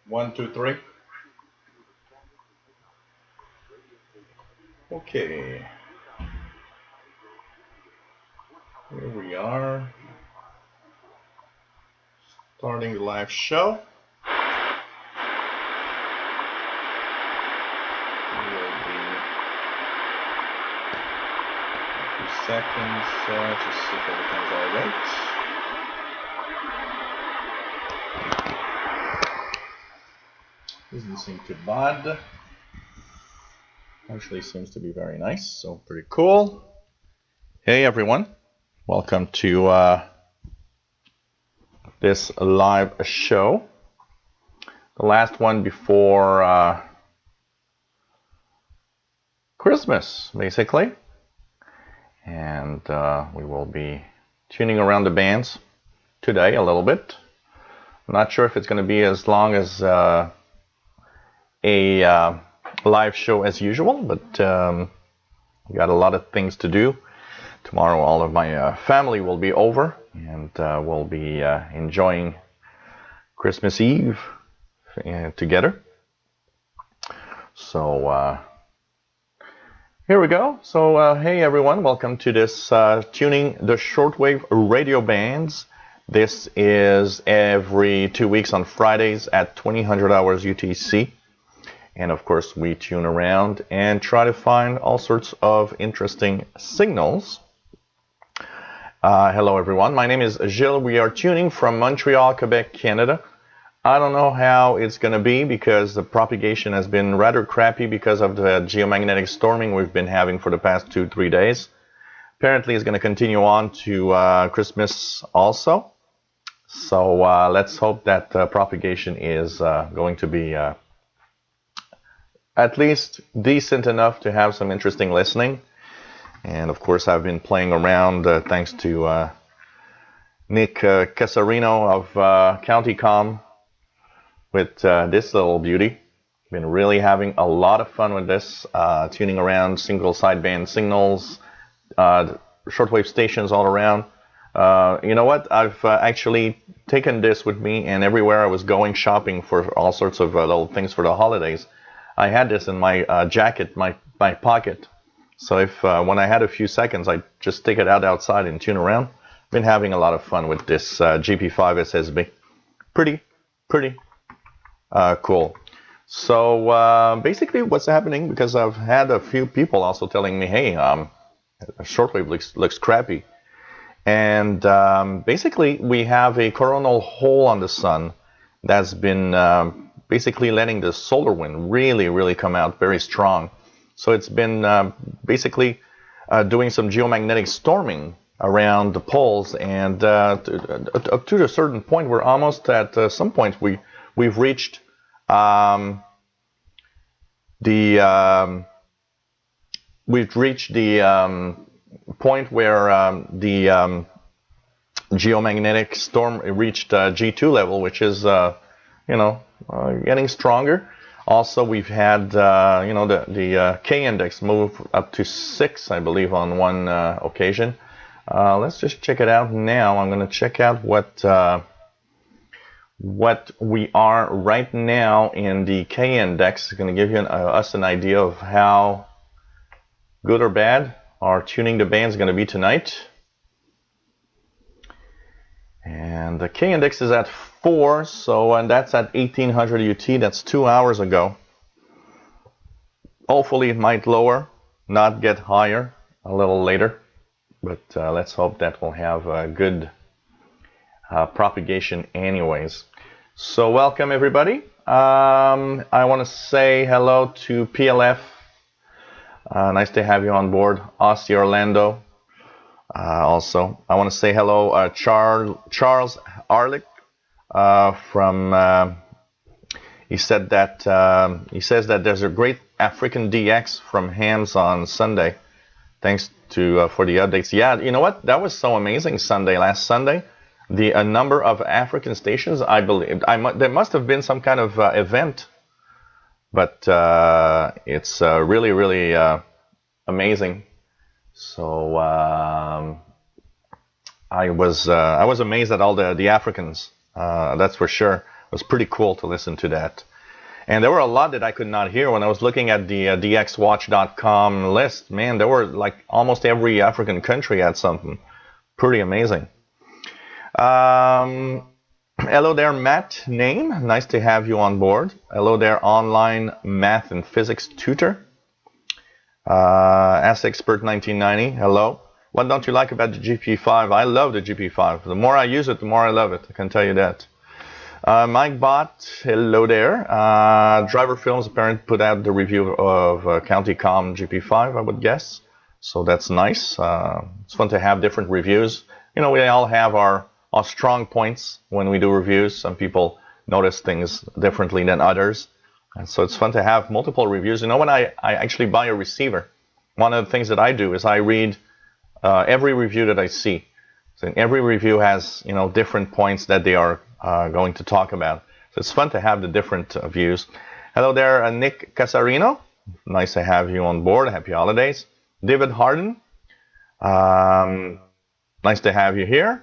One, two, three. Okay. Here we are. Starting the live show. Will be a few seconds just see if everything's all right. Doesn't seem too bad. Actually seems to be very nice, so pretty cool. Hey everyone, welcome to this live show. The last one before Christmas, basically. And we will be tuning around the bands today a little bit. I'm not sure if it's going to be as long as a live show as usual, but we got a lot of things to do. Tomorrow all of my family will be over, and we'll be enjoying Christmas Eve together. So here we go. So hey everyone, welcome to this Tuning the Shortwave radio bands. This is every 2 weeks on Fridays at 2000 hours UTC. And of course, we tune around and try to find all sorts of interesting signals. Hello, everyone. My name is Gilles. We are tuning from Montreal, Quebec, Canada. I don't know how it's going to be because the propagation has been rather crappy because of the geomagnetic storming we've been having for the past 2-3 days. Apparently, it's going to continue on to Christmas also. So let's hope that propagation is going to be at least decent enough to have some interesting listening. And of course, I've been playing around thanks to Nick Casarino of County Com with this little beauty. Been really having a lot of fun with this, tuning around single sideband signals, shortwave stations all around. You know what? I've actually taken this with me, and everywhere I was going shopping for all sorts of little things for the holidays, I had this in my jacket, my pocket. So if when I had a few seconds, I just take it outside and tune around. Been having a lot of fun with this GP5 SSB. Pretty cool. So basically, what's happening? Because I've had a few people also telling me, "Hey, shortwave looks crappy," and basically, we have a coronal hole on the sun that's been basically letting the solar wind really come out very strong. So it's been basically doing some geomagnetic storming around the poles, and up to a certain point, we're almost at some point we've reached the point where the geomagnetic storm reached G2 level, which is getting stronger. Also, we've had the K index move up to 6, I believe, on one occasion. Let's just check it out now. I'm going to check out what we are right now in the K index. It's going to give you us an idea of how good or bad our tuning the band is going to be tonight. And the K index is at 4, and that's at 1800 UT. That's 2 hours ago. Hopefully it might lower, not get higher a little later. But let's hope that we'll have a good propagation anyways. So welcome everybody. I want to say hello to PLF. Nice to have you on board. Aussie Orlando. Also, I want to say hello, Charles Arlick from. He said that he says that there's a great African DX from Hams on Sunday. Thanks to for the updates. Yeah, you know what? That was so amazing last Sunday. The number of African stations, I believe, there must have been some kind of event, but it's really amazing. So I was amazed at all the Africans. That's for sure. It was pretty cool to listen to that. And there were a lot that I could not hear when I was looking at the DXWatch.com list. Man, there were like almost every African country had something. Pretty amazing. Hello there, Matt Name. Nice to have you on board. Hello there, online math and physics tutor. Ask Expert 1990. Hello. What don't you like about the GP5? I love the GP5. The more I use it, the more I love it. I can tell you that. Mike Bott, hello there. Driver Films apparently put out the review of County Com GP5, I would guess. So that's nice. It's fun to have different reviews. You know, we all have our strong points when we do reviews. Some people notice things differently than others. And so it's fun to have multiple reviews. You know, when I actually buy a receiver, one of the things that I do is I read every review that I see. So every review has, you know, different points that they are going to talk about. So it's fun to have the different views. Hello there, Nick Casarino. Nice to have you on board. Happy holidays. David Harden. Nice to have you here.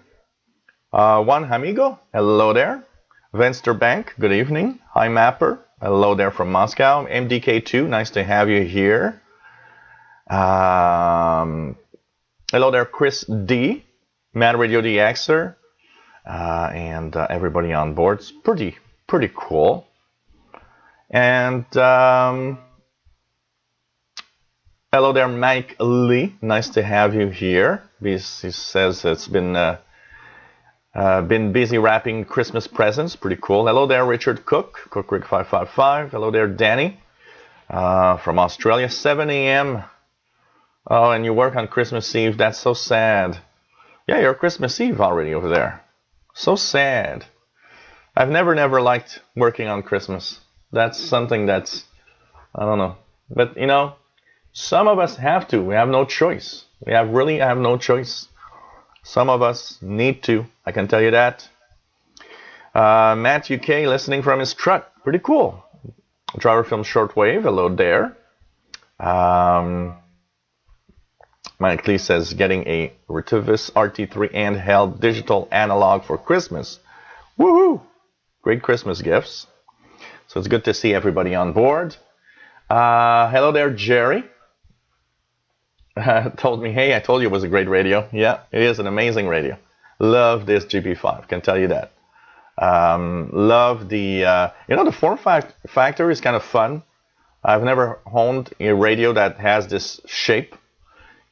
Juan Amigo. Hello there. Venster Bank. Good evening. Hi Mapper. Hello there from Moscow. MDK2. Nice to have you here. Hello there, Chris D. Mad Radio DXer. And everybody on board. It's pretty cool. And hello there, Mike Lee. Nice to have you here. He says it's been busy wrapping Christmas presents. Pretty cool. Hello there, Richard Cook. CookRick555. Hello there, Danny from Australia. 7 a.m. Oh, and you work on Christmas Eve. That's so sad. Yeah, you're Christmas Eve already over there. So sad. I've never liked working on Christmas. That's something that's, I don't know. But, you know, some of us have to. We have no choice. We really have no choice. Some of us need to. I can tell you that. Matt UK listening from his truck. Pretty cool. Driver Film Shortwave. Hello there. Mike Lee says, getting a Retivus RT3 handheld digital analog for Christmas. Woohoo! Great Christmas gifts. So it's good to see everybody on board. Hello there, Jerry. Told me, hey, I told you it was a great radio. Yeah, it is an amazing radio. Love this GP5, can tell you that. Love the, you know, the form factor is kind of fun. I've never owned a radio that has this shape.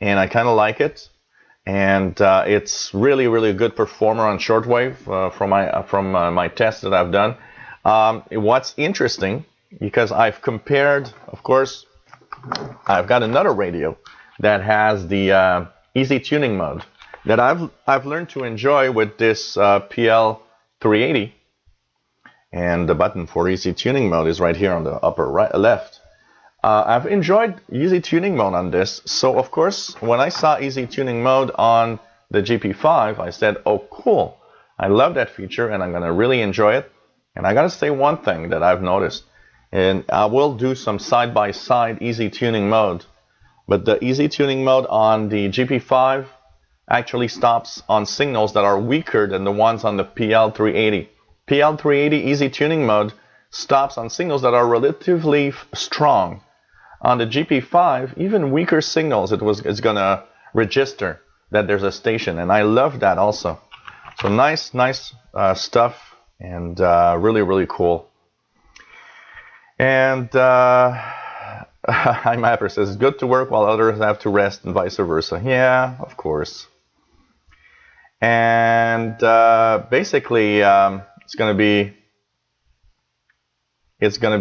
And I kind of like it, and it's really a good performer on shortwave from my tests that I've done. What's interesting, because I've compared, of course, I've got another radio that has the easy tuning mode that I've learned to enjoy with this PL380, and the button for easy tuning mode is right here on the upper right left. I've enjoyed easy tuning mode on this. So, of course, when I saw easy tuning mode on the GP5, I said, oh, cool. I love that feature, and I'm going to really enjoy it. And I got to say one thing that I've noticed. And I will do some side-by-side easy tuning mode. But the easy tuning mode on the GP5 actually stops on signals that are weaker than the ones on the PL380. PL380 easy tuning mode stops on signals that are relatively strong. On the GP5, even weaker signals, it's going to register that there's a station, and I love that also. So nice stuff, and really cool. And Hi Mapper says, it's good to work while others have to rest, and vice versa. Yeah, of course. And basically, it's going to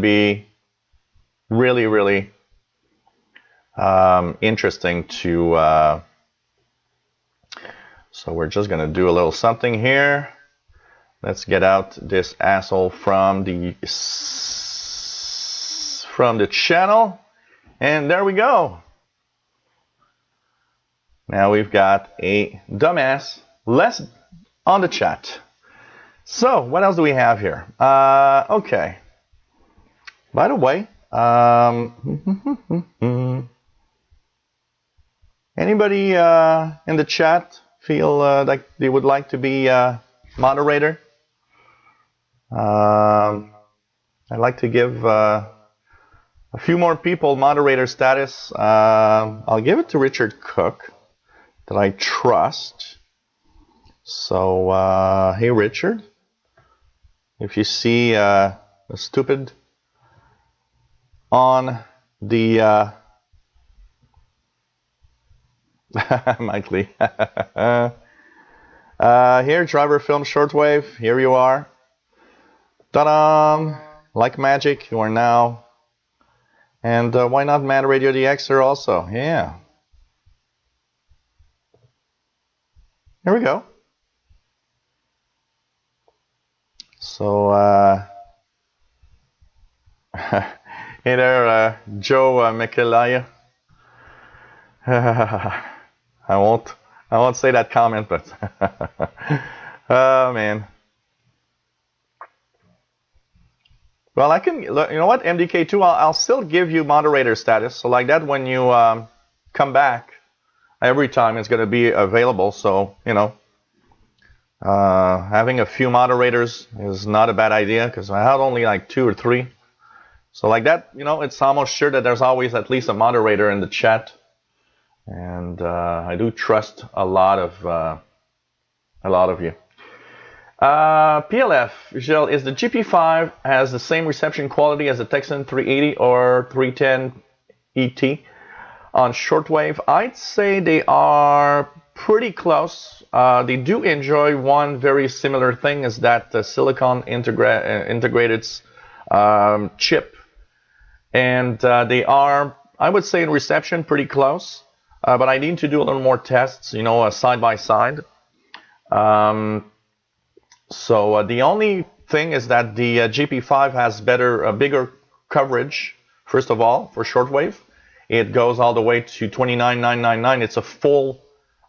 be really interesting to so we're just gonna do a little something here. Let's get out this asshole from the channel, and there we go. Now we've got a dumbass less on the chat. So what else do we have here? Okay, by the way, anybody in the chat feel like they would like to be moderator? I'd like to give a few more people moderator status. I'll give it to Richard Cook, that I trust. So, hey Richard, if you see a stupid on the Mike Lee. Here, driver film shortwave. Here you are. Ta-da! Like magic, you are now. And why not Mad Radio DXer also? Yeah. Here we go. So, hey there, Joe Mikelaya. I won't say that comment, but oh man. Well, I can, you know what, MDK2, I'll still give you moderator status. So like that, when you come back, every time it's going to be available. So, you know, having a few moderators is not a bad idea, because I had only like 2 or 3. So like that, you know, it's almost sure that there's always at least a moderator in the chat. And I do trust a lot of you. PLF, Gilles, is the GP5 has the same reception quality as the Texan 380 or 310 ET on shortwave? I'd say they are pretty close. They do enjoy one very similar thing, is that the silicon integrated chip. And they are, I would say, in reception pretty close. But I need to do a little more tests, you know, side by side. So the only thing is that the GP5 has bigger coverage, first of all, for shortwave. It goes all the way to 29999. It's a full,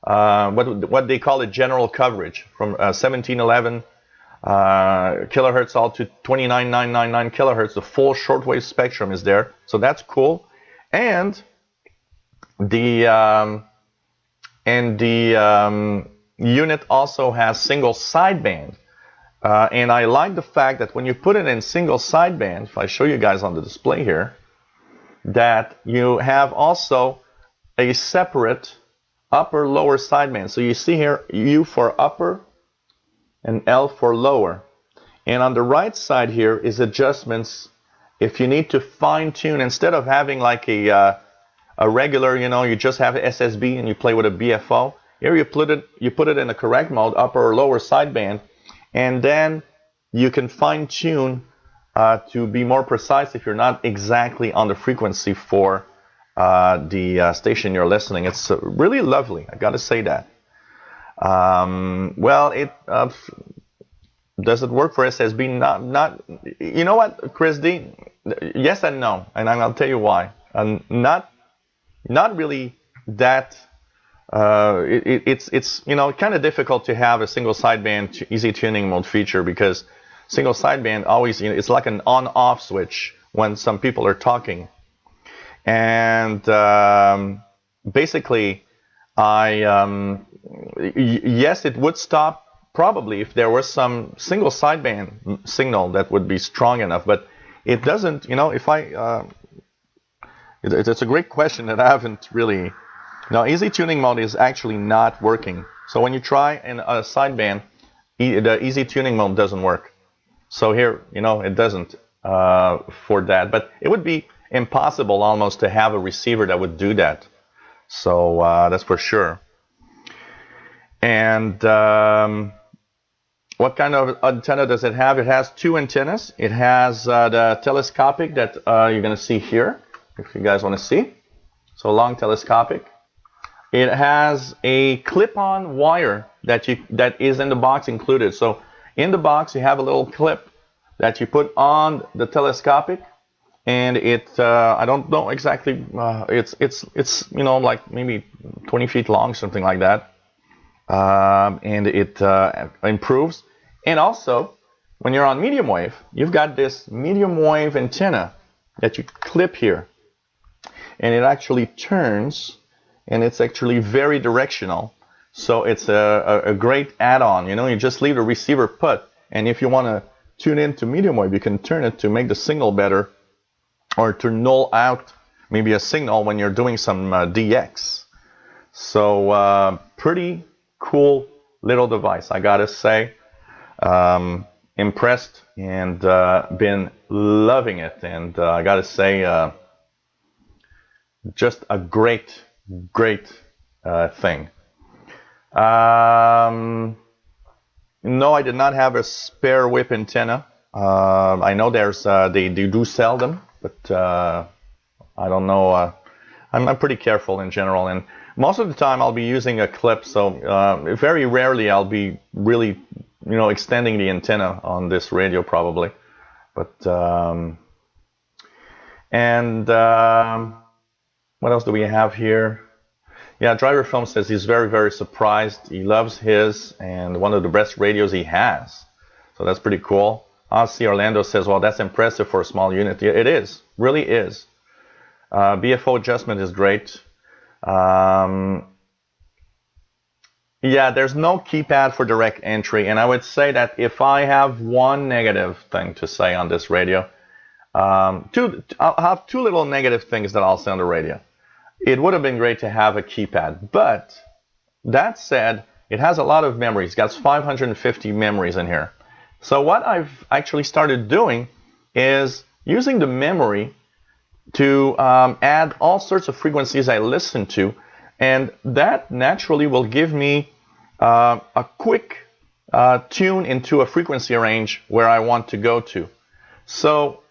what they call a general coverage, from 1711 kilohertz all to 29999 kilohertz. The full shortwave spectrum is there, so that's cool. And the unit also has single sideband. And I like the fact that when you put it in single sideband, if I show you guys on the display here, that you have also a separate upper-lower sideband. So you see here U for upper and L for lower. And on the right side here is adjustments if you need to fine-tune, instead of having like a regular, you know, you just have SSB and you play with a BFO. Here you put it in the correct mode, upper or lower sideband. And then you can fine-tune to be more precise if you're not exactly on the frequency for the station you're listening. It's really lovely, I gotta say that. Well, does it work for SSB? Not. You know what, Chris D? Yes and no, and I'll tell you why. Not really that. It's you know, kind of difficult to have a single sideband easy tuning mode feature, because single sideband always, you know, it's like an on-off switch when some people are talking. And basically, yes, it would stop probably if there was some single sideband signal that would be strong enough, but it doesn't. You know, if it's a great question that I haven't really. Now, easy tuning mode is actually not working. So when you try in a sideband, the easy tuning mode doesn't work. So here, you know, it doesn't for that. But it would be impossible almost to have a receiver that would do that. So that's for sure. And what kind of antenna does it have? It has 2 antennas. It has the telescopic that you're going to see here, if you guys want to see. So long telescopic. It has a clip-on wire that is in the box included. So in the box you have a little clip that you put on the telescopic, and it I don't know exactly. It's you know, like maybe 20 feet long, something like that. And it improves. And also, when you're on medium wave, you've got this medium wave antenna that you clip here, and it actually turns. And it's actually very directional, so it's a great add-on. You know, you just leave the receiver put, and if you want to tune in to medium wave, you can turn it to make the signal better, or to null out maybe a signal when you're doing some DX. So pretty cool little device, I gotta say. Impressed and been loving it, and I gotta say, just a great thing. No, I did not have a spare whip antenna. I know there's they do sell them, but I don't know. I'm pretty careful in general, and most of the time I'll be using a clip. So very rarely I'll be really, extending the antenna on this radio probably. But what else do we have here? Yeah, Driver Film says he's very surprised. He loves his, and one of the best radios he has. So that's pretty cool. Aussie Orlando says, well, that's impressive for a small unit. Yeah, it is. Really is. BFO adjustment is great. Yeah, there's no keypad for direct entry. And I would say that if I have one negative thing to say on this radio, I'll have two little negative things that I'll say on the radio. It would have been great to have a keypad, but that said, it has a lot of memory. It's got 550 memories in here. So what I've actually started doing is using the memory to add all sorts of frequencies I listen to, and that naturally will give me a quick tune into a frequency range where I want to go to. So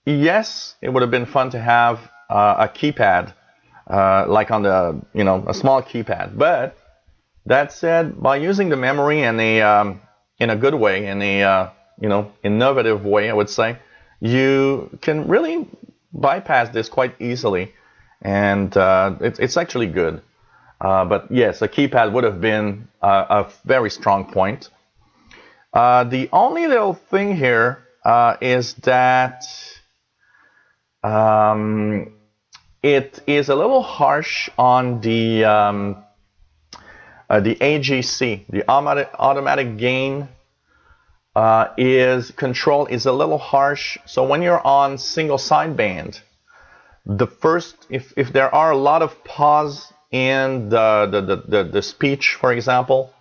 yes, it would have been fun to have a keypad, like on the, a small keypad. But that said, by using the memory in a good way, in a innovative way, I would say, you can really bypass this quite easily, and it's actually good. But yes, a keypad would have been a very strong point. The only little thing here is that it is a little harsh on the AGC, the automatic gain control is a little harsh. So when you're on single sideband, if there are a lot of pause in the speech, for example,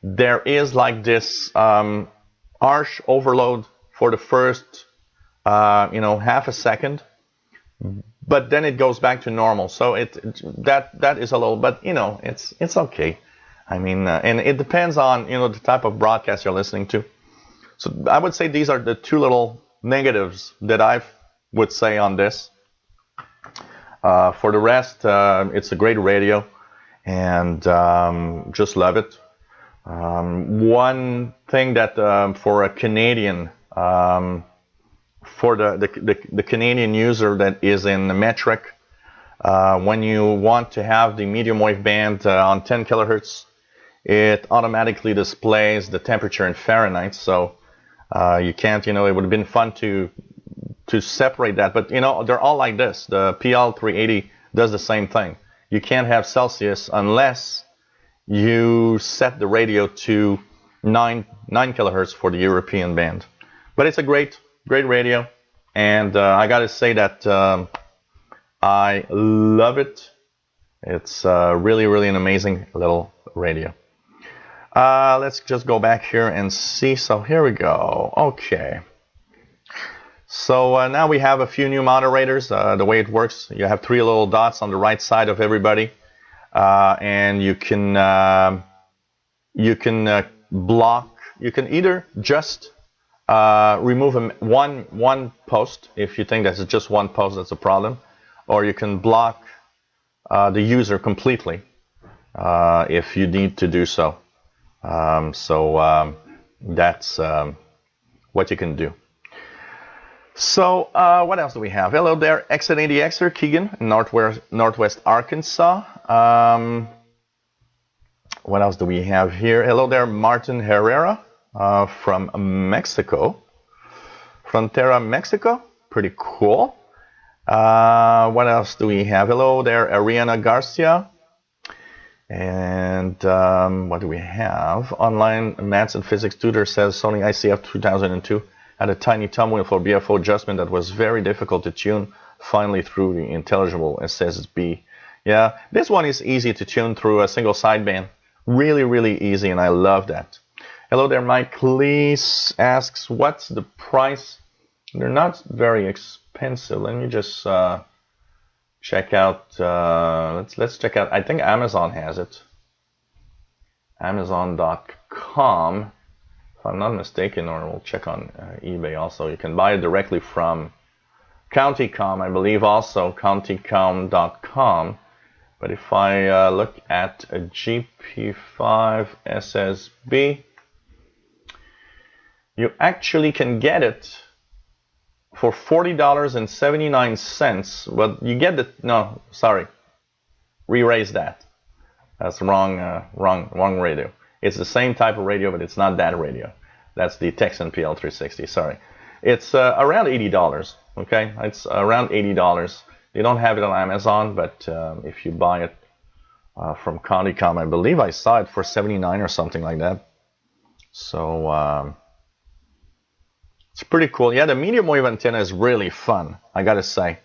there is like this harsh overload for the first half a second. But then it goes back to normal. So that is a little, but it's okay. I mean, and it depends on the type of broadcast you're listening to. So I would say these are the two little negatives that I would say on this. For the rest, it's a great radio, and just love it. One thing that for a Canadian. For the Canadian user that is in the metric, when you want to have the medium wave band on 10 kilohertz, it automatically displays the temperature in Fahrenheit. So you can't, it would have been fun to separate that, but they're all like this. The PL380 does the same thing. You can't have Celsius unless you set the radio to 9 kilohertz for the European band. But it's a great radio, and I gotta say that I love it. It's really an amazing little radio. Let's just go back here and see. So here we go. Okay. So now we have a few new moderators. The way it works, you have 3 little dots on the right side of everybody, and you can block. You can either just remove one post if you think that's just one post that's a problem, or you can block the user completely if you need to do so. That's what you can do. So what else do we have? Hello there, X80Xer Keegan, Northwest Arkansas. What else do we have here? Hello there, Martin Herrera. From Mexico, Frontera, Mexico. Pretty cool. What else do we have? Hello there, Ariana Garcia. And what do we have? Online Maths and Physics Tutor says Sony ICF 2002. had a tiny thumb wheel for BFO adjustment that was very difficult to tune, finally through the intelligible SSB. Yeah, this one is easy to tune through a single sideband. Really, really easy, and I love that. Hello there, Mike Lee asks, what's the price? They're not very expensive. Let me just check out. Let's check out. I think Amazon has it. Amazon.com, if I'm not mistaken, or we'll check on eBay also. You can buy it directly from CountyCom, I believe, also countycom.com. But if I look at a GP5 SSB, you actually can get it for $40.79. But you get the no, sorry, re-raise that. That's wrong radio. It's the same type of radio, but it's not that radio. That's the Texan PL360. Sorry, it's around $80. Okay, it's around $80. They don't have it on Amazon, but if you buy it from CountyCom, I believe I saw it for $79 or something like that. So it's pretty cool. Yeah, the medium wave antenna is really fun, I gotta say.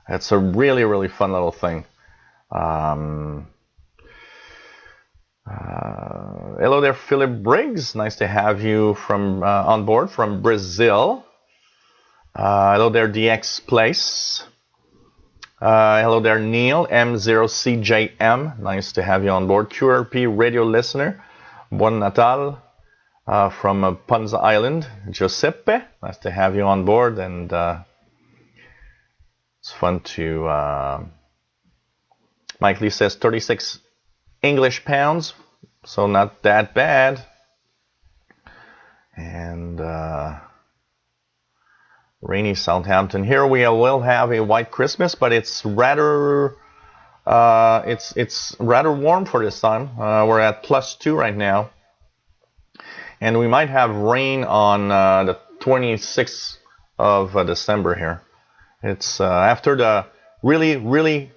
It's a really, really fun little thing. Hello there, Philip Briggs. Nice to have you from on board from Brazil. Hello there, DX Place. Hello there, Neil, M0CJM. Nice to have you on board. QRP radio listener. Buon Natal from Ponza Island. Giuseppe, nice to have you on board. And it's fun to... Mike Lee says 36 English pounds, so not that bad. And... rainy Southampton. Here we will have a white Christmas, but it's rather it's rather warm for this time. We're at +2 right now, and we might have rain on the 26th of December here. It's after the really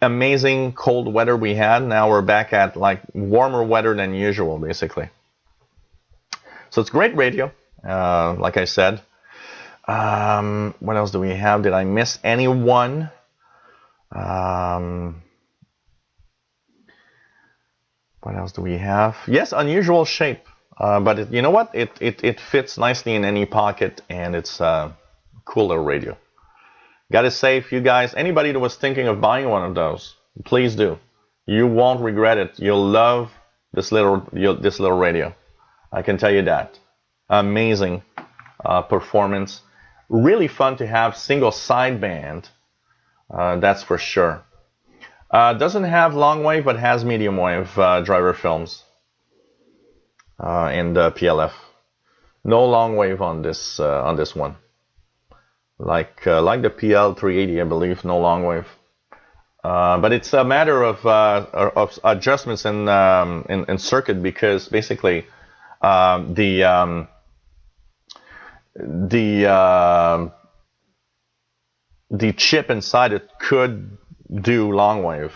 amazing cold weather we had. Now we're back at like warmer weather than usual, basically. So it's great radio, like I said. What else do we have? Did I miss anyone? What else do we have? Yes, unusual shape. But you know what? It fits nicely in any pocket, and it's a cool little radio. Gotta say, if you guys, anybody that was thinking of buying one of those, please do. You won't regret it. You'll love this little radio. I can tell you that. Amazing performance. Really fun to have single sideband, that's for sure. Doesn't have Longwave, but has medium wave driver films and PLF. No Longwave on this one. Like the PL380, I believe, no Longwave. But it's a matter of adjustments in circuit, because basically the chip inside it could do Longwave.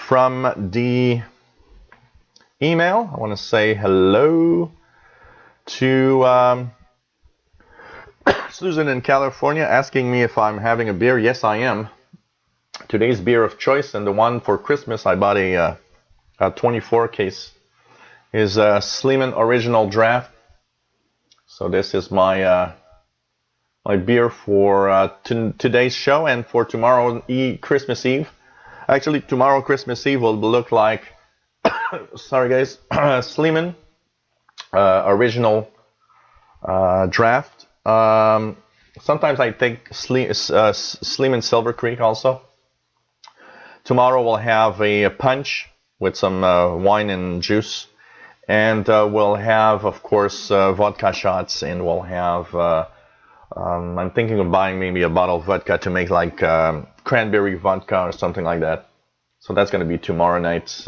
From the email, I want to say hello to Susan in California, asking me if I'm having a beer. Yes, I am. Today's beer of choice, and the one for Christmas I bought a 24 case, is a Sleeman Original Draft. So this is my my beer for today's show and for tomorrow, Christmas Eve. Actually, tomorrow Christmas Eve will look like sorry guys, Sleeman Original Draft. Sometimes I think Sleeman Silver Creek also. Tomorrow we'll have a punch with some wine and juice, and we'll have, of course, vodka shots, and we'll have I'm thinking of buying maybe a bottle of vodka to make like cranberry vodka or something like that. So that's going to be tomorrow night's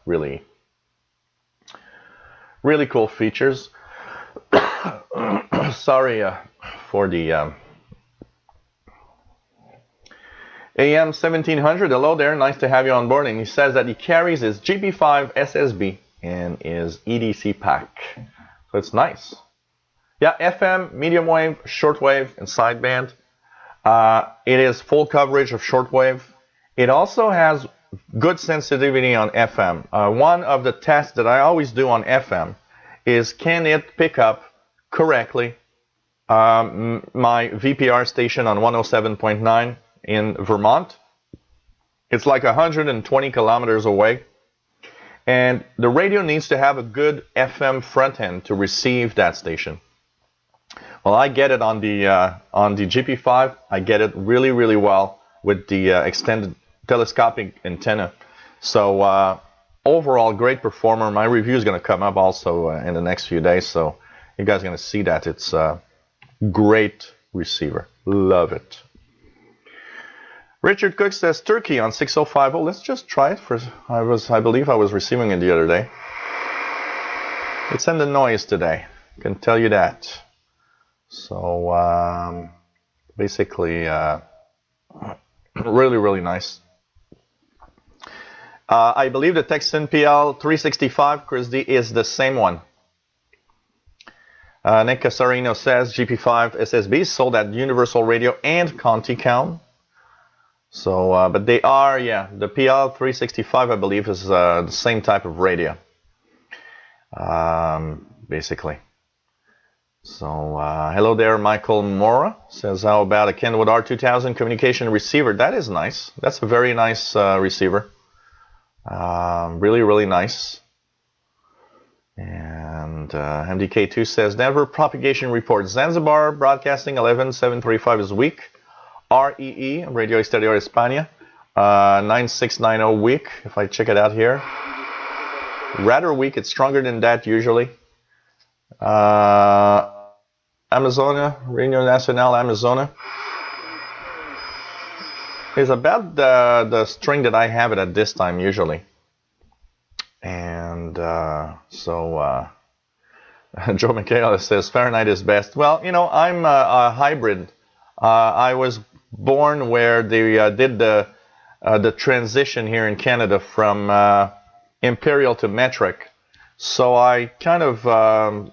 really cool features. Sorry for the AM 1700. Hello there, nice to have you on board. And he says that he carries his GP5 SSB and is EDC pack. So it's nice. Yeah, FM, medium wave, shortwave, and sideband. It is full coverage of shortwave. It also has good sensitivity on FM. One of the tests that I always do on FM is, can it pick up correctly my VPR station on 107.9 in Vermont. It's like 120 kilometers away. And the radio needs to have a good FM front end to receive that station. Well, I get it on the GP5. I get it really, really well with the extended telescopic antenna. So overall, great performer. My review is going to come up also in the next few days. So you guys are going to see that. It's a great receiver. Love it. Richard Cook says Turkey on 6050. Let's just try it. I believe I was receiving it the other day. It's in the noise today. I can tell you that. So basically, really, really nice. I believe the Texan PL 365, Chris D, is the same one. Nick Casarino says GP5 SSB sold at Universal Radio and Conticom. So, but they are, yeah, the PL 365, I believe, is the same type of radio, basically. So, hello there, Michael Mora says, how about a Kenwood R2000 communication receiver? That is nice. That's a very nice receiver. Really, really nice. And MDK2 says, Denver propagation report. Zanzibar broadcasting 11735 is weak. REE, Radio Exterior España, 9690 weak, if I check it out here. Rather weak, it's stronger than that usually. Amazonia, Radio Nacional Amazonia, is about the string that I have it at this time usually. And so Joe Michaela says Fahrenheit is best. Well, you know, I'm a hybrid. I was born where they did the transition here in Canada from imperial to metric, so I kind of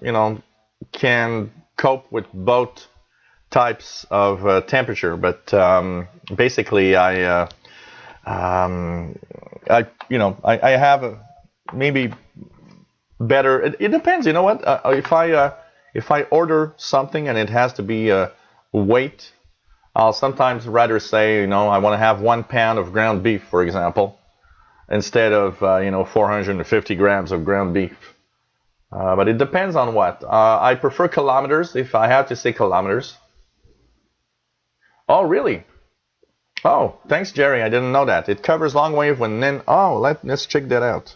you know, can cope with both types of temperature. But basically, I you know, I have a maybe better. It depends. You know what? If I order something and it has to be weight, I'll sometimes rather say, you know, I want to have 1 pound of ground beef, for example, instead of, you know, 450 grams of ground beef. But it depends on what. I prefer kilometers, if I have to say kilometers. Oh, really? Oh, thanks, Jerry. I didn't know that. It covers long wave when then. Oh, let's check that out.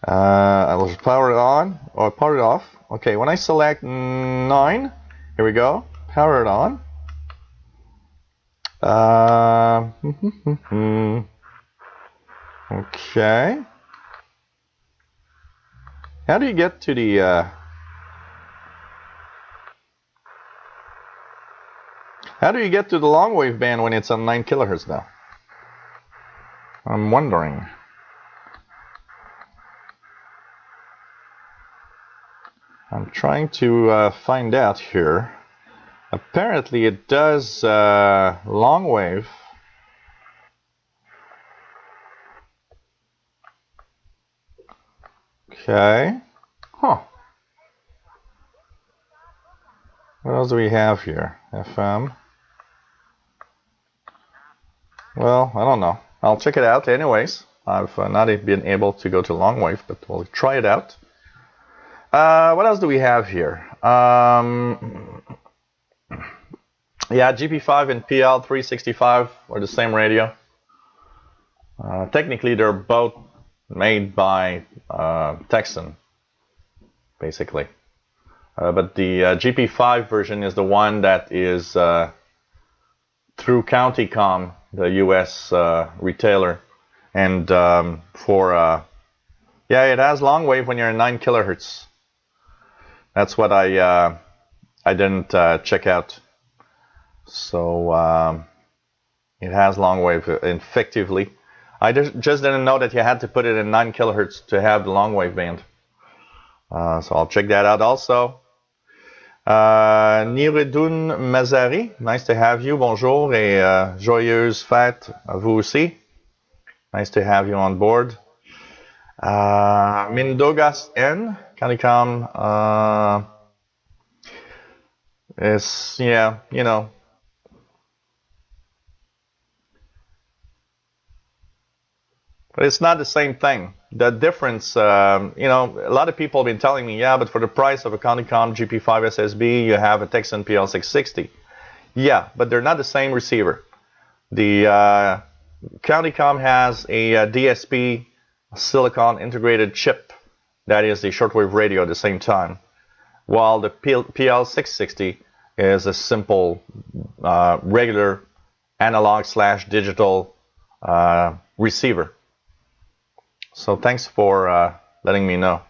I will power it on or power it off. Okay, when I select 9, here we go. Power it on. Okay. How do you get to the long wave band when it's on 9 kilohertz now? I'm wondering. I'm trying to find out here. Apparently it does long wave. Okay. Huh. What else do we have here? FM. Well, I don't know. I'll check it out anyways. I've not been able to go to long wave, but we'll try it out. What else do we have here? Yeah, GP5 and PL 365 are the same radio. Technically, they're both made by Texan, basically. But the GP5 version is the one that is through Conticom, the US retailer. And yeah, it has long wave when you're at 9 kilohertz. That's what I didn't check out. So it has long wave effectively. I just didn't know that you had to put it in 9 kilohertz to have the Longwave band. So I'll check that out also. Niredun Mazari, nice to have you. Bonjour et joyeuse fête à vous aussi. Nice to have you on board. Mindogas N, Canicom, is, yeah, you know. But it's not the same thing. The difference, you know, a lot of people have been telling me, yeah, but for the price of a Canicom GP5 SSB, you have a Texan PL660. Yeah, but they're not the same receiver. The Canicom has a DSP silicon integrated chip that is the shortwave radio at the same time, while the PL660 is a simple regular analog/digital receiver. So thanks for letting me know.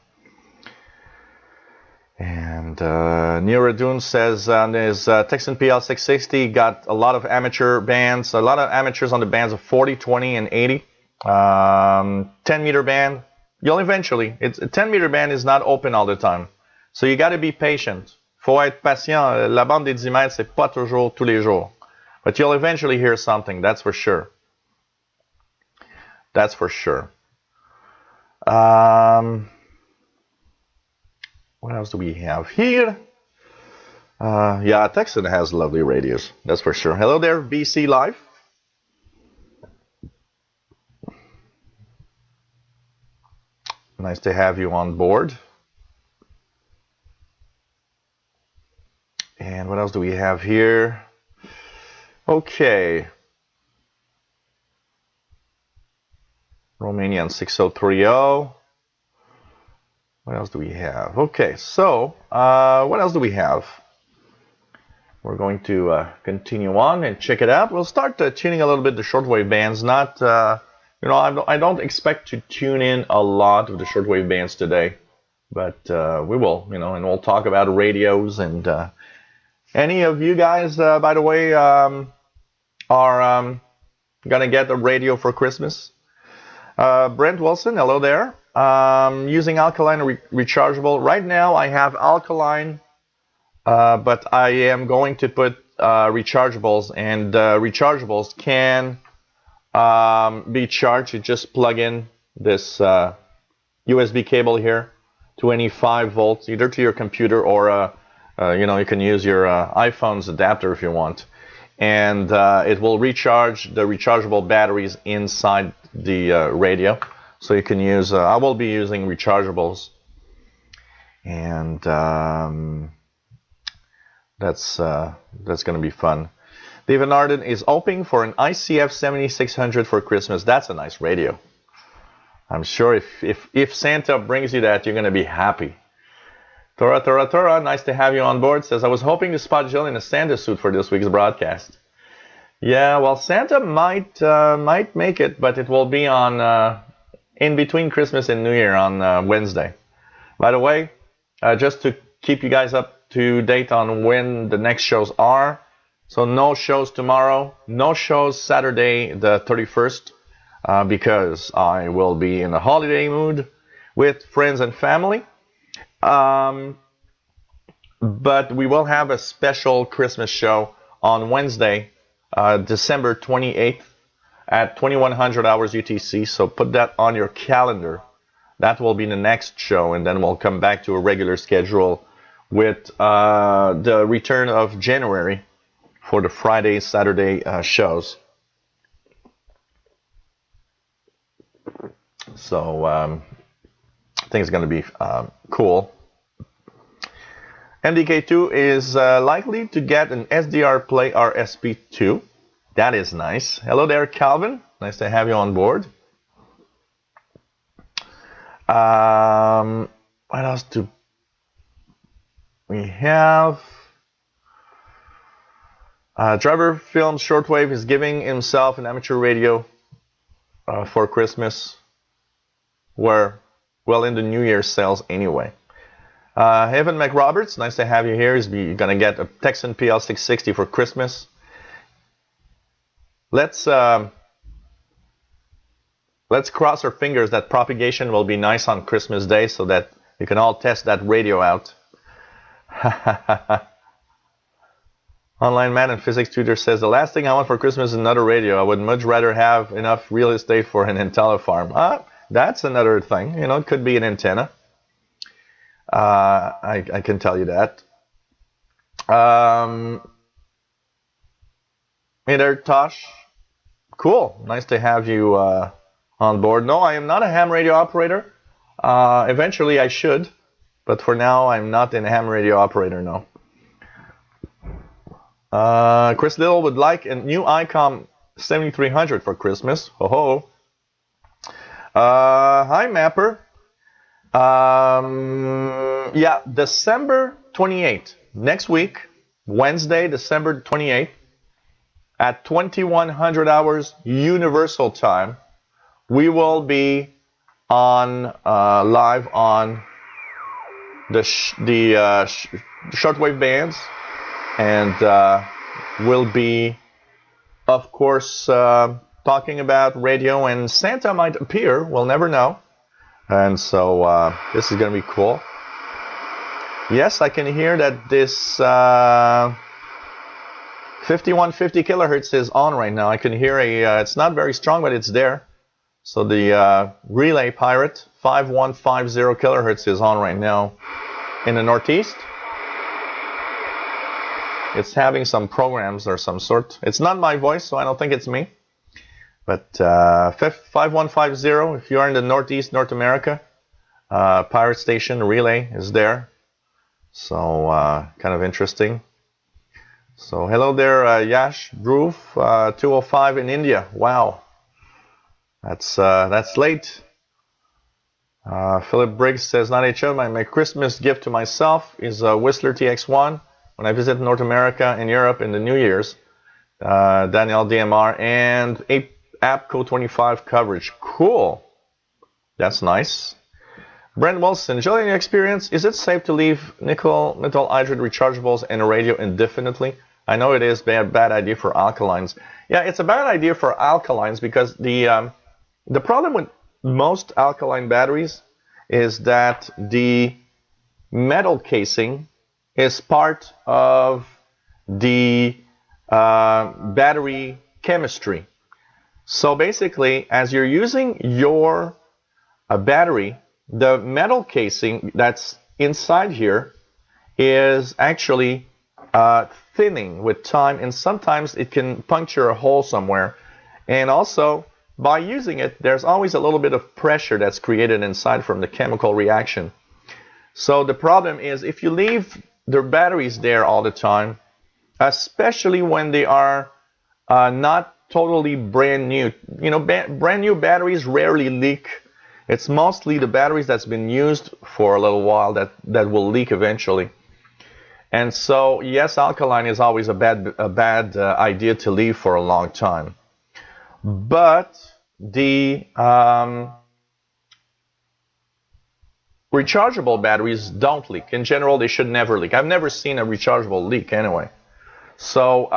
And Niradun says his Texan PL660 got a lot of amateur bands, a lot of amateurs on the bands of 40, 20, and 80. 10-meter band, you'll eventually, a 10-meter band is not open all the time. So you got to be patient. Faut être patient. La bande des 10 mètres, c'est pas toujours tous les jours. But you'll eventually hear something, that's for sure. That's for sure. What else do we have here? Yeah, Texan has lovely radios, that's for sure. Hello there, BC Live. Nice to have you on board. And what else do we have here? Okay. Romanian 6030. What else do we have? Okay, so what else do we have? We're going to continue on and check it out. We'll start tuning a little bit the shortwave bands. Not, you know, I don't expect to tune in a lot of the shortwave bands today, but we will, you know, and we'll talk about radios. And any of you guys, by the way, are gonna get a radio for Christmas? Brent Wilson, hello there. Using alkaline rechargeable. Right now I have alkaline, but I am going to put rechargeables, and rechargeables can be charged. You just plug in this USB cable here to any 5 volts, either to your computer or you know, you can use your iPhone's adapter if you want, and it will recharge the rechargeable batteries inside the radio. So you can use, I will be using rechargeables, and that's going to be fun. David Arden is hoping for an ICF 7600 for Christmas. That's a nice radio. I'm sure if Santa brings you that, you're going to be happy. Tora, nice to have you on board. Says, I was hoping to spot Jill in a Santa suit for this week's broadcast. Yeah, well, Santa might make it, but it will be on in between Christmas and New Year on Wednesday. By the way, just to keep you guys up to date on when the next shows are. So no shows tomorrow, no shows Saturday the 31st, because I will be in a holiday mood with friends and family. But we will have a special Christmas show on Wednesday, December 28th at 2100 hours UTC. So put that on your calendar. That will be the next show, and then we'll come back to a regular schedule with the return of January for the Friday, Saturday shows. So I think it's going to be cool. MDK2 is likely to get an SDR Play RSP2. That is nice. Hello there, Calvin. Nice to have you on board. What else do we have? Driver Films Shortwave is giving himself an amateur radio for Christmas. We're well in the New Year sales anyway. Evan McRoberts, nice to have you here. He's going to get a Texan PL660 for Christmas. Let's let's cross our fingers that propagation will be nice on Christmas Day so that you can all test that radio out. Online man and physics tutor says, the last thing I want for Christmas is another radio. I would much rather have enough real estate for an antenna farm. That's another thing. You know, it could be an antenna. I can tell you that. Hey there, Tosh. Cool. Nice to have you on board. No, I am not a ham radio operator. Eventually I should, but for now I'm not a ham radio operator, no. Chris Little would like a new ICOM 7300 for Christmas. Ho ho. Hi, Mapper. Yeah, December 28th, next week, Wednesday, December 28th, at 2100 hours Universal Time, we will be on live on the shortwave bands, and we'll be, of course, talking about radio, and Santa might appear. We'll never know. And so this is going to be cool. Yes, I can hear that this 5150 kilohertz is on right now. I can hear it's not very strong, but it's there. So the relay pirate 5150 kilohertz is on right now in the Northeast. It's having some programs or some sort. It's not my voice, so I don't think it's me. But 5150, if you are in the Northeast, North America, pirate station relay is there. So kind of interesting. So hello there, Yash Dhruv, 205 in India. Wow, that's late. Philip Briggs says, not HO, my Christmas gift to myself is a Whistler TX1 when I visit North America and Europe in the New Year's. Daniel DMR and APCO 25 coverage. Cool. That's nice. Brent Wilson, enjoying the experience. Is it safe to leave nickel metal hydride rechargeables and a radio indefinitely? I know it is bad idea for alkalines. Yeah, it's a bad idea for alkalines because the problem with most alkaline batteries is that the metal casing is part of the battery chemistry. So basically, as you're using your battery, the metal casing that's inside here is actually thinning with time, and sometimes it can puncture a hole somewhere. And also, by using it, there's always a little bit of pressure that's created inside from the chemical reaction. So the problem is if you leave the batteries there all the time, especially when they are not totally brand new. You know, brand new batteries rarely leak. It's mostly the batteries that's been used for a little while that will leak eventually. And so, yes, alkaline is always a bad idea to leave for a long time. But the rechargeable batteries don't leak. In general, they should never leak. I've never seen a rechargeable leak anyway. So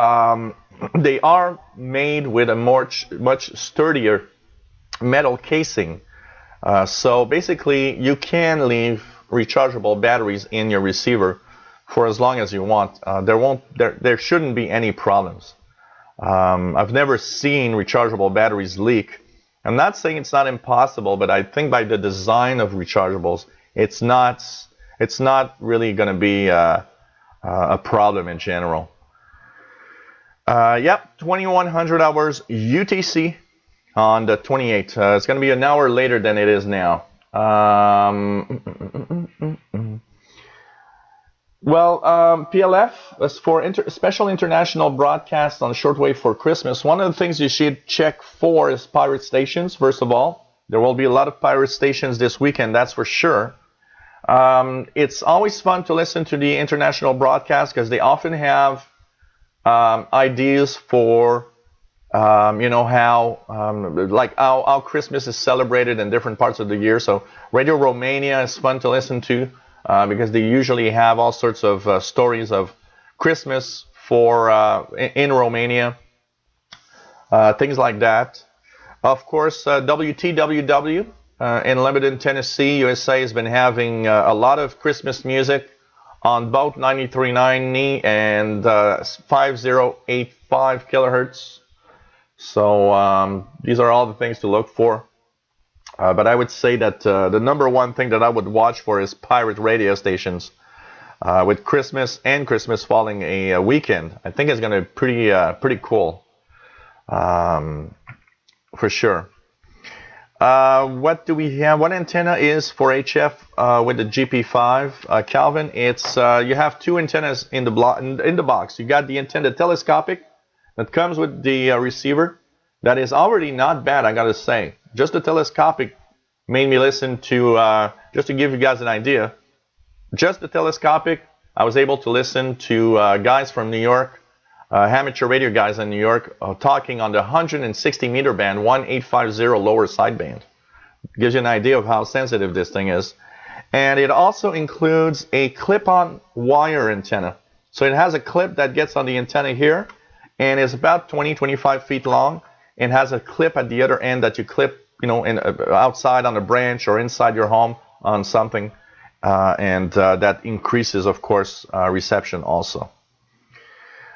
they are made with a much sturdier metal casing. So basically, you can leave rechargeable batteries in your receiver for as long as you want. There shouldn't be any problems. I've never seen rechargeable batteries leak. I'm not saying it's not impossible, but I think by the design of rechargeables, it's not really going to be a problem in general. Yep, 2100 hours UTC on the 28th. It's going to be an hour later than it is now. PLF is for special international broadcast on shortwave for Christmas. One of the things you should check for is pirate stations, first of all. There will be a lot of pirate stations this weekend, that's for sure. It's always fun to listen to the international broadcast because they often have ideas for how Christmas is celebrated in different parts of the year. So Radio Romania is fun to listen to because they usually have all sorts of stories of Christmas in Romania, things like that. Of course, WTWW in Lebanon, Tennessee, USA has been having a lot of Christmas music on both 93.9 and 5085 kilohertz. So these are all the things to look for. But I would say that the number one thing that I would watch for is pirate radio stations. With Christmas and Christmas falling a weekend, I think it's going to be pretty cool, for sure. What do we have? What antenna is for HF with the GP5? Calvin, it's you have two antennas in the box. You got the antenna telescopic that comes with the receiver. That is already not bad, I gotta say. Just the telescopic made me listen to, just to give you guys an idea, just the telescopic, I was able to listen to guys from New York, amateur radio guys in New York, talking on the 160 meter band, 1850 lower sideband. Gives you an idea of how sensitive this thing is. And it also includes a clip-on wire antenna. So it has a clip that gets on the antenna here, and is about 20-25 feet long, and has a clip at the other end that you clip, you know, outside on a branch or inside your home on something. And that increases, of course, reception also.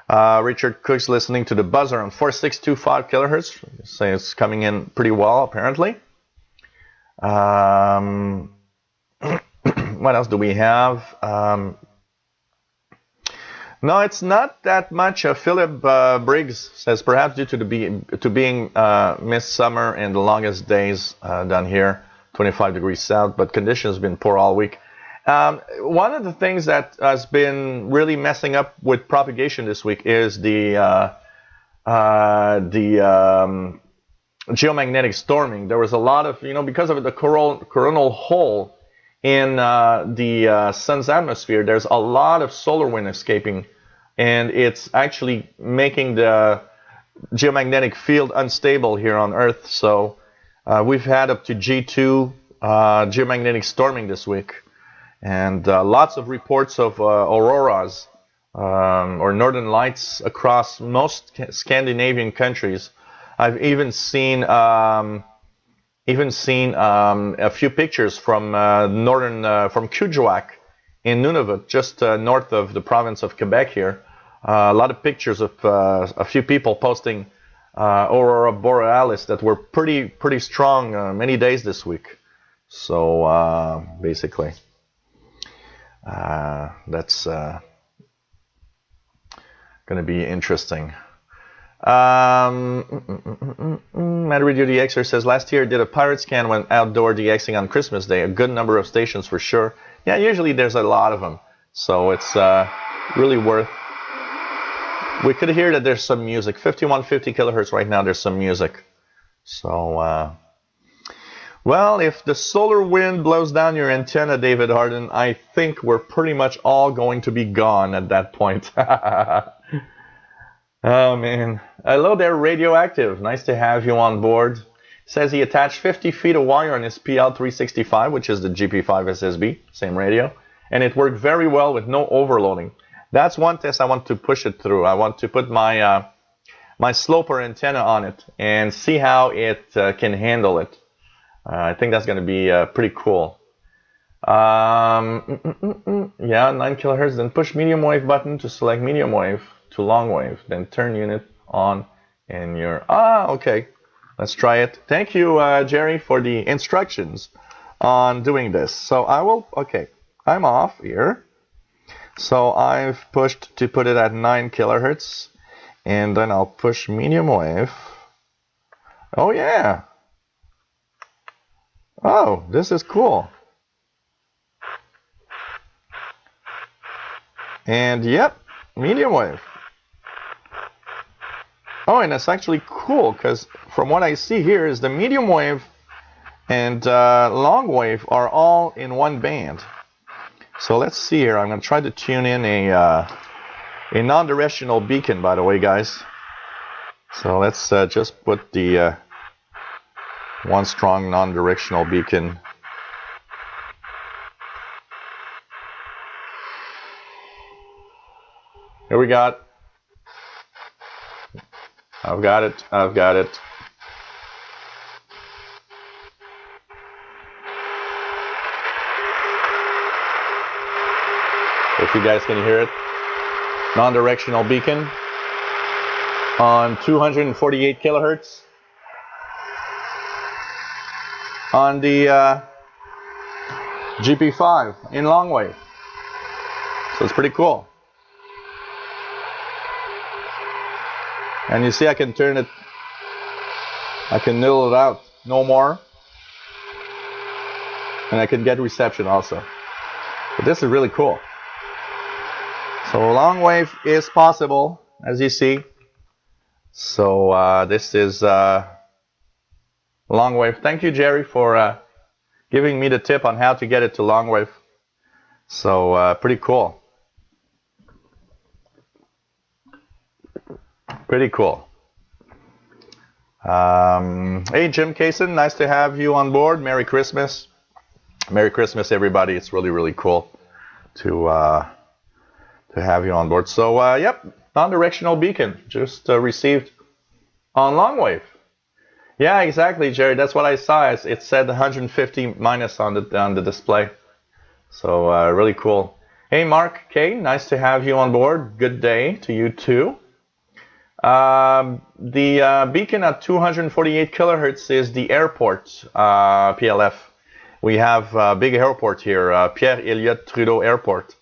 Richard Cook's listening to the buzzer on 4625 kilohertz. Say it's coming in pretty well, apparently. What else do we have? No, it's not that much. Philip Briggs says perhaps due to being missed summer and the longest days down here, 25 degrees south, but conditions have been poor all week. One of the things that has been really messing up with propagation this week is the geomagnetic storming. There was a lot of, because of the coronal hole in the sun's atmosphere, there's a lot of solar wind escaping, and it's actually making the geomagnetic field unstable here on Earth. So we've had up to G2 geomagnetic storming this week. And lots of reports of auroras or northern lights across most Scandinavian countries. I've even seen a few pictures from from Kuujjuaq in Nunavut, just north of the province of Quebec here. A lot of pictures of a few people posting aurora borealis that were pretty strong many days this week. So basically. That's going to be interesting. Madrid DXer says, last year did a pirate scan when outdoor DXing on Christmas Day. A good number of stations for sure. Yeah, usually there's a lot of them. So it's really worth. We could hear that there's some music. 5150 kilohertz right now, there's some music. So, well, if the solar wind blows down your antenna, David Harden, I think we're pretty much all going to be gone at that point. Oh, man. Hello there, Radioactive. Nice to have you on board. Says he attached 50 feet of wire on his PL365, which is the GP5 SSB, same radio, and it worked very well with no overloading. That's one test I want to push it through. I want to put my my sloper antenna on it and see how it can handle it. I think that's going to be pretty cool. Yeah, 9 kilohertz. Then push medium wave button to select medium wave to long wave. Then turn unit on and you're... okay. Let's try it. Thank you, Jerry, for the instructions on doing this. So I will... Okay, I'm off here. So I've pushed to put it at 9 kilohertz. And then I'll push medium wave. Oh, yeah. Oh, this is cool. And yep, medium wave. Oh, and it's actually cool because from what I see here is the medium wave and long wave are all in one band. So let's see here. I'm going to try to tune in a non-directional beacon, by the way, guys. So let's just put the one strong non-directional beacon. Here we got. I've got it. if you guys can hear it. Non-directional beacon on 248 kilohertz on the GP5 in Longwave. So it's pretty cool. And you see I can turn it, I can nil it out no more. And I can get reception also. But this is really cool. So Longwave is possible, as you see. So this is Longwave. Thank you, Jerry, for giving me the tip on how to get it to Longwave. So pretty cool. Pretty cool. Hey, Jim Kaysen, nice to have you on board. Merry Christmas. Merry Christmas, everybody. It's really, really cool to have you on board. So, yep, non-directional beacon just received on Longwave. Yeah, exactly, Jerry. That's what I saw. It said 150 minus on the display. So, really cool. Hey, Mark K, nice to have you on board. Good day to you too. The beacon at 248 kilohertz is the airport PLF. We have a big airport here, Pierre Elliott Trudeau Airport,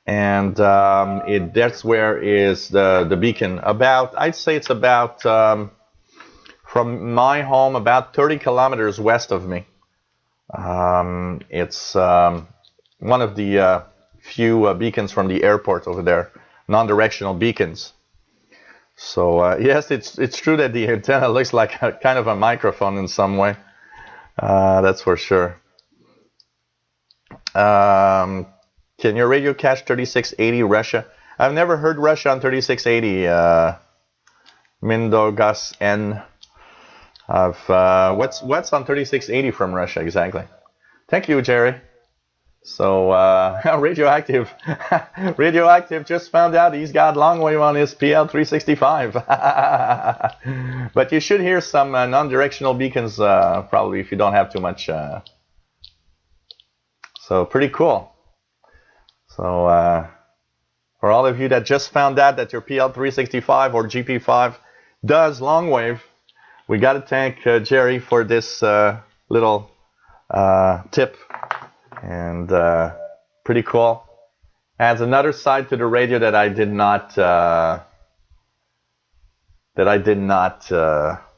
and that's where is the beacon. About, I'd say it's about from my home about 30 kilometers west of me. It's one of the few beacons from the airport over there, non-directional beacons. So yes, it's true that the antenna looks like kind of a microphone in some way. That's for sure. Can your radio catch 3680 Russia? I've never heard Russia on 3680. Mindogas N. What's on 3680 from Russia exactly? Thank you, Jerry. So radioactive, radioactive just found out he's got Longwave on his PL365. But you should hear some non-directional beacons probably if you don't have too much. So pretty cool. So for all of you that just found out that your PL365 or GP5 does Longwave, we got to thank Jerry for this little tip. And pretty cool. Adds another side to the radio that I did not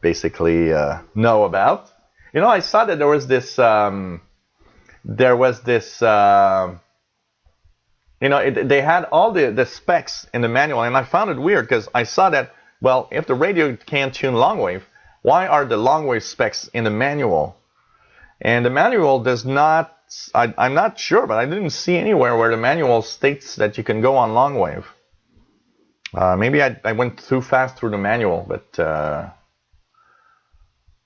basically know about. You know, I saw that there was this you know, they had all the specs in the manual, and I found it weird because I saw that, well, if the radio can't tune Longwave, why are the Longwave specs in the manual? And the manual does not, I'm not sure, but I didn't see anywhere where the manual states that you can go on Longwave. Maybe I went too fast through the manual, but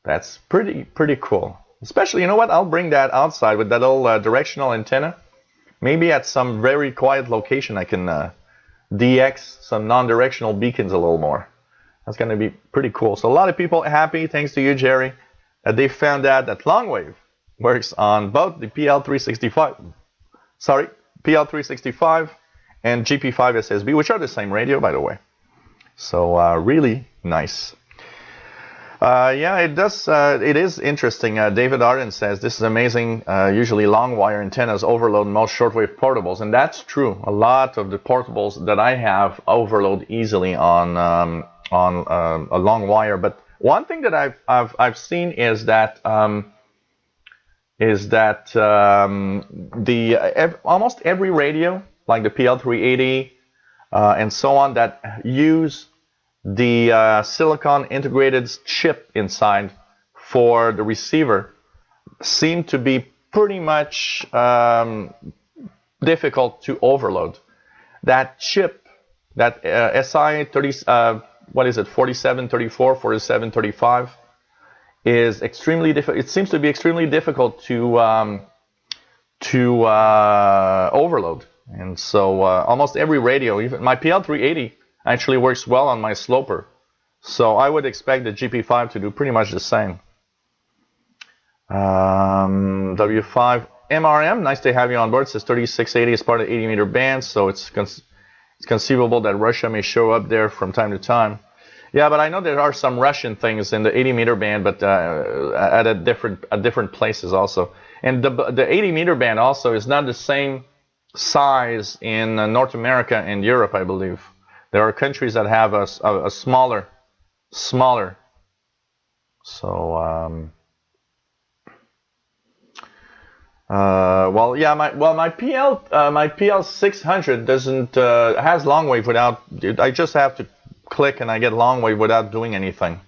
that's pretty cool. Especially, you know what, I'll bring that outside with that old directional antenna. Maybe at some very quiet location I can DX some non-directional beacons a little more. That's going to be pretty cool. So a lot of people happy, thanks to you, Jerry, that they found out that Longwave works on both the PL365 and GP5 SSB, which are the same radio, by the way. So really nice. Yeah, it does. It is interesting. David Arden says this is amazing. Usually long wire antennas overload most shortwave portables, and that's true. A lot of the portables that I have overload easily on a long wire. But one thing that I've seen is that almost every radio, like the PL380 and so on, that use the silicon integrated chip inside for the receiver seem to be pretty much difficult to overload. That chip, that SI30, what is it, 4734, 4735, is extremely difficult. It seems to be extremely difficult to overload. And so almost every radio, even my PL380, actually works well on my sloper. So I would expect the GP5 to do pretty much the same. W5 MRM, nice to have you on board. It says 3680 is part of the 80-meter band, so it's conceivable that Russia may show up there from time to time. Yeah, but I know there are some Russian things in the 80-meter band, but at different places also. And the 80-meter band also is not the same size in North America and Europe, I believe. There are countries that have a smaller. So, well, yeah, my PL 600 doesn't has Longwave without. I just have to click and I get Longwave without doing anything.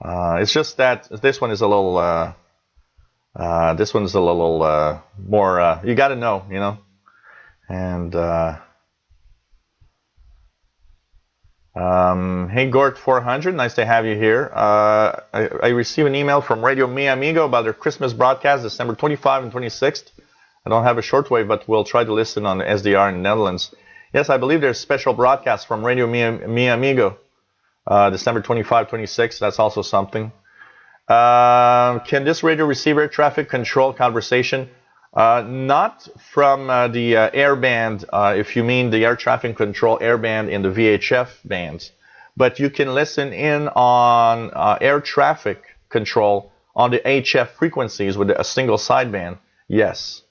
It's just that this one is a little. More. You got to know, you know, and. Hey Gort 400, nice to have you here. I received an email from Radio Mi Amigo about their Christmas broadcast, December 25 and 26th. I don't have a shortwave, but we'll try to listen on the SDR in the Netherlands. Yes, I believe there's special broadcasts from Radio Mi Amigo, December 25, 26. That's also something. Can this radio receive air traffic control conversation? Not from the air band, if you mean the air traffic control air band in the VHF bands. But you can listen in on air traffic control on the HF frequencies with a single sideband. Yes.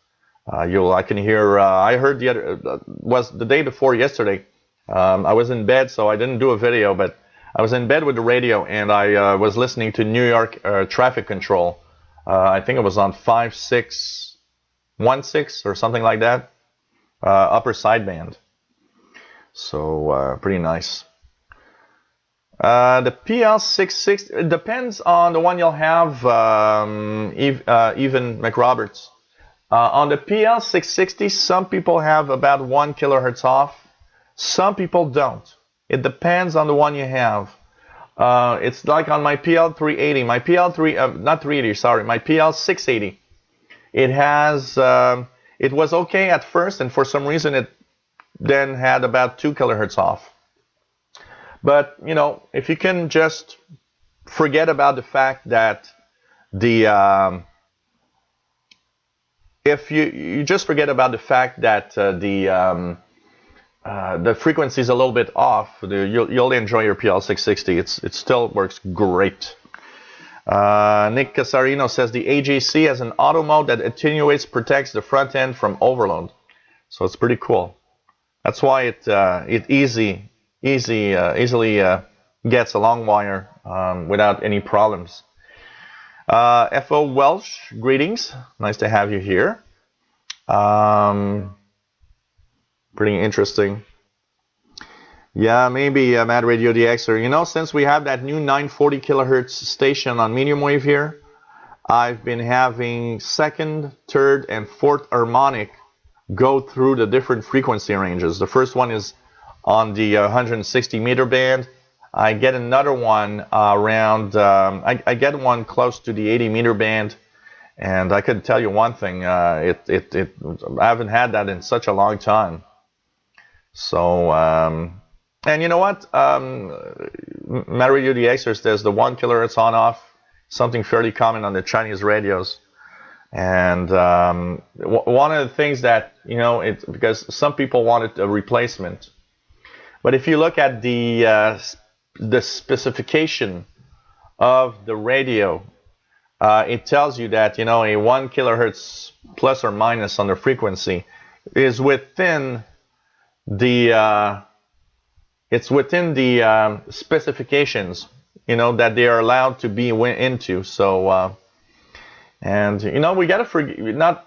I can hear, I heard was the day before yesterday. I was in bed, so I didn't do a video, but I was in bed with the radio and I was listening to New York traffic control. I think it was on 5616 or something like that, upper sideband. So pretty nice. The PL660, it depends on the one you'll have, even McRoberts. On the PL660, some people have about 1 kilohertz off. Some people don't. It depends on the one you have. It's like on my PL380, my PL680. It has, it was okay at first, and for some reason it then had about 2 kilohertz off. But, you know, if you can just forget about the fact that the, if you just forget about the fact that the frequency is a little bit off, you'll enjoy your PL660. It still works great. Nick Casarino says the AJC has an auto mode that attenuates, protects the front end from overload. So it's pretty cool. That's why it easily gets a long wire without any problems. FO Welsh, greetings. Nice to have you here. Pretty interesting. Yeah, maybe Mad Radio DXer. You know, since we have that new 940 kilohertz station on medium wave here, I've been having second, third, and fourth harmonic go through the different frequency ranges. The first one is on the 160 meter band. I get another one around, I get one close to the 80 meter band. And I could tell you one thing, I haven't had that in such a long time. So, and you know what? Mad Radio DXers, there's the 1 kilohertz on off, something fairly common on the Chinese radios. And one of the things that, you know, it's because some people wanted a replacement. But if you look at the specification of the radio, it tells you that, you know, a 1 kilohertz plus or minus on the frequency is within the specifications, you know, that they are allowed to be into. So, and you know, we gotta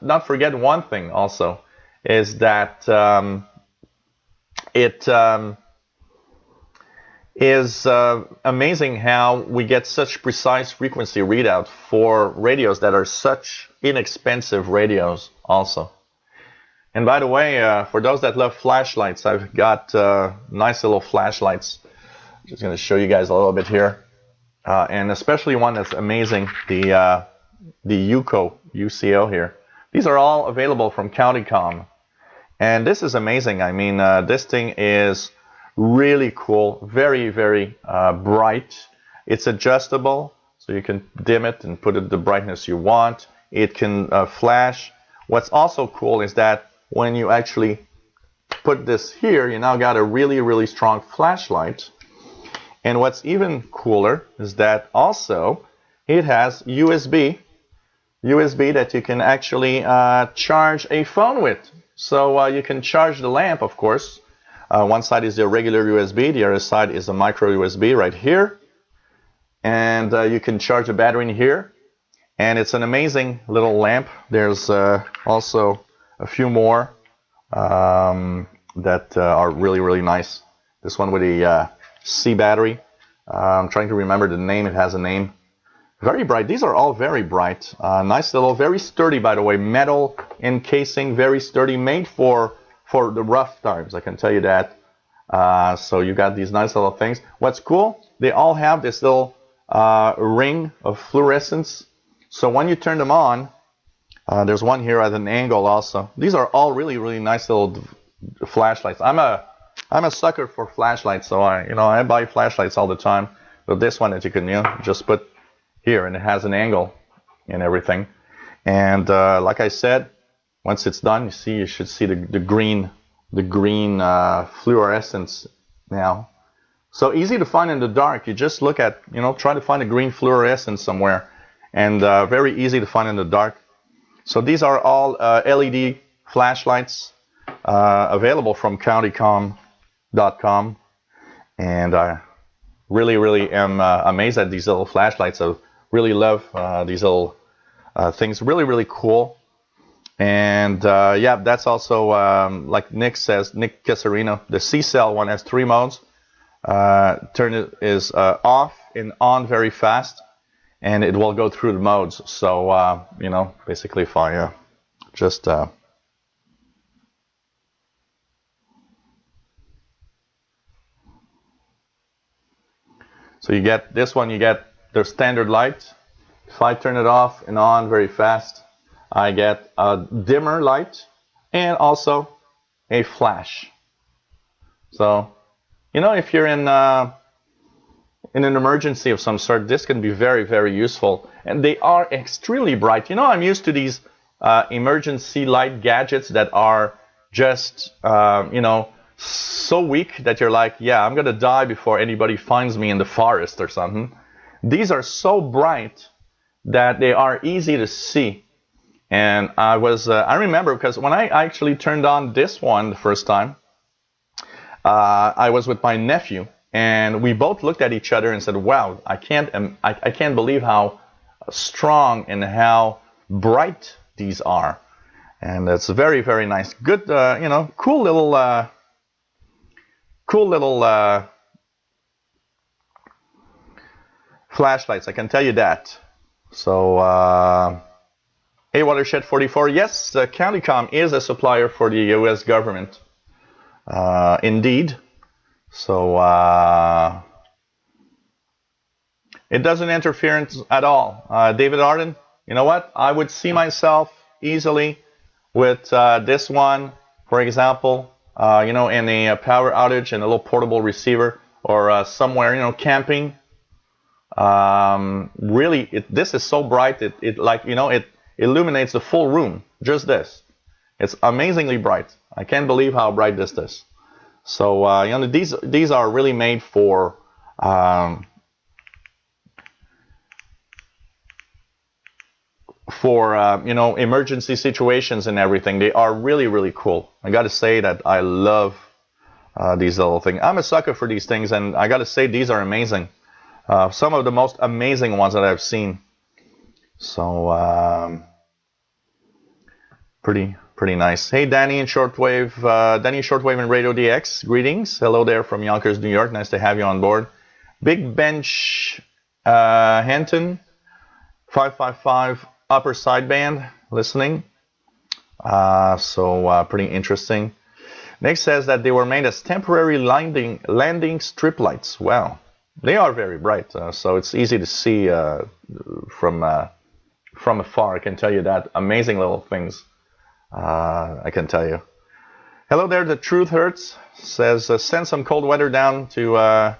not forget one thing also, is that it is amazing how we get such precise frequency readout for radios that are such inexpensive radios also. And by the way, for those that love flashlights, I've got nice little flashlights. Just going to show you guys a little bit here. And especially one that's amazing, the UCO here. These are all available from CountyCom. And this is amazing. I mean, this thing is really cool, very, very bright. It's adjustable, so you can dim it and put it the brightness you want. It can flash What's also cool is that when you actually put this here, you now got a really, really strong flashlight. And what's even cooler is that also it has USB that you can actually charge a phone with. So you can charge the lamp, of course. One side is the regular USB, the other side is a micro USB right here. And you can charge the battery in here. And it's an amazing little lamp. There's also a few more that are really, really nice. This one with a C battery. I'm trying to remember the name. It has a name. Very bright. These are all very bright. Nice little, very sturdy, by the way. Metal encasing, very sturdy, made for the rough times, I can tell you that. So you got these nice little things. What's cool, they all have this little ring of fluorescence. So when you turn them on, there's one here at an angle also. These are all really, really nice little flashlights. I'm a sucker for flashlights, so I buy flashlights all the time. But this one that you can just put here, and it has an angle and everything. And like I said, once it's done, you should see the green fluorescence now. So easy to find in the dark. You just look at, try to find a green fluorescence somewhere, and very easy to find in the dark. So these are all LED flashlights available from countycom.com, and I really, really am amazed at these little flashlights. I really love these little things. Really, really cool. And yeah, that's also, like Nick says, Nick Casarino, the C-Cell one has 3 modes. Turn it is off and on very fast, and it will go through the modes. So, basically if I just... So you get this one, you get the standard light. If I turn it off and on very fast, I get a dimmer light and also a flash. So, if you're in an emergency of some sort, this can be very, very useful. And they are extremely bright. I'm used to these emergency light gadgets that are just, so weak that you're like, yeah, I'm going to die before anybody finds me in the forest or something. These are so bright that they are easy to see. And I remember, because when I actually turned on this one the first time, I was with my nephew, and we both looked at each other and said, wow, I can't believe how strong and how bright these are. And it's very, very nice. Good, cool little flashlights, I can tell you that. So, hey, Watershed 44, yes, Countycom is a supplier for the U.S. government. Indeed. So, it doesn't interfere at all. David Arden, you know what? I would see myself easily with this one, for example, in a power outage and a little portable receiver, or somewhere, camping. Really, this is so bright, it illuminates the full room. Just this. It's amazingly bright. I can't believe how bright this is. So, these are really made for emergency situations and everything. They are really, really cool. I got to say that I love these little things. I'm a sucker for these things, and I got to say these are amazing. Some of the most amazing ones that I've seen. So, pretty nice. Hey, Danny and Shortwave, and Radio DX, greetings. Hello there from Yonkers, New York. Nice to have you on board. Big Bench Hanton, 555 upper sideband, listening. So pretty interesting. Nick says that they were made as temporary landing strip lights. Wow, they are very bright. So it's easy to see from afar. I can tell you that. Amazing little things. I can tell you. Hello there, The Truth Hurts says, send some cold weather down to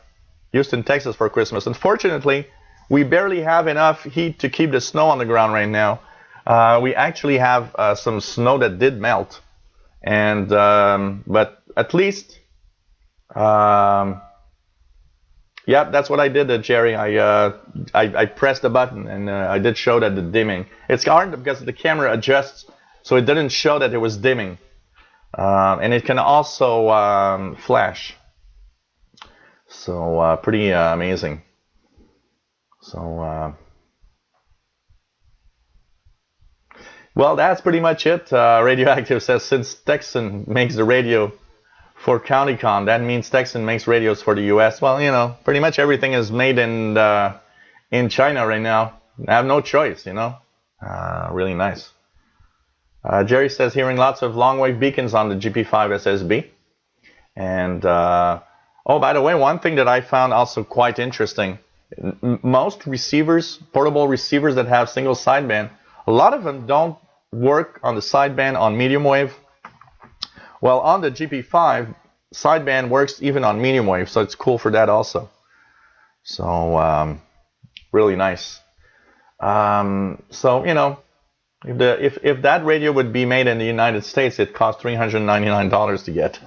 Houston, Texas for Christmas. Unfortunately, we barely have enough heat to keep the snow on the ground right now. We actually have some snow that did melt, and but at least, yeah, that's what I did, Jerry. I pressed the button, and I did show that the dimming. It's hard because the camera adjusts, so it didn't show that it was dimming, and it can also flash. So pretty amazing. So. Well, that's pretty much it. Radioactive says, since Texan makes the radio for CountyCon, that means Texan makes radios for the U.S. Well, you know, pretty much everything is made in China right now. I have no choice, you know. Really nice. Jerry says, hearing lots of Longwave beacons on the GP5 SSB. And, oh, by the way, one thing that I found also quite interesting, most receivers, portable receivers that have single sideband, a lot of them don't work on the sideband on medium wave. Well, on the GP5, sideband works even on medium wave, so it's cool for that also. So really nice. So you know, if that radio would be made in the United States, it costs $399 to get.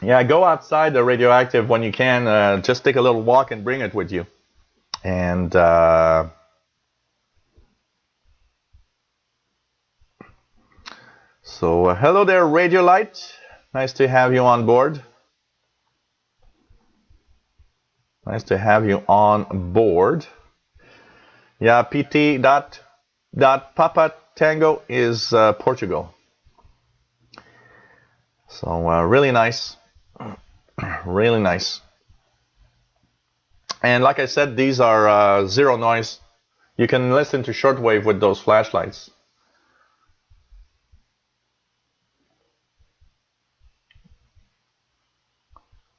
Yeah, go outside the Radioactive when you can. Just take a little walk and bring it with you. And so hello there, Radiolite. Nice to have you on board. Nice to have you on board. Yeah, PT dot Papa Tango is Portugal. So really nice. Really nice. And like I said, these are zero noise. You can listen to shortwave with those flashlights.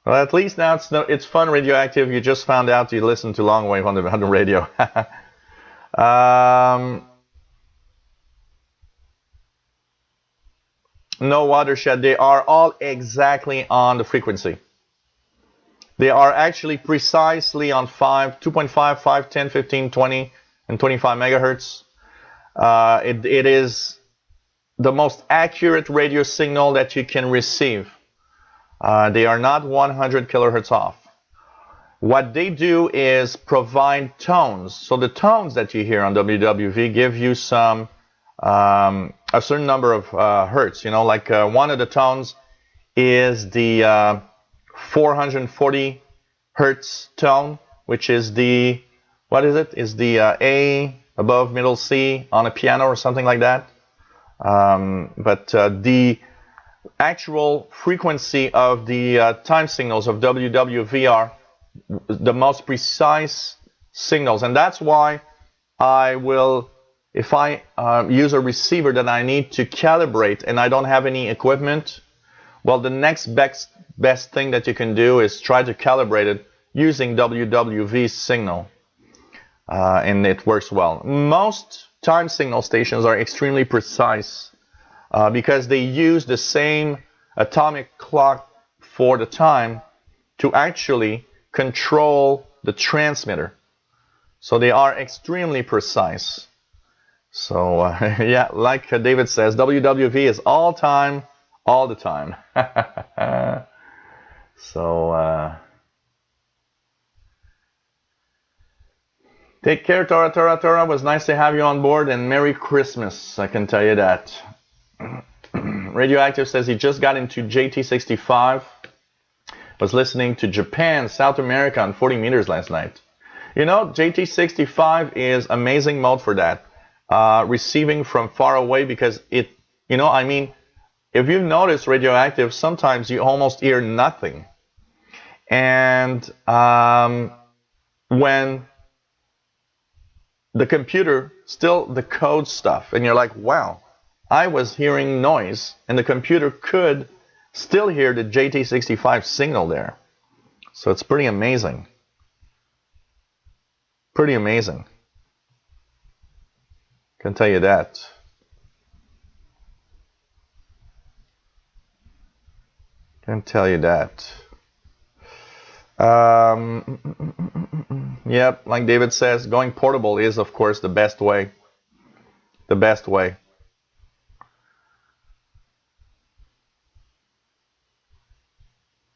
Well, at least now it's fun, Radioactive. You just found out you listened to Longwave on the radio. No watershed. They are all exactly on the frequency. They are actually precisely on 2.5, 5, 10, 15, 20, and 25 megahertz. It is the most accurate radio signal that you can receive. They are not 100 kilohertz off. What they do is provide tones. So the tones that you hear on WWV give you some a certain number of hertz. You know, like one of the tones is the 440 hertz tone, which is the, what is it? Is the A above middle C on a piano or something like that. But the actual frequency of the time signals of WWV are the most precise signals. And that's why I will, if I use a receiver that I need to calibrate and I don't have any equipment, well, the next best thing that you can do is try to calibrate it using WWV signal. And it works well. Most time signal stations are extremely precise because they use the same atomic clock for the time to actually control the transmitter. So they are extremely precise. So yeah, like David says, WWV is all time, all the time. So take care, Tora Tora Tora. It was nice to have you on board, and Merry Christmas, I can tell you that. Radioactive says he just got into JT65. Was listening to Japan, South America on 40 meters last night. You know, JT65 is amazing mode for that. Receiving from far away, because it, you know, I mean, if you've noticed Radioactive, sometimes you almost hear nothing. And when the computer still decodes stuff, and you're like, wow, I was hearing noise, and the computer could still hear the JT65 signal there. So it's pretty amazing. Pretty amazing. Can tell you that. Can tell you that. Yep, like David says, going portable is, of course, the best way. The best way.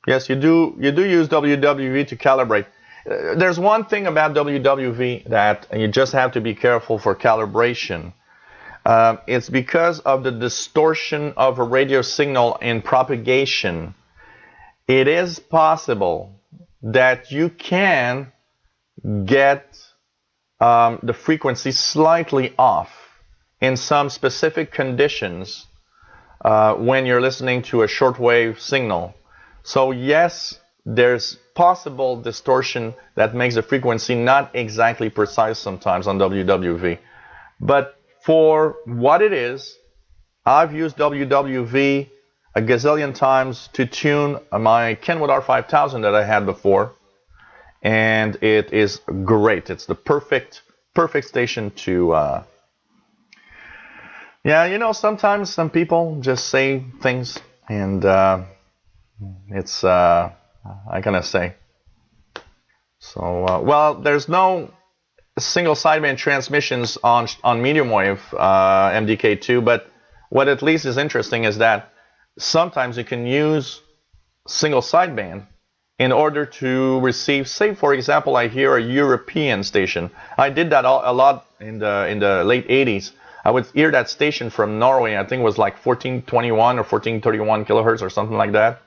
Yes, you do use WWV to calibrate. There's one thing about WWV that you just have to be careful for calibration. It's because of the distortion of a radio signal in propagation. It is possible that you can get the frequency slightly off in some specific conditions when you're listening to a shortwave signal. So yes, there's possible distortion that makes the frequency not exactly precise sometimes on WWV. But for what it is, I've used WWV a gazillion times to tune my Kenwood R5000 that I had before, and it is great. It's the perfect station to yeah, you know, sometimes some people just say things, and it's I gonna say. So well, there's no single sideband transmissions on medium wave MDK2, but what at least is interesting is that sometimes you can use single sideband in order to receive, say for example, I hear a European station. I did that a lot in the late 80s. I would hear that station from Norway. I think it was like 1421 or 1431 kilohertz or something like that.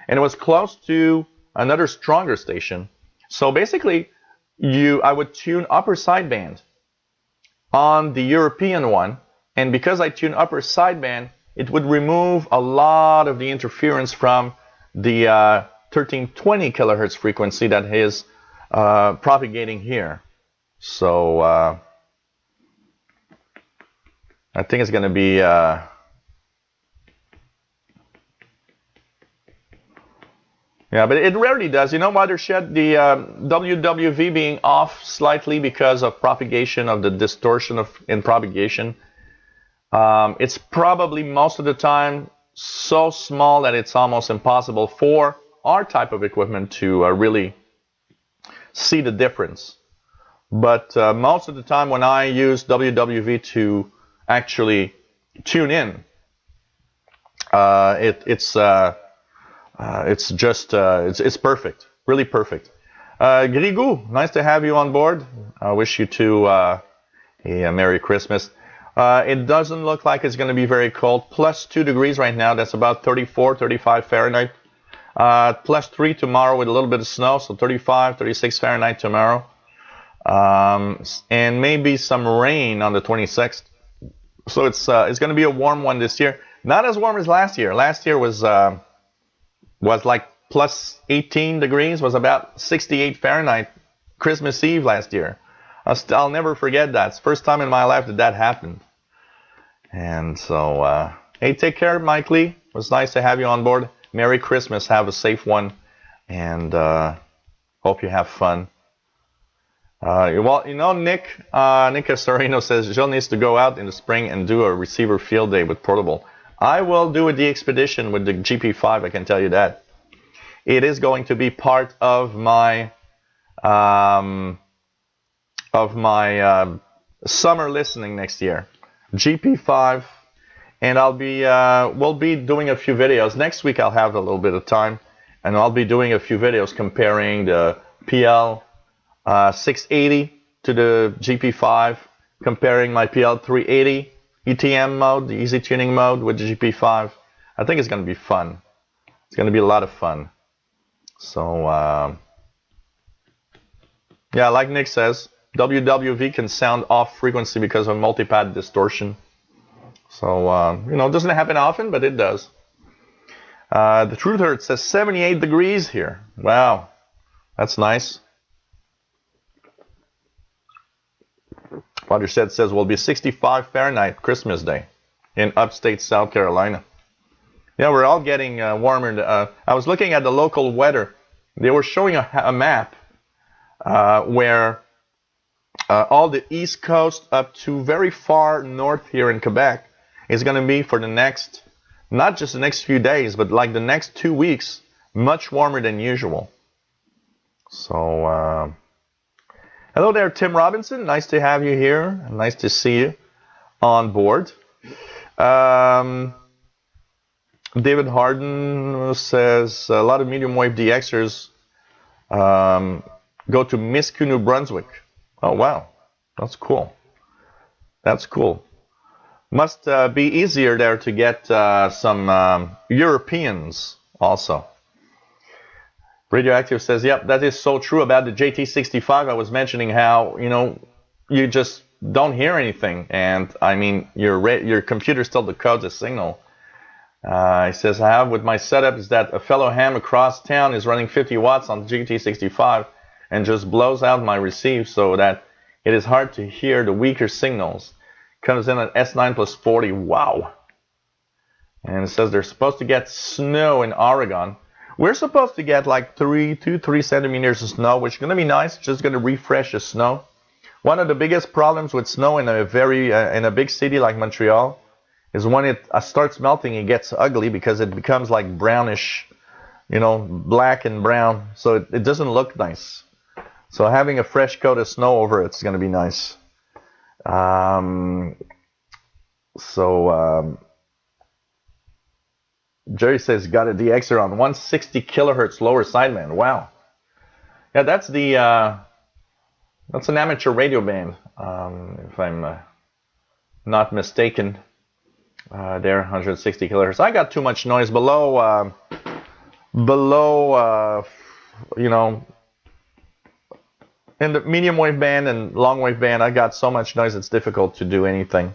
And it was close to another stronger station. So basically, I would tune upper sideband on the European one. And because I tune upper sideband, it would remove a lot of the interference from the 1320 kilohertz frequency that is propagating here. So I think it's going to be yeah, but it rarely does. You know, Watershed, the WWV being off slightly because of propagation, of the distortion in propagation. It's probably most of the time so small that it's almost impossible for our type of equipment to really see the difference. But most of the time when I use WWV to actually tune in, it's perfect, really perfect. Grigou, nice to have you on board. I wish you two a Merry Christmas. It doesn't look like it's going to be very cold. Plus 2 degrees right now. That's about 34, 35 Fahrenheit. Plus 3 tomorrow with a little bit of snow. So 35, 36 Fahrenheit tomorrow. And maybe some rain on the 26th. So it's going to be a warm one this year. Not as warm as last year. Last year was like plus 18 degrees. Was about 68 Fahrenheit. Christmas Eve last year. I'll never forget that. It's the first time in my life that happened. And so, hey, take care, Mike Lee. It was nice to have you on board. Merry Christmas. Have a safe one. And hope you have fun. Well, you know, Nick Casarino says Jill needs to go out in the spring and do a receiver field day with portable. I will do a DXpedition with the GP5, I can tell you that. It is going to be part of my summer listening next year. GP5, and we'll be doing a few videos. Next week I'll have a little bit of time, and I'll be doing a few videos comparing the PL 680 to the GP5, comparing my PL 380 ETM mode, the easy tuning mode, with the GP5. I think it's going to be fun. It's going to be a lot of fun. So, yeah, like Nick says, WWV can sound off frequency because of multipad distortion. So, you know, it doesn't happen often, but it does. The Truth Hurt says 78 degrees here. Wow, that's nice. Watershed says will be 65 Fahrenheit Christmas Day in upstate South Carolina. Yeah, we're all getting warmer. I was looking at the local weather. They were showing a map where all the East Coast up to very far north here in Quebec is going to be for the next, not just the next few days, but like the next 2 weeks, much warmer than usual. So, hello there, Tim Robinson. Nice to have you here. Nice to see you on board. David Harden says a lot of medium wave DXers go to Miscou, New Brunswick. Oh, wow. That's cool. That's cool. Must be easier there to get some Europeans also. Radioactive says, yep, that is so true about the JT65. I was mentioning how, you just don't hear anything. And, I mean, your computer still decodes a signal. He says, I have with my setup is that a fellow ham across town is running 50 watts on the GT65 and just blows out my receive so that it is hard to hear the weaker signals. Comes in at S9 plus 40. Wow. And it says they're supposed to get snow in Oregon. We're supposed to get like 3 centimeters of snow, which is going to be nice. Just going to refresh the snow. One of the biggest problems with snow in a big city like Montreal is when it starts melting, it gets ugly because it becomes like brownish, black and brown. So it doesn't look nice. So having a fresh coat of snow over it's going to be nice. Jerry says got a DXer on 160 kilohertz lower sideband. Wow. Yeah, that's an amateur radio band, if I'm not mistaken. There, 160 kilohertz. I got too much noise below, in the medium wave band and long wave band. I got so much noise it's difficult to do anything.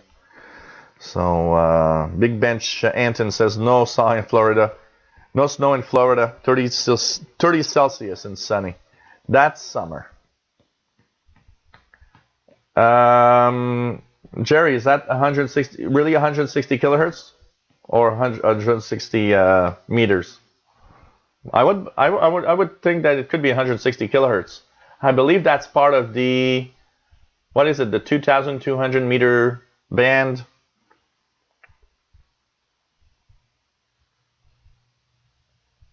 So, Big Bench Anton says no snow in Florida. No snow in Florida. 30 Celsius and sunny. That's summer. Jerry, is that 160 really 160 kilohertz or 160 meters? I would think that it could be 160 kilohertz. I believe that's part of the, what is it, the 2,200 meter band.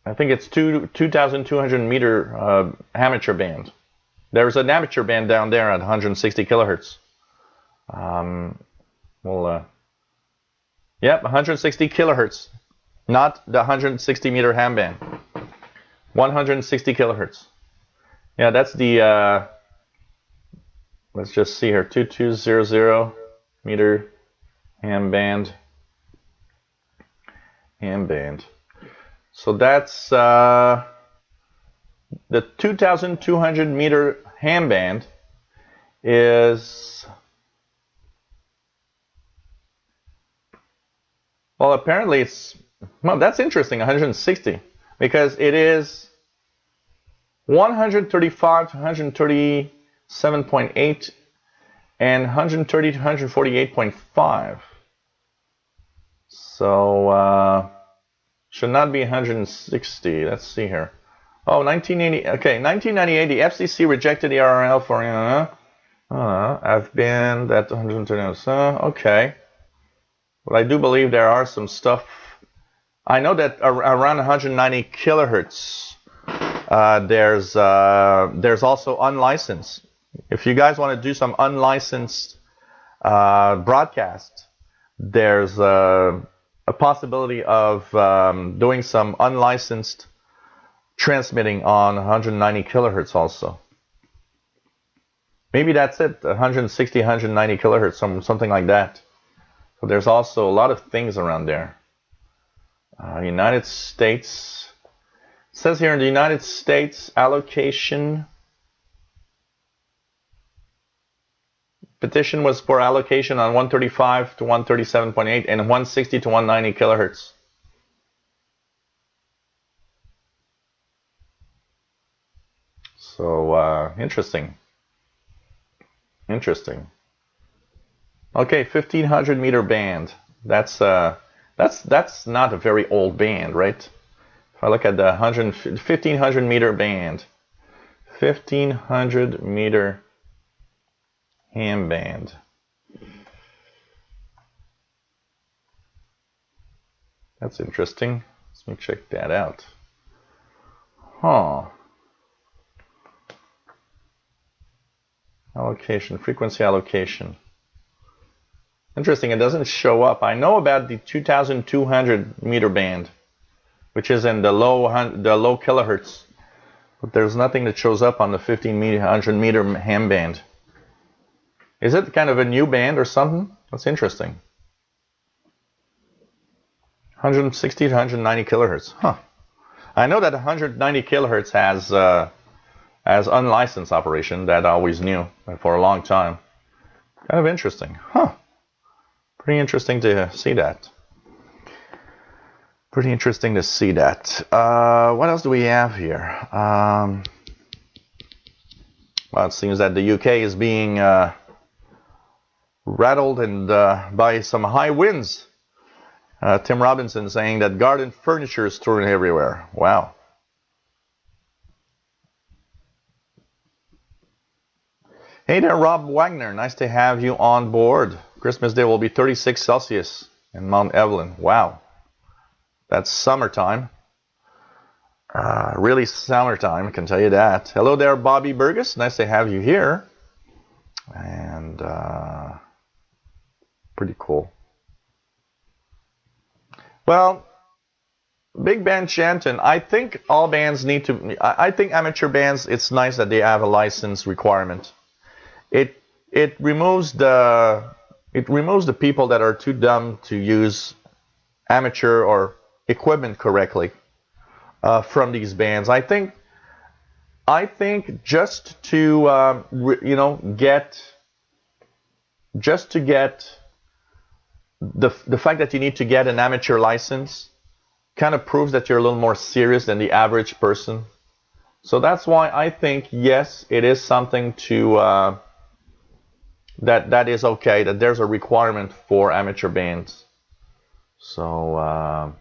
I think it's 2,200 meter amateur band. There's an amateur band down there at 160 kilohertz. Yep, 160 kilohertz, not the 160 meter ham band. 160 kilohertz. Yeah, that's the, let's just see here, 2200 meter ham band. So that's the 2,200 meter ham band is, well, apparently it's, well, that's interesting, 160, because it is 135 to 137.8 and 130 to 148.5. So, should not be 160. Let's see here. Oh, 1980. Okay, 1998. The FCC rejected the RRL for I've been that 130. Okay, but I do believe there are some stuff. I know that around 190 kilohertz, there's also unlicensed. If you guys want to do some unlicensed broadcast, there's a possibility of doing some unlicensed transmitting on 190 kilohertz also. Maybe that's it, 160, 190 kilohertz, something like that. So there's also a lot of things around there. United States. It says here in the United States, allocation. Petition was for allocation on 135 to 137.8 and 160 to 190 kilohertz. So interesting. Okay, 1500 meter band. That's not a very old band, right? If I look at the 1500 meter band, 1500 meter ham band. That's interesting. Let me check that out. Huh. Allocation, frequency allocation. Interesting, it doesn't show up. I know about the 2,200 meter band, which is in the low kilohertz, but there's nothing that shows up on the 1,500 meter ham band. Is it kind of a new band or something? That's interesting. 160 to 190 kilohertz. Huh. I know that 190 kilohertz has unlicensed operation. That I always knew for a long time. Kind of interesting. Huh. Pretty interesting to see that. Pretty interesting to see that. What else do we have here? Well, it seems that the UK is being rattled and by some high winds. Tim Robinson saying that garden furniture is thrown everywhere. Wow. Hey there, Rob Wagner. Nice to have you on board. Christmas Day will be 36 Celsius in Mount Evelyn. Wow. That's summertime. Really summertime, I can tell you that. Hello there, Bobby Burgess. Nice to have you here. And pretty cool. Well, big band chanting. I think all bands need to. I think amateur bands. It's nice that they have a license requirement. It removes the people that are too dumb to use amateur or equipment correctly from these bands. I think just to get the fact that you need to get an amateur license kind of proves that you're a little more serious than the average person. So that's why I think, yes, it is something to that is okay, that there's a requirement for amateur bands. So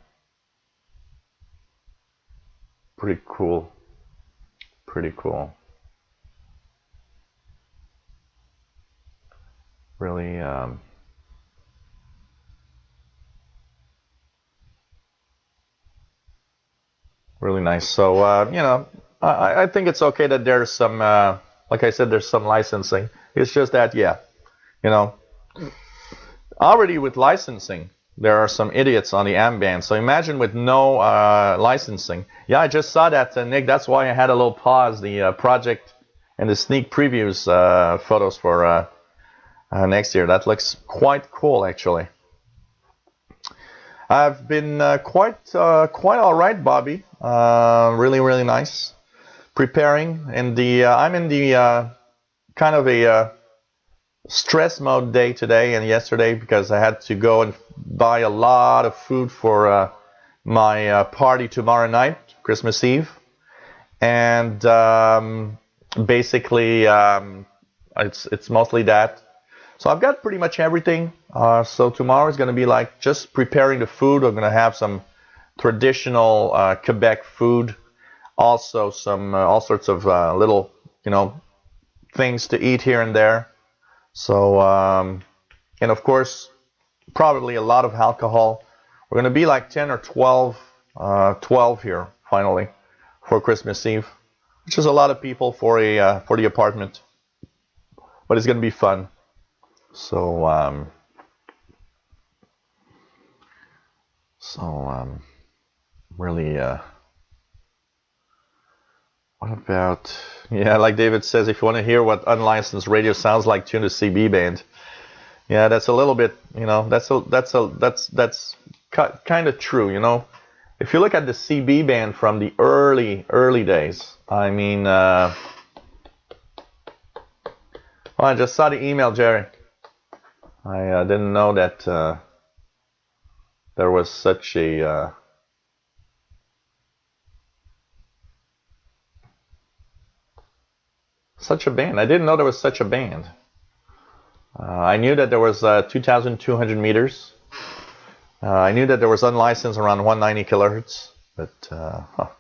pretty cool. Pretty cool. Really really nice. So I think it's okay that there's some like I said, there's some licensing. It's just that, yeah, already with licensing there are some idiots on the AM band. So imagine with no licensing. Yeah, I just saw that, Nick. That's why I had a little pause. The project and the sneak previews photos for next year. That looks quite cool, actually. I've been quite all right, Bobby. Really, really nice. Preparing, and I'm in the kind of a stress mode day today and yesterday because I had to go and buy a lot of food for my party tomorrow night, Christmas Eve, and basically it's mostly that. So I've got pretty much everything. So tomorrow is going to be like just preparing the food. I'm going to have some traditional Quebec food, also some all sorts of little things to eat here and there. So and of course probably a lot of alcohol. We're going to be like 10 or 12 here finally for Christmas Eve, which is a lot of people for the apartment, but it's going to be fun. So really what about, yeah, like David says, if you want to hear what unlicensed radio sounds like, tune to CB band. Yeah, that's a little bit, that's kind of true, If you look at the CB band from the early days, I mean, well, I just saw the email, Jerry. I didn't know that there was such a band. I didn't know there was such a band. I knew that there was 2,200 meters. I knew that there was unlicensed around 190 kilohertz, but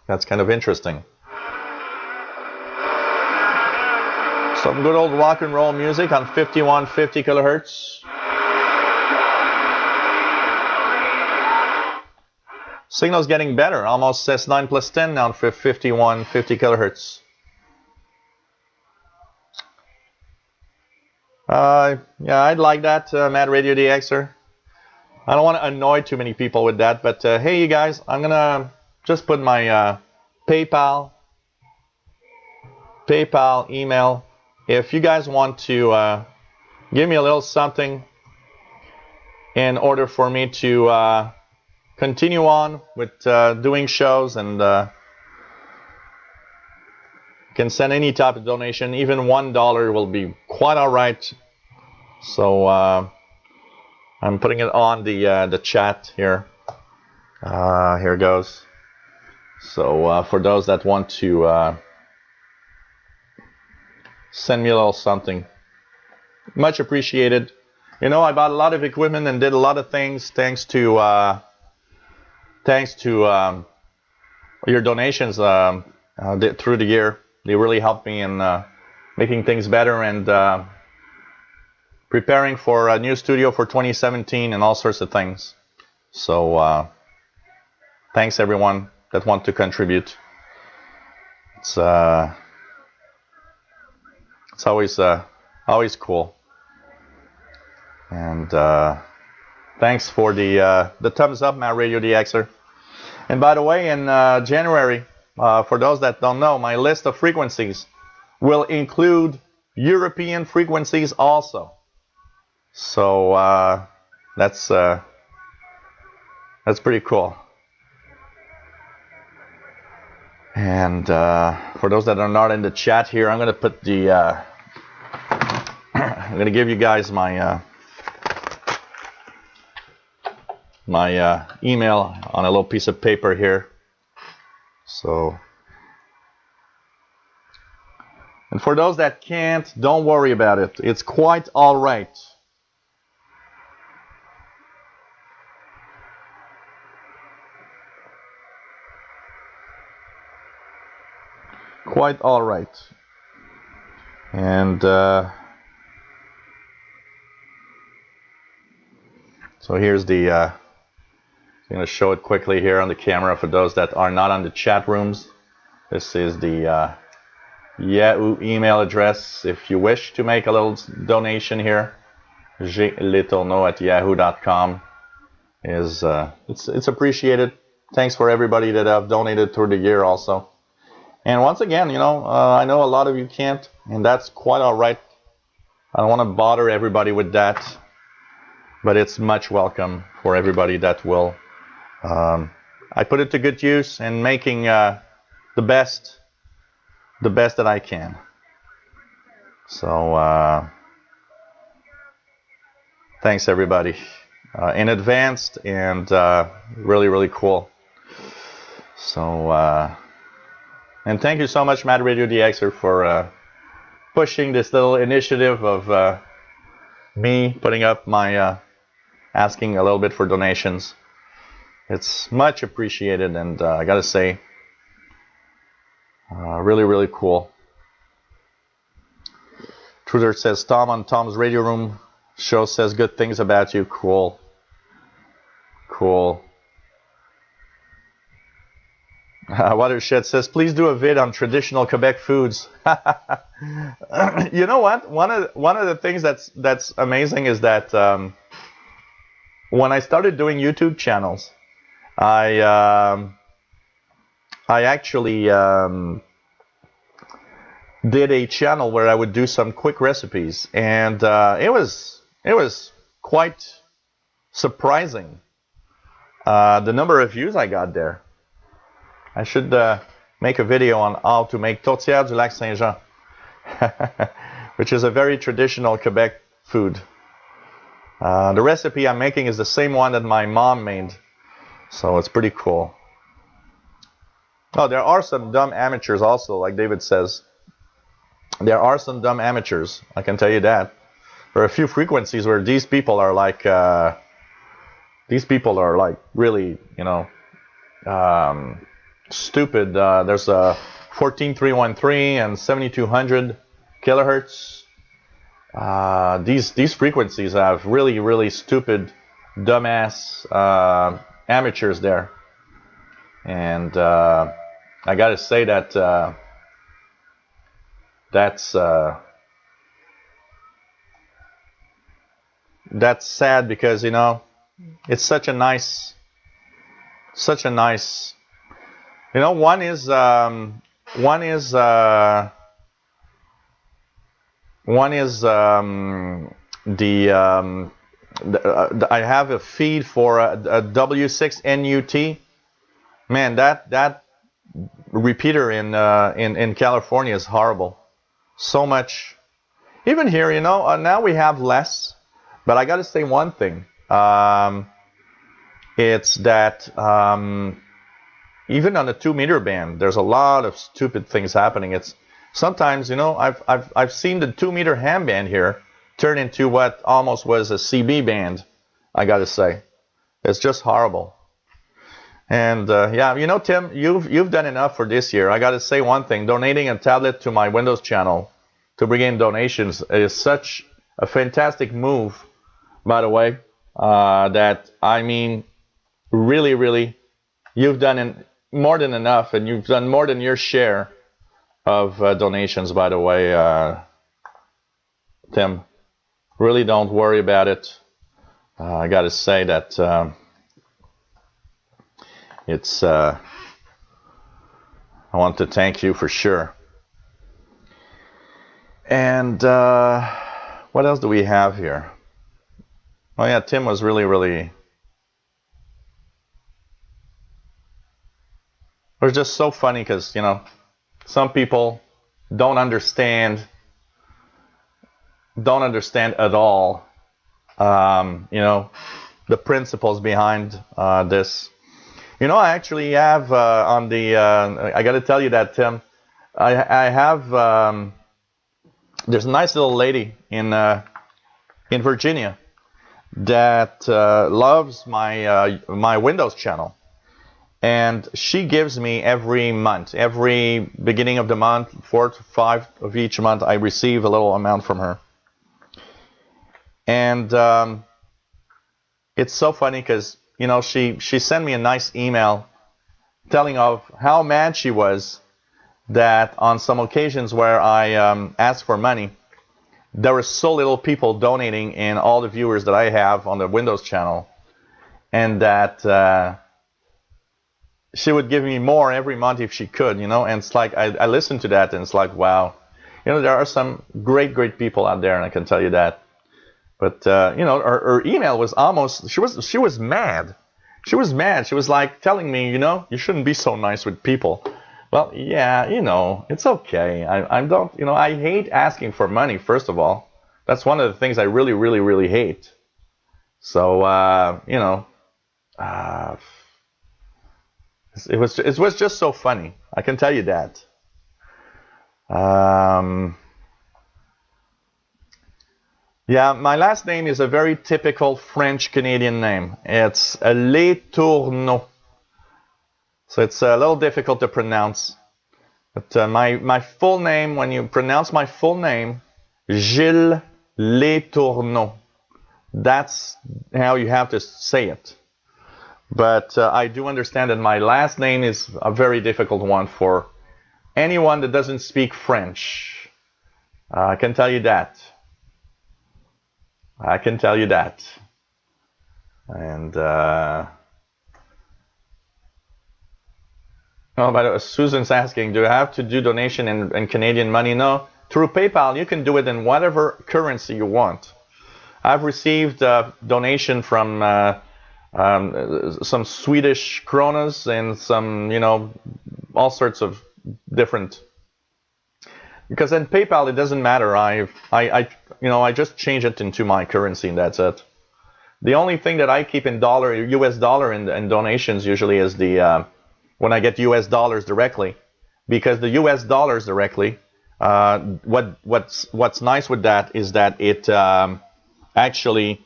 that's kind of interesting. Some good old rock and roll music on 5150 kilohertz. Signal's getting better. Almost S9 plus 10 now for 5150 kilohertz. Yeah, I'd like that, Mad Radio DXer. I don't want to annoy too many people with that, but hey, you guys, I'm gonna just put my PayPal email. If you guys want to give me a little something in order for me to continue on with doing shows, and can send any type of donation, even $1 will be quite all right. So I'm putting it on the chat here. Here goes. So for those that want to send me a little something, much appreciated. You know, I bought a lot of equipment and did a lot of things thanks to your donations through the year. They really helped me in making things better and preparing for a new studio for 2017 and all sorts of things. So thanks everyone that want to contribute. It's always cool. And thanks for the thumbs up, my Radio DXer. And by the way, in January, for those that don't know, my list of frequencies will include European frequencies also. So that's pretty cool. And for those that are not in the chat here, I'm gonna put the I'm gonna give you guys my email on a little piece of paper here. So, and for those that can't, don't worry about it. It's quite all right. Quite all right. And so here's the I'm going to show it quickly here on the camera for those that are not on the chat rooms. This is the Yahoo email address if you wish to make a little donation here. glitourneau@yahoo.com is it's appreciated. Thanks for everybody that have donated through the year also. And once again, you know, I know a lot of you can't, and that's quite all right. I don't want to bother everybody with that, but it's much welcome for everybody that will. I put it to good use in making the best that I can. So thanks everybody in advance, and really, really cool. So and thank you so much, Mad Radio DXer, for pushing this little initiative of me putting up my asking a little bit for donations. It's much appreciated, and I gotta say, really, really cool. Truther says, Tom on Tom's Radio Room show says good things about you. Cool. Cool. Watershed says, please do a vid on traditional Quebec foods. You know what? One of the things that's amazing is that when I started doing YouTube channels, I actually did a channel where I would do some quick recipes, and it was quite surprising the number of views I got there. I should make a video on how to make tourtière du lac Saint-Jean, which is a very traditional Quebec food. The recipe I'm making is the same one that my mom made, so it's pretty cool. Oh, there are some dumb amateurs also, like David says. There are some dumb amateurs, I can tell you that. There are a few frequencies where these people are like really, you know, stupid. There's a 14313 and 7200 kilohertz. These frequencies have really, really stupid, dumbass amateurs there, and I gotta say that that's sad because, you know, it's such a nice, you know, one is one is I have a feed for a W6NUT. Man, that repeater in California is horrible. So much. Even here, you know, now we have less. But I got to say one thing. It's that even on the 2-meter band, there's a lot of stupid things happening. It's sometimes, you know, I've seen the 2-meter ham band here turn into what almost was a CB band. I got to say, it's just horrible. And yeah, you know, Tim, you've done enough for this year. I got to say one thing: donating a tablet to my Windows channel to bring in donations is such a fantastic move. By the way, that I mean, really, really, you've done more than enough, and you've done more than your share of donations. By the way, Tim, really don't worry about it. I got to say that. I want to thank you for sure. And what else do we have here? Oh yeah, Tim was really, really. It was just so funny because, you know, some people don't understand at all, you know, the principles behind this. You know, I actually have on the. I got to tell you that, Tim. I have. There's a nice little lady in Virginia that loves my Windows channel, and she gives me every month, every beginning of the month, 4 to 5 of each month, I receive a little amount from her, and it's so funny because, you know, she sent me a nice email telling of how mad she was that on some occasions where I asked for money, there were so little people donating in all the viewers that I have on the Windows channel, and that she would give me more every month if she could, you know. And it's like I listened to that, and it's like, wow, you know, there are some great people out there, and I can tell you that. But you know, her email was almost, she was mad. She was mad. She was like telling me, you know, you shouldn't be so nice with people. Well, yeah, you know, it's okay. I don't, you know, I hate asking for money, first of all. That's one of the things I really hate. So, you know, it was just so funny. I can tell you that. Yeah, my last name is a very typical French-Canadian name. It's Les Tourneaux. So it's a little difficult to pronounce. But my full name, when you pronounce my full name, Gilles Les Tourneaux. That's how you have to say it. But I do understand that my last name is a very difficult one for anyone that doesn't speak French. I can tell you that. I can tell you that. And oh, by the way, Susan's asking, do I have to do donation in Canadian money? No. Through PayPal, you can do it in whatever currency you want. I've received donation from some Swedish kronas and some, you know, all sorts of different. Because in PayPal, it doesn't matter. I just change it into my currency, and that's it. The only thing that I keep in US dollar in donations usually is the when I get US dollars directly, because the US dollars directly, what's nice with that is that it actually,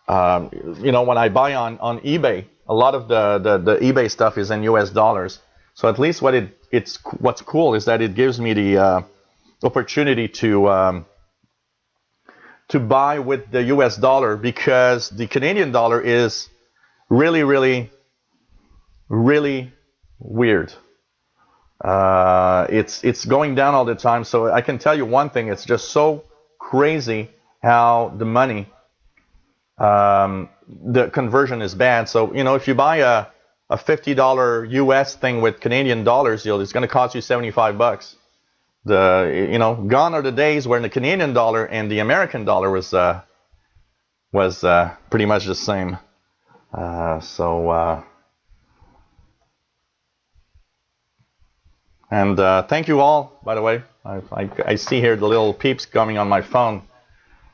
you know, when I buy on eBay, a lot of the eBay stuff is in US dollars. So at least what's cool is that it gives me the opportunity to buy with the US dollar, because the Canadian dollar is really weird. It's going down all the time. So I can tell you one thing: it's just so crazy how the money the conversion is bad. So, you know, if you buy a $50 US thing with Canadian dollars, it's going to cost you $75. Gone are the days when the Canadian dollar and the American dollar was pretty much the same. Thank you all, by the way. I see here the little peeps coming on my phone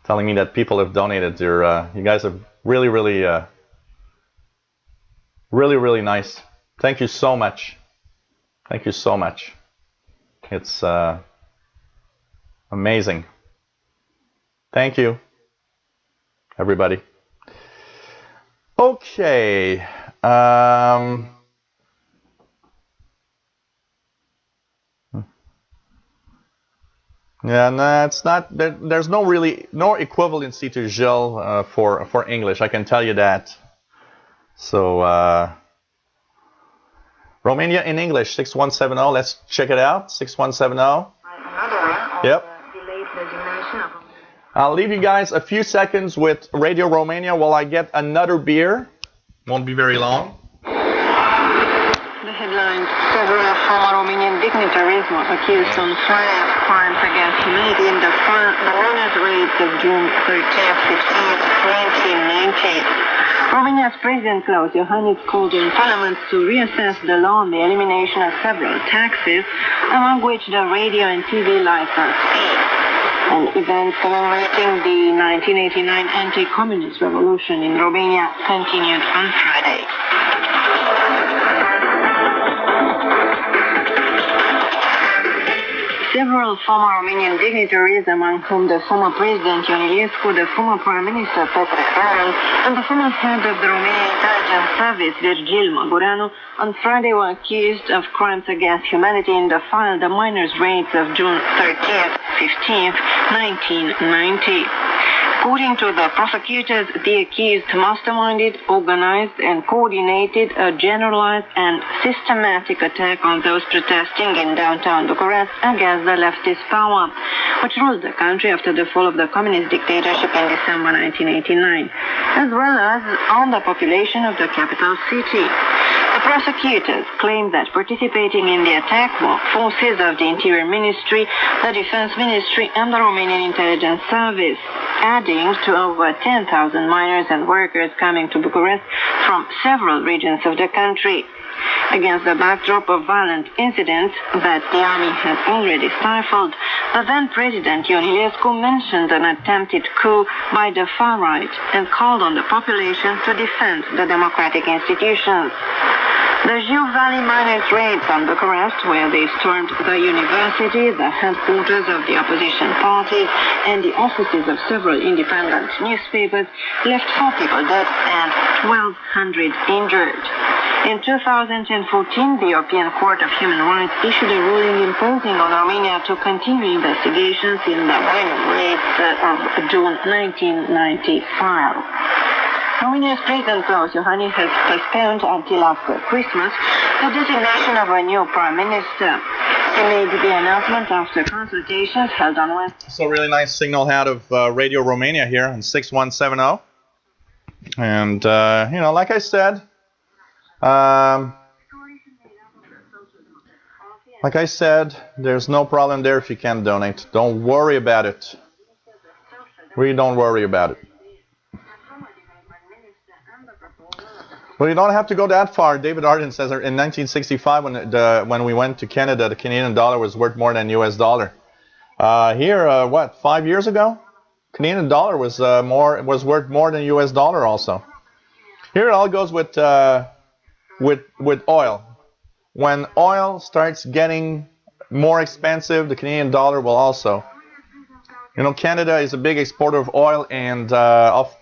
telling me that people have donated. You guys are really, really, really, really nice. Thank you so much. Thank you so much. It's amazing. Thank you, everybody. Okay. Yeah, no, it's not. There's no equivalency to Gilles for English. I can tell you that. So Romania in English 6170. Let's check it out. 6170. Yep. I'll leave you guys a few seconds with Radio Romania while I get another beer. Won't be very long. The headlines: several former Romanian dignitaries were accused on Friday of crimes against humanity in the miners' raids of June 13th, 15th, 1990. Romania's President Klaus Iohannis called on Parliament to reassess the law on the elimination of several taxes, among which the radio and TV license fee. An event commemorating the 1989 anti-communist revolution in Romania continued on Friday. Several former Romanian dignitaries, among whom the former President Ion Iliescu, the former Prime Minister Petre Raran, and the former head of the Romanian Intelligence Service, Virgil Magureanu, on Friday were accused of crimes against humanity in the file The Miners' Raids of June 13th, 15th, 1990. According to the prosecutors, the accused masterminded, organized, and coordinated a generalized and systematic attack on those protesting in downtown Bucharest against the leftist power, which ruled the country after the fall of the communist dictatorship in December 1989, as well as on the population of the capital city. The prosecutors claimed that participating in the attack were forces of the Interior Ministry, the Defense Ministry, and the Romanian Intelligence Service, adding to over 10,000 miners and workers coming to Bucharest from several regions of the country. Against the backdrop of violent incidents that the army had already stifled, the then President Ion Iliescu mentioned an attempted coup by the far right and called on the population to defend the democratic institutions. The Jiu Valley miners' raids on Bucharest, where they stormed the university, the headquarters of the opposition parties, and the offices of several independent newspapers, left 4 people dead and 1,200 injured. In 2014, the European Court of Human Rights issued a ruling imposing on Romania to continue investigations in the miners' raids of June 1995. Romania's President Klaus Iohannis has postponed until after Christmas the designation of a new Prime Minister. He made the announcement after consultations held on Wednesday. So really nice signal out of Radio Romania here on 6170. And, like I said, there's no problem there if you can donate. Don't worry about it. Really don't worry about it. Well, you don't have to go that far. David Arden says in 1965, when we went to Canada, the Canadian dollar was worth more than US dollar. Here, 5 years ago, Canadian dollar was worth more than US dollar also. Here it all goes with oil. When oil starts getting more expensive, the Canadian dollar will also. Canada is a big exporter of oil and of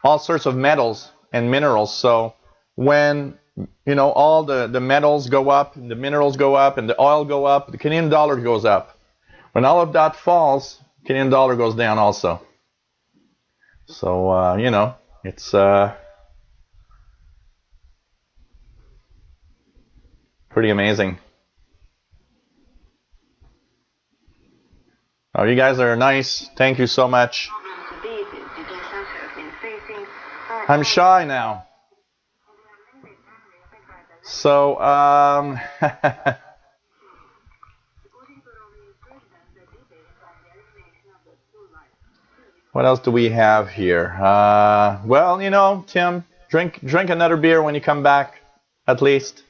all sorts of metals and minerals. So when all the metals go up, the minerals go up, and the oil go up, the Canadian dollar goes up. When all of that falls, Canadian dollar goes down also. So it's pretty amazing. Oh, you guys are nice. Thank you so much. I'm shy now. So, what else do we have here? Well, you know, Tim, drink another beer when you come back, at least.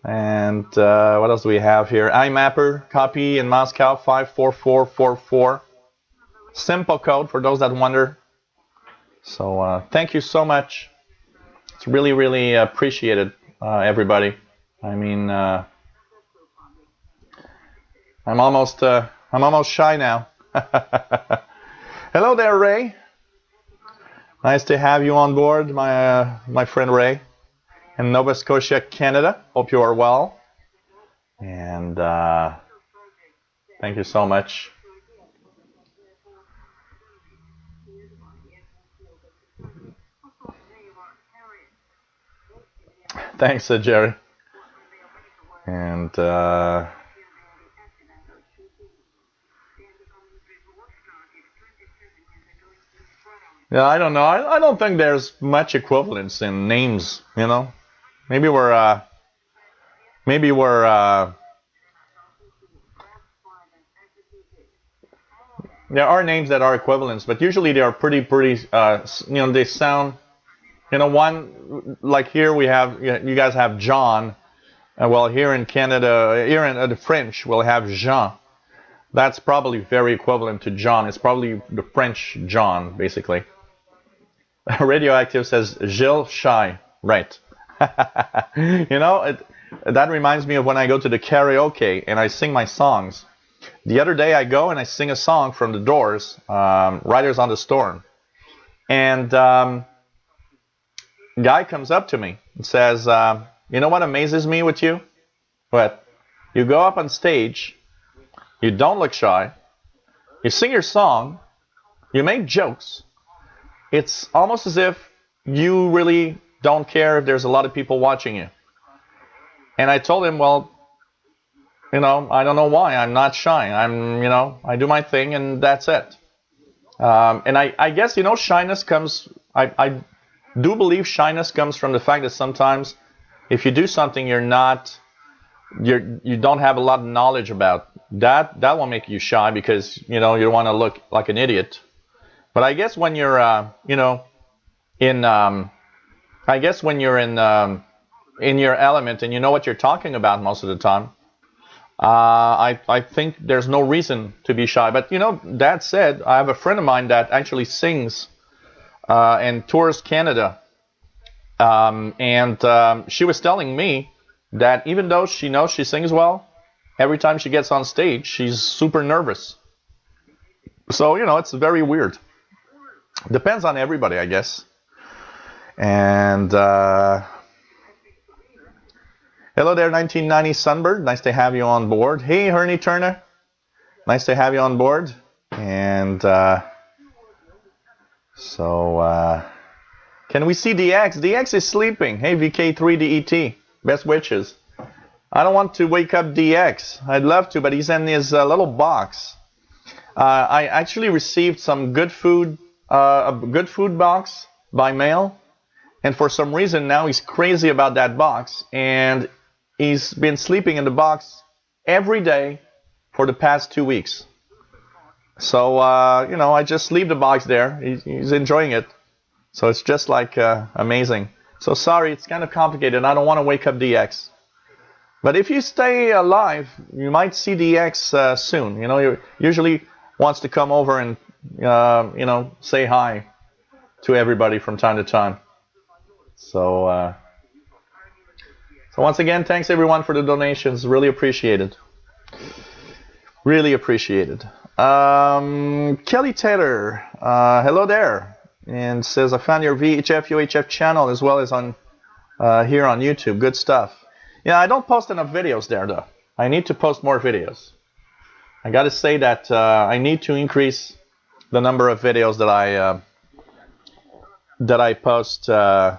And what else do we have here? iMapper, copy in Moscow, 54444. Simple code for those that wonder. So thank you so much. It's really, really appreciated, everybody. I mean, I'm almost shy now. Hello there, Ray. Nice to have you on board, my friend Ray, in Nova Scotia, Canada. Hope you are well. And thank you so much. Thanks, Jerry. And yeah, I don't know. I don't think there's much equivalence in names. You know, maybe we're there are names that are equivalents, but usually they are pretty. You know, they sound. You know, one like here we have. You guys have John. Well, here in Canada, here in the French, we'll have Jean. That's probably very equivalent to John. It's probably the French John, basically. Radioactive says Gilles Shy. Right. You know, that reminds me of when I go to the karaoke and I sing my songs. The other day I go and I sing a song from the Doors, Riders on the Storm. And guy comes up to me and says, you know what amazes me with you? What? You go up on stage, you don't look shy, you sing your song, you make jokes. It's almost as if you really don't care if there's a lot of people watching you. And I told him, well, you know, I don't know why. I'm not shy. You know, I do my thing and that's it. And I guess, you know, shyness comes, I do believe shyness comes from the fact that sometimes if you do something you don't have a lot of knowledge about, that will make you shy because, you know, you don't want to look like an idiot. But I guess when you're, you know, in your element and you know what you're talking about most of the time, I think there's no reason to be shy. But, you know, that said, I have a friend of mine that actually sings and tours Canada. She was telling me that even though she knows she sings well, every time she gets on stage, she's super nervous. So, you know, it's very weird. Depends on everybody, I guess. And hello there, 1990 Sunbird. Nice to have you on board. Hey, Ernie Turner. Nice to have you on board. And can we see DX? DX is sleeping. Hey, VK3DET. Best wishes. I don't want to wake up DX. I'd love to, but he's in his little box. I actually received some good food, a good food box by mail. And for some reason now he's crazy about that box. And he's been sleeping in the box every day for the past 2 weeks. So, you know, I just leave the box there. He's enjoying it. So it's just like amazing. So sorry, it's kind of complicated. I don't want to wake up DX. But if you stay alive, you might see DX soon. You know, he usually wants to come over and, you know, say hi to everybody from time to time. So once again, thanks everyone for the donations. Really appreciated. Really appreciated. Kelly Taylor, hello there. And says, I found your VHF, UHF channel as well as on here on YouTube. Good stuff. Yeah, I don't post enough videos there, though. I need to post more videos. I got to say that I need to increase the number of videos that I post on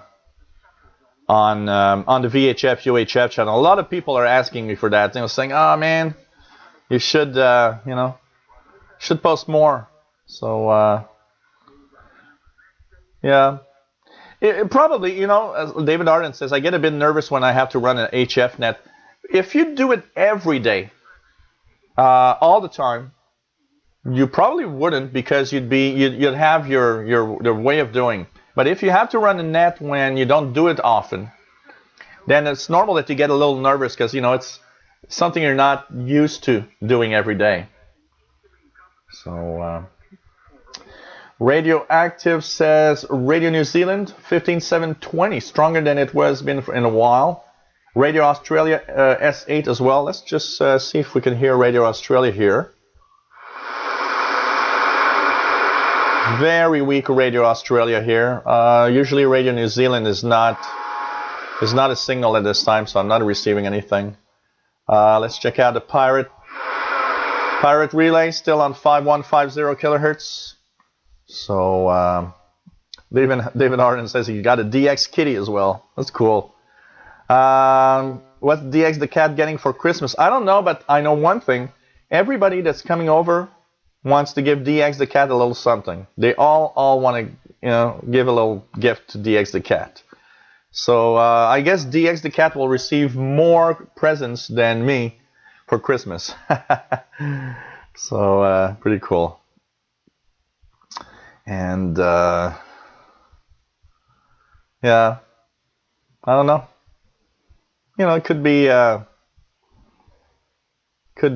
the VHF, UHF channel. A lot of people are asking me for that. You know, saying, "Oh man, you should, you know, should post more." So Yeah. Probably, as David Arden says, I get a bit nervous when I have to run an HF net. If you do it every day, all the time, you probably wouldn't, because you'd have your way of doing. But if you have to run a net when you don't do it often, then it's normal that you get a little nervous, because it's something you're not used to doing every day. So. Radioactive says Radio New Zealand 15720, stronger than it was been in a while. Radio Australia S8 as well. Let's just see if we can hear Radio Australia here. Very weak Radio Australia here. Usually Radio New Zealand is not a signal at this time, so I'm not receiving anything. Let's check out the Pirate relay, still on 5150 kilohertz. So David Arden says he got a DX kitty as well. That's cool. What's DX the cat getting for Christmas? I don't know, but I know one thing. Everybody that's coming over wants to give DX the cat a little something. They all want to give a little gift to DX the cat. So I guess DX the cat will receive more presents than me for Christmas. So pretty cool. And yeah, I don't know. It could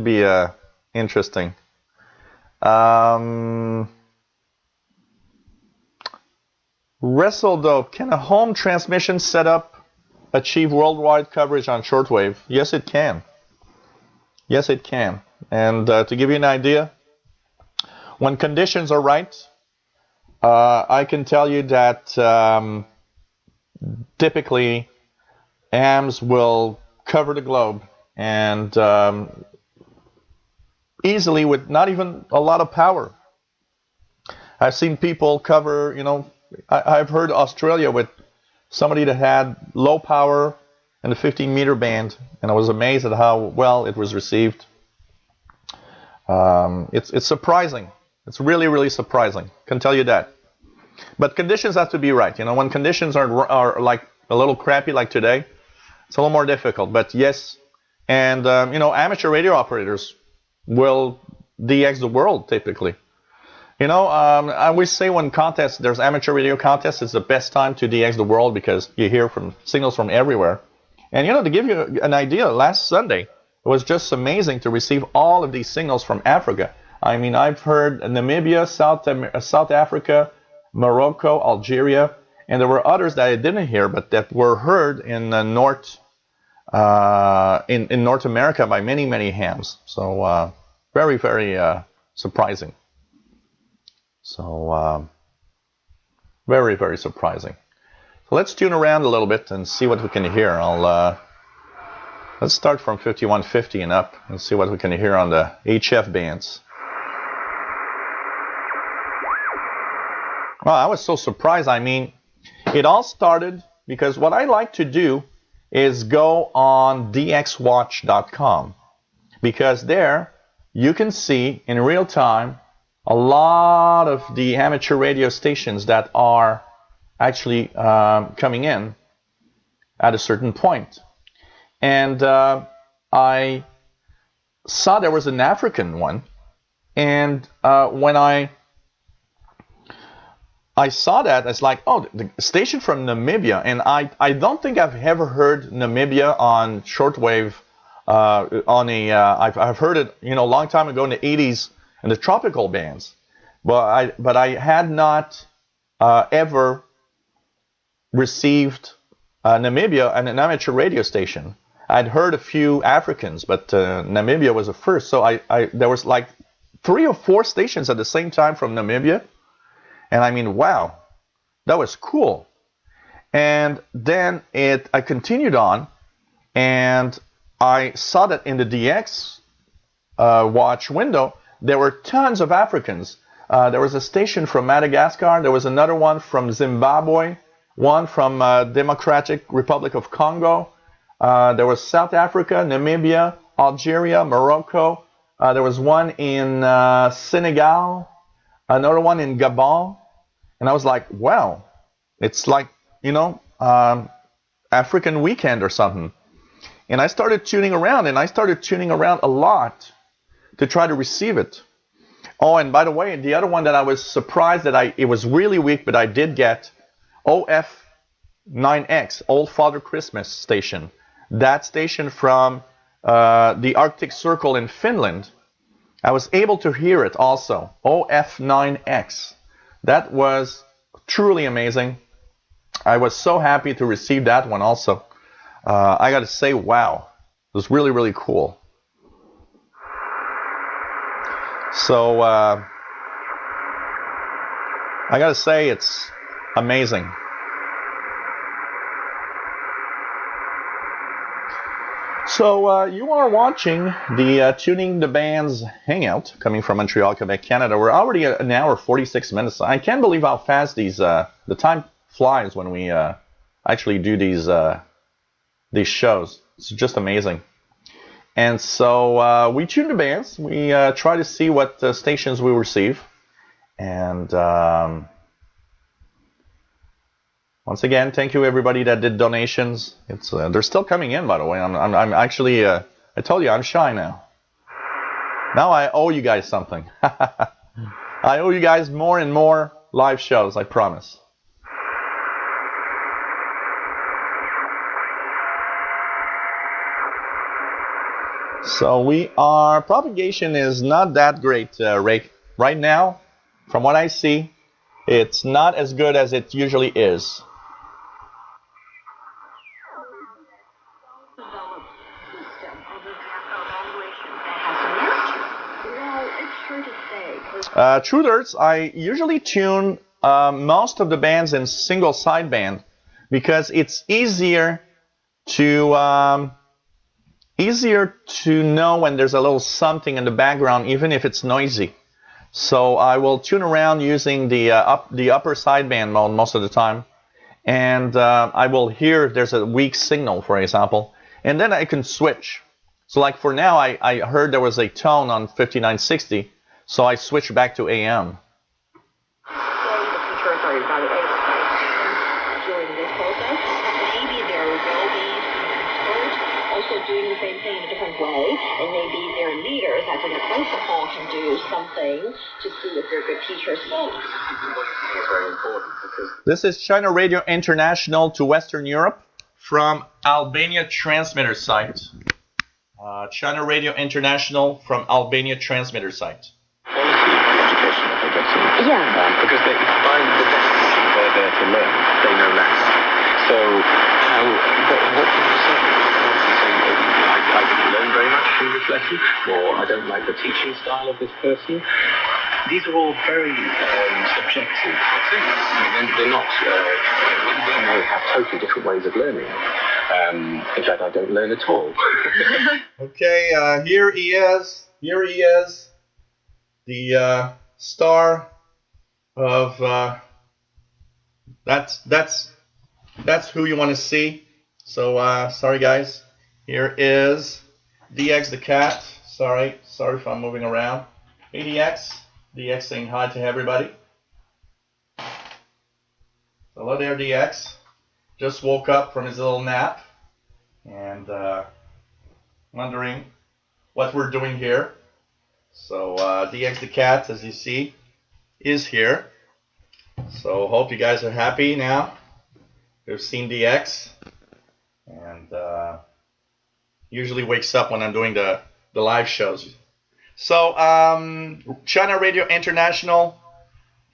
be interesting. WrestleDope, can a home transmission setup achieve worldwide coverage on shortwave? Yes, it can. Yes, it can. And to give you an idea, when conditions are right, I can tell you that typically AMs will cover the globe, and easily with not even a lot of power. I've seen people cover, I've heard Australia with somebody that had low power in the 15-meter band, and I was amazed at how well it was received. It's surprising. It's really, really surprising. Can tell you that. But conditions have to be right. When conditions are like a little crappy like today, it's a little more difficult. But yes, and amateur radio operators will DX the world typically. I always say when there's amateur radio contests, it's the best time to DX the world, because you hear from signals from everywhere. And to give you an idea, last Sunday it was just amazing to receive all of these signals from Africa. I mean, I've heard Namibia, South Africa, Morocco, Algeria, and there were others that I didn't hear, but that were heard in North America by many, many hams. So very, very surprising. So very, very surprising. So let's tune around a little bit and see what we can hear. Let's start from 5150 and up and see what we can hear on the HF bands. Well, I was so surprised. I mean, it all started because what I like to do is go on dxwatch.com, because there you can see in real time a lot of the amateur radio stations that are actually coming in at a certain point. And I saw there was an African one, and when I saw that, it's like, oh, the station from Namibia, and I don't think I've ever heard Namibia on shortwave. I've heard it, a long time ago in the 80s in the tropical bands, but I had not ever received Namibia and an amateur radio station. I'd heard a few Africans, but Namibia was the first. So there was like 3 or 4 stations at the same time from Namibia. And I mean, wow, that was cool. And then I continued on, and I saw that in the DX watch window, there were tons of Africans. There was a station from Madagascar. There was another one from Zimbabwe, one from Democratic Republic of Congo. There was South Africa, Namibia, Algeria, Morocco. There was one in Senegal, another one in Gabon. And I was like, wow, It's like, African weekend or something. And I started tuning around, and I started tuning around a lot to try to receive it. Oh, and by the way, the other one that I was surprised that it was really weak, but I did get OF9X, Old Father Christmas station. That station from the Arctic Circle in Finland. I was able to hear it also, OF9X. That was truly amazing. I was so happy to receive that one also. I got to say, wow, it was really, really cool. So I got to say, it's amazing. So you are watching the Tuning the Bands Hangout coming from Montreal, Quebec, Canada. We're already at 1 hour 46 minutes. I can't believe how fast the time flies when we actually do these shows. It's just amazing. And so we tune the bands. We try to see what stations we receive. And once again, thank you everybody that did donations. It's they're still coming in, by the way. I'm actually I told you I'm shy now. Now I owe you guys something. I owe you guys more and more live shows, I promise. So propagation is not that great, right now. From what I see, it's not as good as it usually is. True Dirts, I usually tune most of the bands in single sideband because it's easier to know when there's a little something in the background, even if it's noisy. So I will tune around using the upper sideband mode most of the time, and I will hear if there's a weak signal, for example, and then I can switch. So like for now, I heard there was a tone on 5960, so I switched back to AM. Doing the same thing in a different way, and maybe their leaders, as in the principal, can do something to see if they're good teachers. It's very important because this is China Radio International to Western Europe from Albania transmitter site. China Radio International from Albania transmitter site. Quality education that they're getting. Yeah. Because by the definition, they're there to learn. They know less. So what can you say? I didn't learn very much from this lesson, or I don't like the teaching style of this person. These are all very subjective things. I mean, they're not. We may have totally different ways of learning. In fact, I don't learn at all. Okay, here he is. Here he is, the star of. That's who you want to see. So sorry guys. Here is DX the cat. Sorry if I'm moving around. Hey DX. DX saying hi to everybody. Hello there DX. Just woke up from his little nap and wondering what we're doing here. So DX the cat, as you see, is here. So hope you guys are happy now. You've seen DX. And usually wakes up when I'm doing the live shows. So China Radio International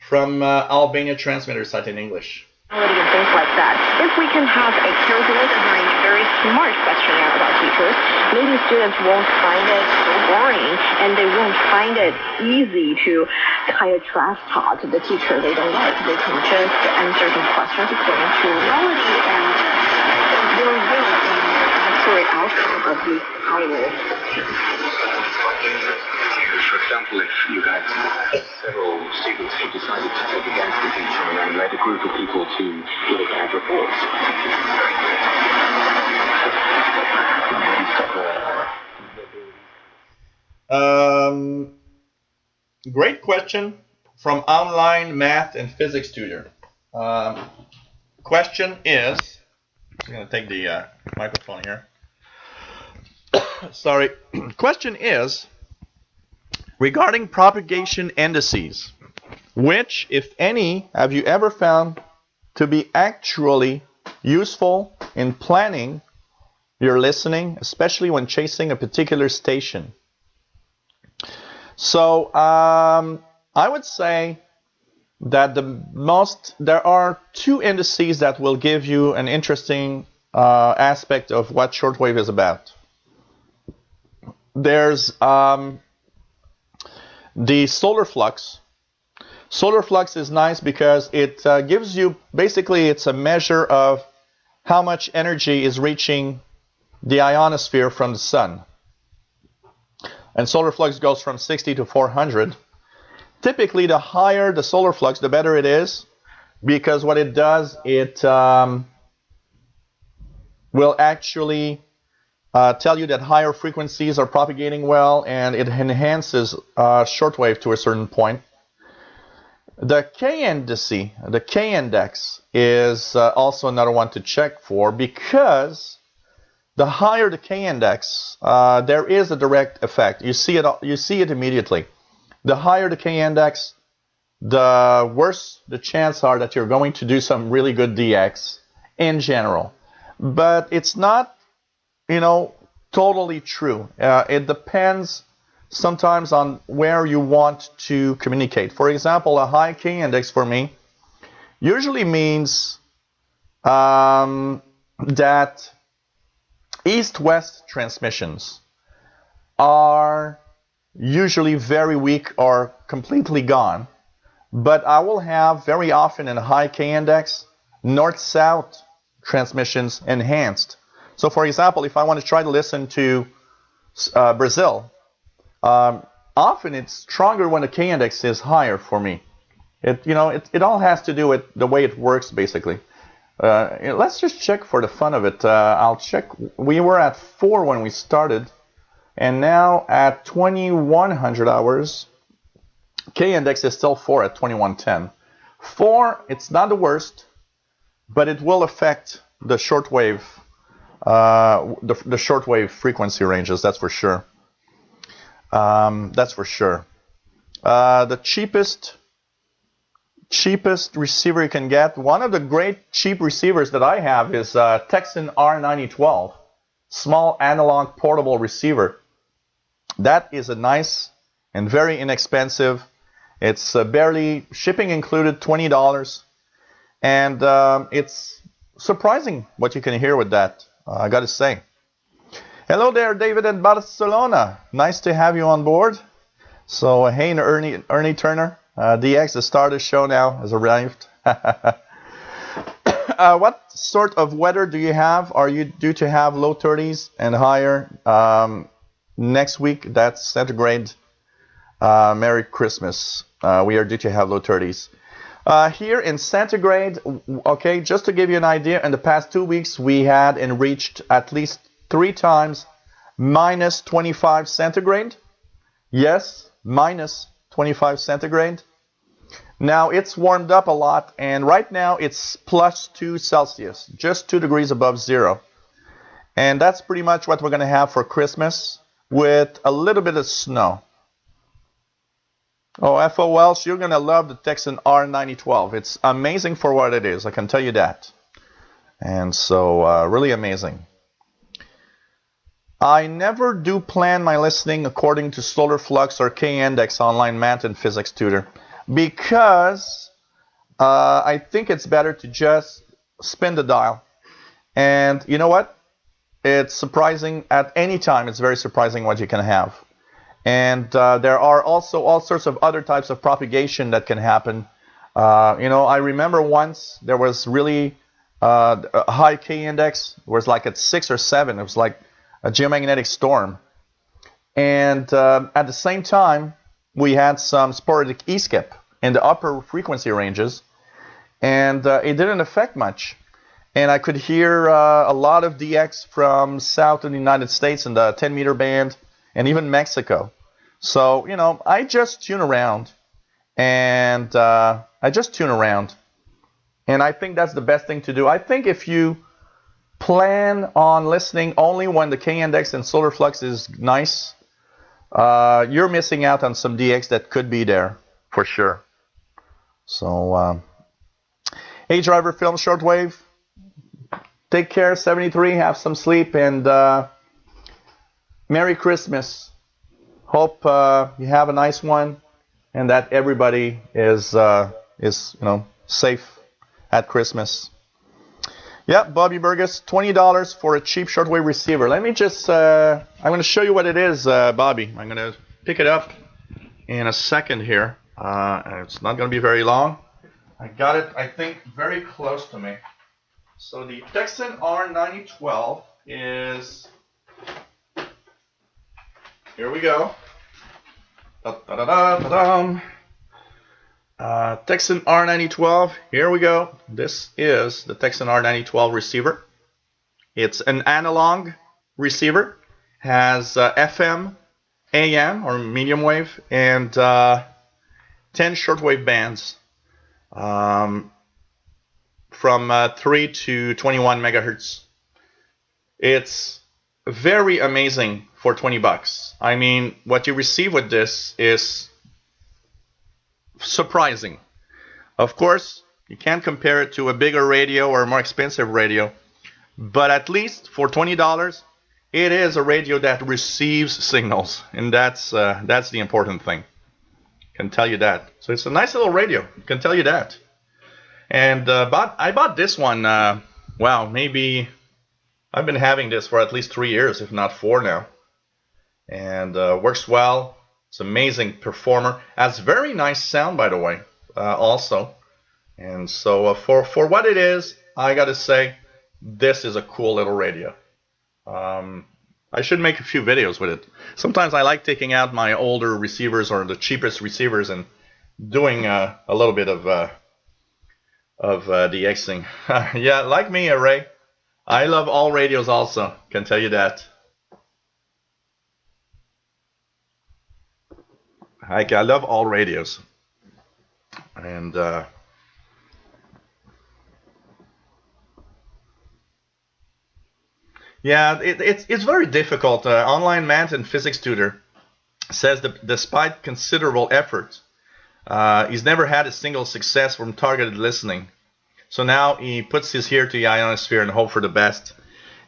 from Albania transmitter site in English. And things like that. If we can have a carefully designed, very smart questionnaire about teachers, maybe students won't find it so boring, and they won't find it easy to kind of trash talk the teacher they don't like. They can just answer some questions according to reality, and there will be an accurate outcome of these higher questions. For example, if you had several students who decided to take against the teacher and led a group of people to give bad reports. Great question from online math and physics tutor. question is, I'm going to take the microphone here. Sorry. Question is, regarding propagation indices, which, if any, have you ever found to be actually useful in planning your listening, especially when chasing a particular station? So I would say that there are two indices that will give you an interesting aspect of what shortwave is about. There's the solar flux. Solar flux is nice because it gives you, basically it's a measure of how much energy is reaching the ionosphere from the sun. And solar flux goes from 60 to 400. Typically, the higher the solar flux, the better it is, because what it does, it will actually tell you that higher frequencies are propagating well, and it enhances shortwave to a certain point. The K index is also another one to check for, because the higher the K index, there is a direct effect. You see it immediately. The higher the K index, the worse the chances are that you're going to do some really good DX in general. But it's not, totally true. It depends sometimes on where you want to communicate. For example, a high K index for me usually means that east-west transmissions are usually very weak or completely gone, but I will have very often in a high K index north-south transmissions enhanced. So for example, if I want to try to listen to Brazil, often it's stronger when the K index is higher for me. It all has to do with the way it works, basically. Let's just check for the fun of it. I'll check. We were at 4 when we started, and now at 2100 hours, K index is still 4 at 2110. 4, it's not the worst, but it will affect the shortwave, the shortwave frequency ranges. That's for sure. The cheapest receiver you can get. One of the great cheap receivers that I have is Texan R9012, small analog portable receiver. That is a nice and very inexpensive. It's barely shipping included, $20, and it's surprising what you can hear with that. I got to say. Hello there, David in Barcelona. Nice to have you on board. So, hey, Ernie Turner. DX, the star of the show now, has arrived. What sort of weather do you have? Are you due to have low 30s and higher next week? That's centigrade. Merry Christmas. We are due to have low 30s. Here in centigrade, okay, just to give you an idea, in the past 2 weeks, we had and reached at least 3 times minus 25 centigrade. Yes, minus 25 centigrade. Now it's warmed up a lot, and right now it's plus 2 Celsius, just 2 degrees above zero. And that's pretty much what we're going to have for Christmas, with a little bit of snow. Oh, F.O. Welsh, you're going to love the Texan R9012. It's amazing for what it is, I can tell you that. And so, really amazing. I never do plan my listening according to solar flux or K index online math and physics tutor, because I think it's better to just spin the dial. And you know what? It's surprising at any time. It's very surprising what you can have. And there are also all sorts of other types of propagation that can happen. I remember once there was really a high K index. It was like at 6 or 7. It was like a geomagnetic storm. And at the same time, we had some sporadic E-skip in the upper frequency ranges. And it didn't affect much. And I could hear a lot of DX from south of the United States in the 10-meter band, and even Mexico. So, I just tune around. And And I think that's the best thing to do. I think if you plan on listening only when the K-index and solar flux is nice, you're missing out on some DX that could be there for sure. So, hey, driver film shortwave, take care, 73, have some sleep, and Merry Christmas. Hope you have a nice one, and that everybody is safe at Christmas. Yeah, Bobby Burgess, $20 for a cheap shortwave receiver. Let me just, I'm going to show you what it is, Bobby. I'm going to pick it up in a second here. It's not going to be very long. I got it, I think, very close to me. So the Texan R9012 is, here we go. Da-da-da-da-da-dum. Texan R9012, here we go. This is the Texan R9012 receiver. It's an analog receiver, has FM, AM or medium wave, and 10 shortwave bands from 3 to 21 megahertz. It's very amazing for $20. I mean, what you receive with this is surprising. Of course, you can't compare it to a bigger radio or a more expensive radio, but at least for $20, it is a radio that receives signals, and that's the important thing. Can tell you that. So it's a nice little radio. Can tell you that. And I bought this one. Wow, maybe I've been having this for at least 3 years, if not 4 now, and works well. It's an amazing performer. Has very nice sound, by the way, also. And so for what it is, I gotta say, this is a cool little radio. I should make a few videos with it. Sometimes I like taking out my older receivers or the cheapest receivers and doing a little bit of DXing. Yeah, like me, Ray. I love all radios also, can tell you that. I love all radios. And yeah, it's very difficult. Online Math and Physics tutor says that despite considerable effort, he's never had a single success from targeted listening. So now he puts his ear to the ionosphere and hope for the best.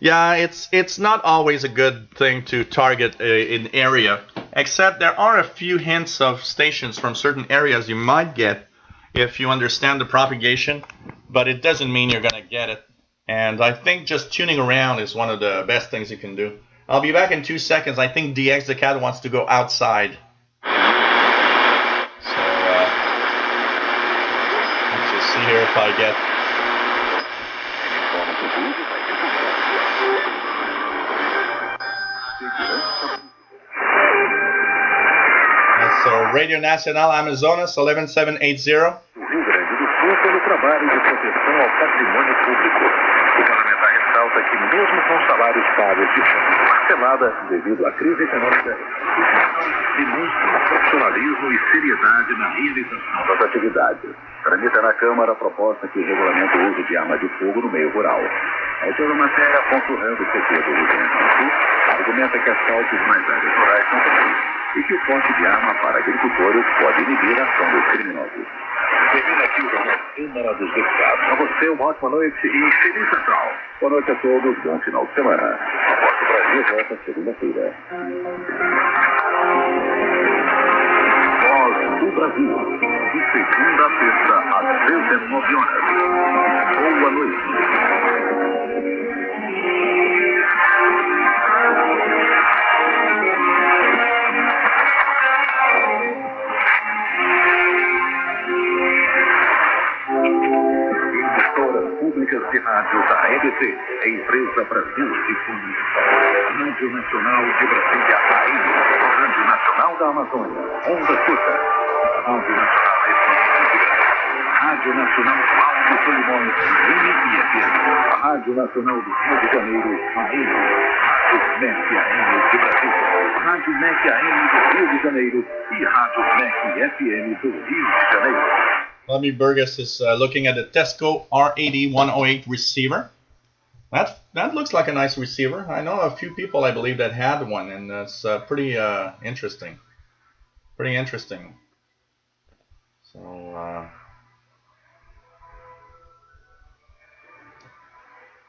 Yeah, it's not always a good thing to target an area, except there are a few hints of stations from certain areas you might get if you understand the propagation, but it doesn't mean you're going to get it. And I think just tuning around is one of the best things you can do. I'll be back in 2 seconds. I think DX the cat wants to go outside. So let's just see here if I get... So Radio Nacional Amazonas 11780. Rio Grande do Sul pelo trabalho de proteção ao patrimônio público. O parlamentar ressalta que mesmo com salários pagos de forma parcelada devido à crise econômica, os funcionários demonstram profissionalismo e seriedade na realização das atividades. Tramita na Câmara a proposta que regulamenta o uso de arma de fogo no meio rural. A autora da matéria, apontando o PT do Rio Grande do Sul, argumenta que assaltos nas áreas rurais são possíveis e que o porte de arma para agricultores pode inibir a ação dos criminosos. Termina aqui o jornal Câmara dos Deputados. A você uma ótima noite e Feliz Natal. Boa noite a todos, bom final de semana. A Voz do Brasil volta segunda-feira. Voz do Brasil, de segunda a sexta às 19 horas. Boa noite. Públicas de rádio da EBC, a Empresa Brasil de Comunicação. Rádio Nacional de Brasília, AM, Rádio Nacional da Amazônia, Onda Curta, Rádio Nacional de Rádio Nacional Alto Solimões, AM e FM, a Rádio Nacional do Rio de Janeiro, AM, Rádio MEC AM de Brasília, Rádio MEC AM do Rio de Janeiro e Rádio MEC FM do Rio de Janeiro. Bobby Burgess is looking at the Tesco R80-108 receiver. That looks like a nice receiver. I know a few people, I believe, that had one, and that's pretty interesting. Pretty interesting. So,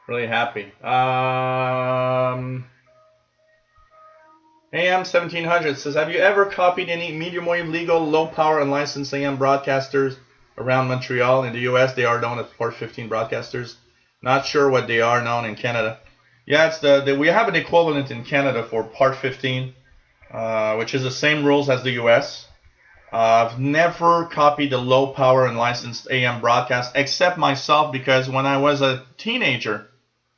really happy. AM 1700 says, have you ever copied any medium wave legal, low power, unlicensed AM broadcasters around Montreal? In the US, they are known as Port 15 broadcasters. Not sure what they are known in Canada. Yeah, it's we have an equivalent in Canada for Part 15, which is the same rules as the US. I've never copied the low power and licensed AM broadcast except myself, because when I was a teenager,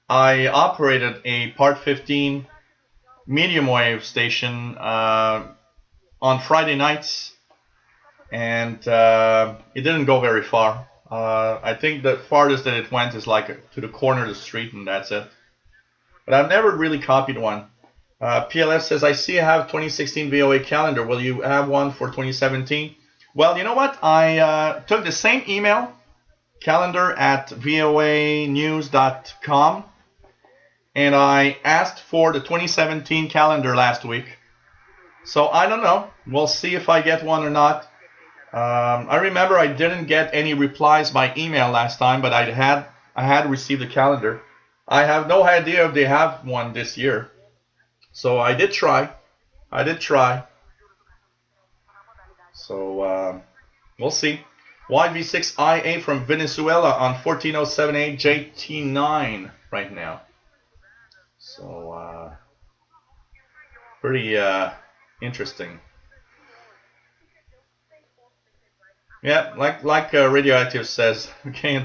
I operated a Part 15 medium wave station on Friday nights, and it didn't go very far. I think the farthest that it went is like to the corner of the street, and that's it. But I've never really copied one. PLF says, I see you have 2016 VOA calendar. Will you have one for 2017? Well, you know what? I took the same email, calendar@voanews.com, and I asked for the 2017 calendar last week. So I don't know. We'll see if I get one or not. I remember I didn't get any replies by email last time, but I had received the calendar. I have no idea if they have one this year. So I did try. So we'll see. YV6IA from Venezuela on 14078 JT9 right now. So pretty interesting. Yeah, like Radioactive says, the K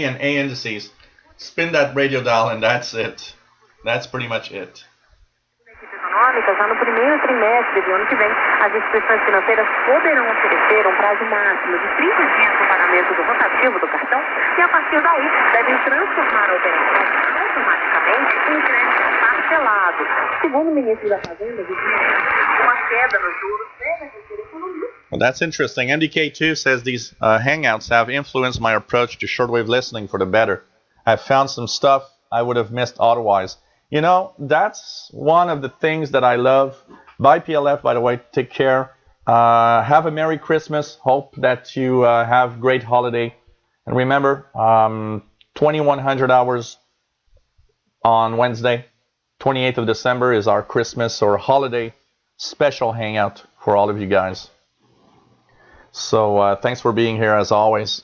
and A indices. Spin that radio dial and that's it. That's pretty much it. Já no primeiro trimestre do ano que vem, as instituições financeiras poderão oferecer prazo máximo de 30 dias no pagamento do rotativo do cartão e, a partir daí, devem transformar a operação automaticamente em crédito parcelado. Segundo o ministro da Fazenda, uma queda nos juros deve aquecer a economia. Well, that's interesting. MDK2 says these hangouts have influenced my approach to shortwave listening for the better. I've found some stuff I would have missed otherwise. You know, that's one of the things that I love. Bye, PLF, by the way. Take care. Have a Merry Christmas. Hope that you have great holiday. And remember, 2100 hours on Wednesday. 28th of December is our Christmas or holiday special hangout for all of you guys. So thanks for being here as always.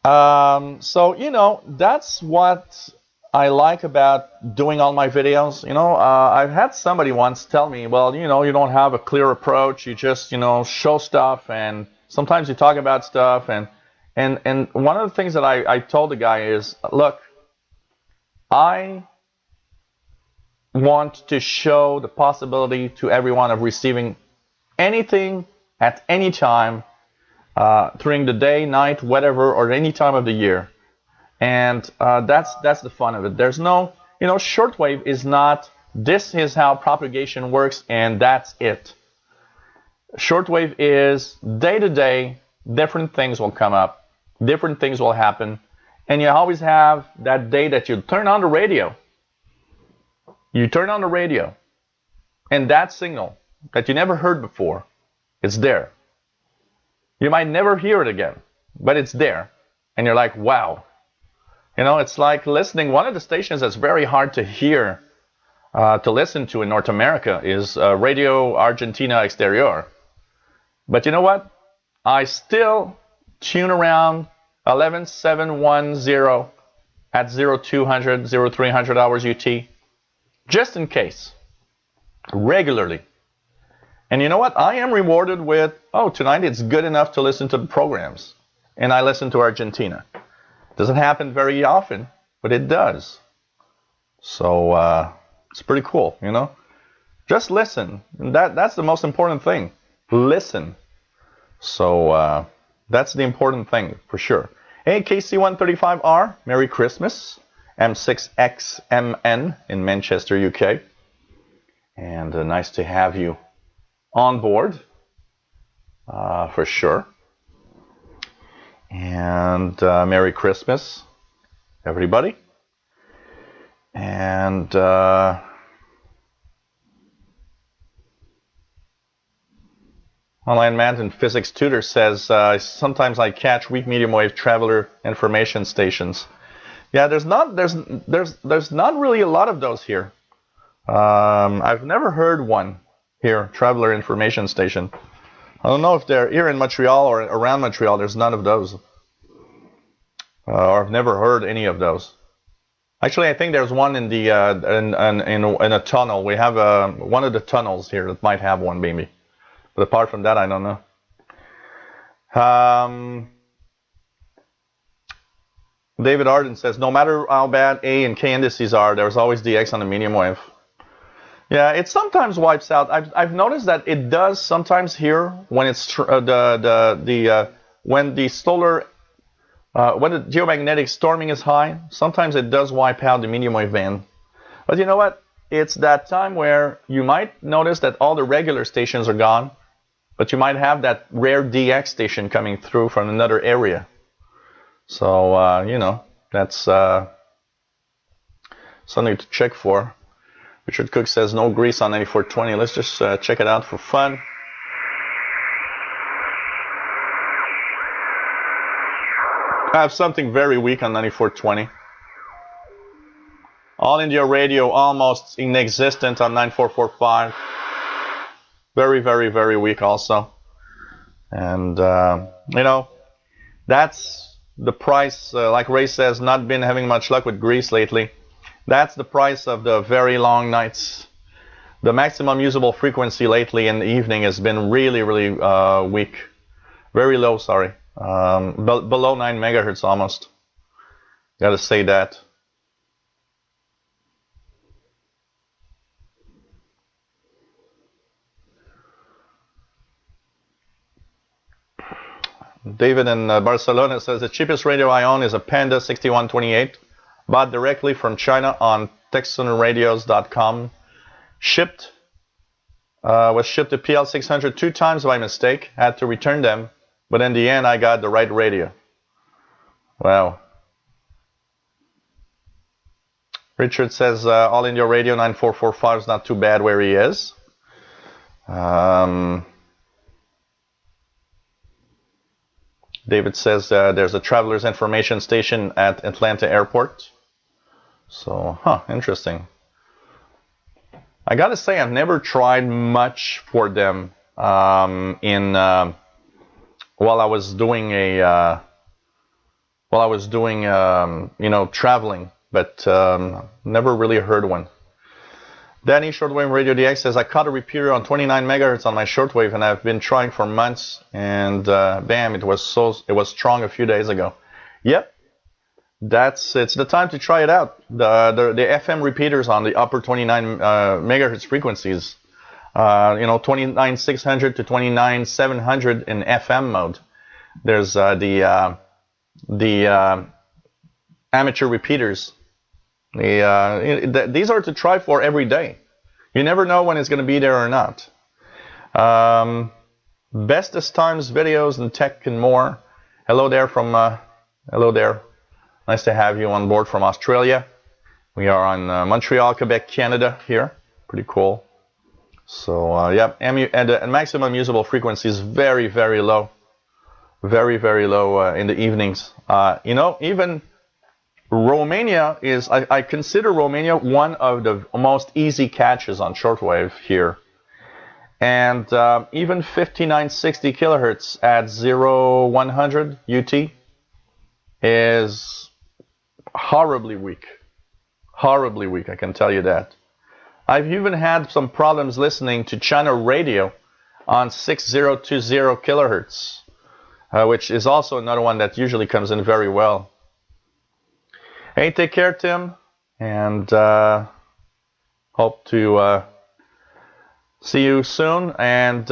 So, you know, that's what I like about doing all my videos. You know, I've had somebody once tell me, well, you know, you don't have a clear approach. You just, you know, show stuff, and sometimes you talk about stuff. And one of the things that I told the guy is, look, I want to show the possibility to everyone of receiving anything at any time during the day, night, whatever, or any time of the year. And that's the fun of it. There's no, you know, shortwave is not, this is how propagation works and that's it. Shortwave is day to day, different things will come up, different things will happen, and you always have that day that you turn on the radio. You turn on the radio, and that signal that you never heard before, it's there. You might never hear it again, but it's there. And you're like, wow. You know, it's like listening. One of the stations that's very hard to hear, to listen to in North America is Radio Argentina Exterior. But you know what? I still tune around 11710 at 0200, 0300 hours UT, just in case, regularly. And you know what? I am rewarded with, oh, tonight it's good enough to listen to the programs. And I listen to Argentina. Doesn't happen very often, but it does. So it's pretty cool, you know. Just listen. And that's the most important thing. Listen. So that's the important thing for sure. Hey, KC135R, Merry Christmas. M6XMN in Manchester, UK. And nice to have you on board, for sure. And Merry Christmas, everybody. And Online Mountain Physics Tutor says, sometimes I catch weak medium wave traveler information stations. Yeah, there's not really a lot of those here. I've never heard one here, traveler information station. I don't know if they're here in Montreal or around Montreal. There's none of those. Or I've never heard any of those. Actually, I think there's one in the in a tunnel. We have one of the tunnels here that might have one, maybe. But apart from that, I don't know. David Arden says, no matter how bad A and K indices are, there's always DX on the medium wave. Yeah, it sometimes wipes out. I've noticed that it does sometimes here when it's when the solar when the geomagnetic storming is high. Sometimes it does wipe out the medium wave band. But you know what? It's that time where you might notice that all the regular stations are gone, but you might have that rare DX station coming through from another area. So you know, that's something to check for. Richard Cook says no grease on 9420. Let's just check it out for fun. I have something very weak on 9420. All India radio almost inexistent on 9445. Very, very, very weak also. And you know, that's the price. Like Ray says, not been having much luck with grease lately. That's the price of the very long nights. The maximum usable frequency lately in the evening has been really, really weak. Very low, sorry. Below 9 megahertz almost. Gotta say that. David in Barcelona says the cheapest radio I own is a Panda 6128. Bought directly from China on TexanRadios.com. Was shipped to PL600 2 times by mistake. Had to return them, but in the end I got the right radio. Wow. Richard says All India Radio 9445 is not too bad where he is. David says there's a traveler's information station at Atlanta Airport. So, interesting. I gotta say, I've never tried much for them while I was doing traveling, but never really heard one. Danny Shortwave Radio DX says I caught a repeater on 29 megahertz on my shortwave, and I've been trying for months, and bam, it was strong a few days ago. Yep. It's the time to try it out. The FM repeaters on the upper 29 megahertz frequencies, 29600 to 29700 in FM mode. There's the amateur repeaters. These are to try for every day. You never know when it's going to be there or not. Bestest times videos and tech and more. Hello there. Nice to have you on board from Australia. We are on Montreal, Quebec, Canada here. Pretty cool. So, and maximum usable frequency is very, very low. Very, very low in the evenings. Even Romania is, I consider Romania one of the most easy catches on shortwave here. And even 5960 kilohertz at 0100 UT is horribly weak, I can tell you that. I've even had some problems listening to China radio on 6020 kilohertz, which is also another one that usually comes in very well. Hey, take care, Tim, and hope to see you soon, and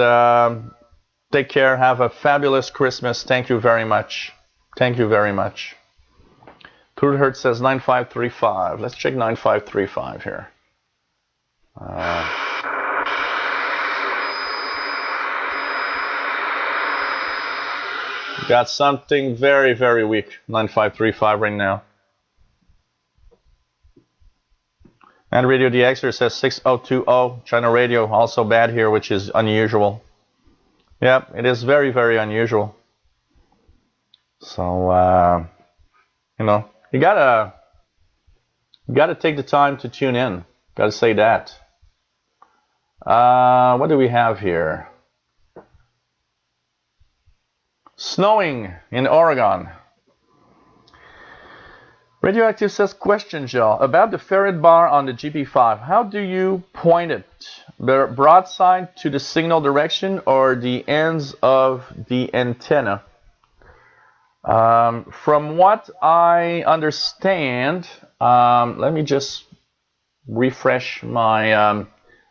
take care. Have a fabulous Christmas. Thank you very much. Crude Hertz says 9535. Let's check 9535 here. Got something very, very weak. 9535 right now. And Radio DXer says 6020. China radio also bad here, which is unusual. Yep, it is very, very unusual. So, you know, you gotta take the time to tune in. Gotta say that. What do we have here? Snowing in Oregon. Radioactive says, question, Joe, about the ferret bar on the GP5. How do you point it? The broadside to the signal direction or the ends of the antenna? From what I understand, let me just refresh my,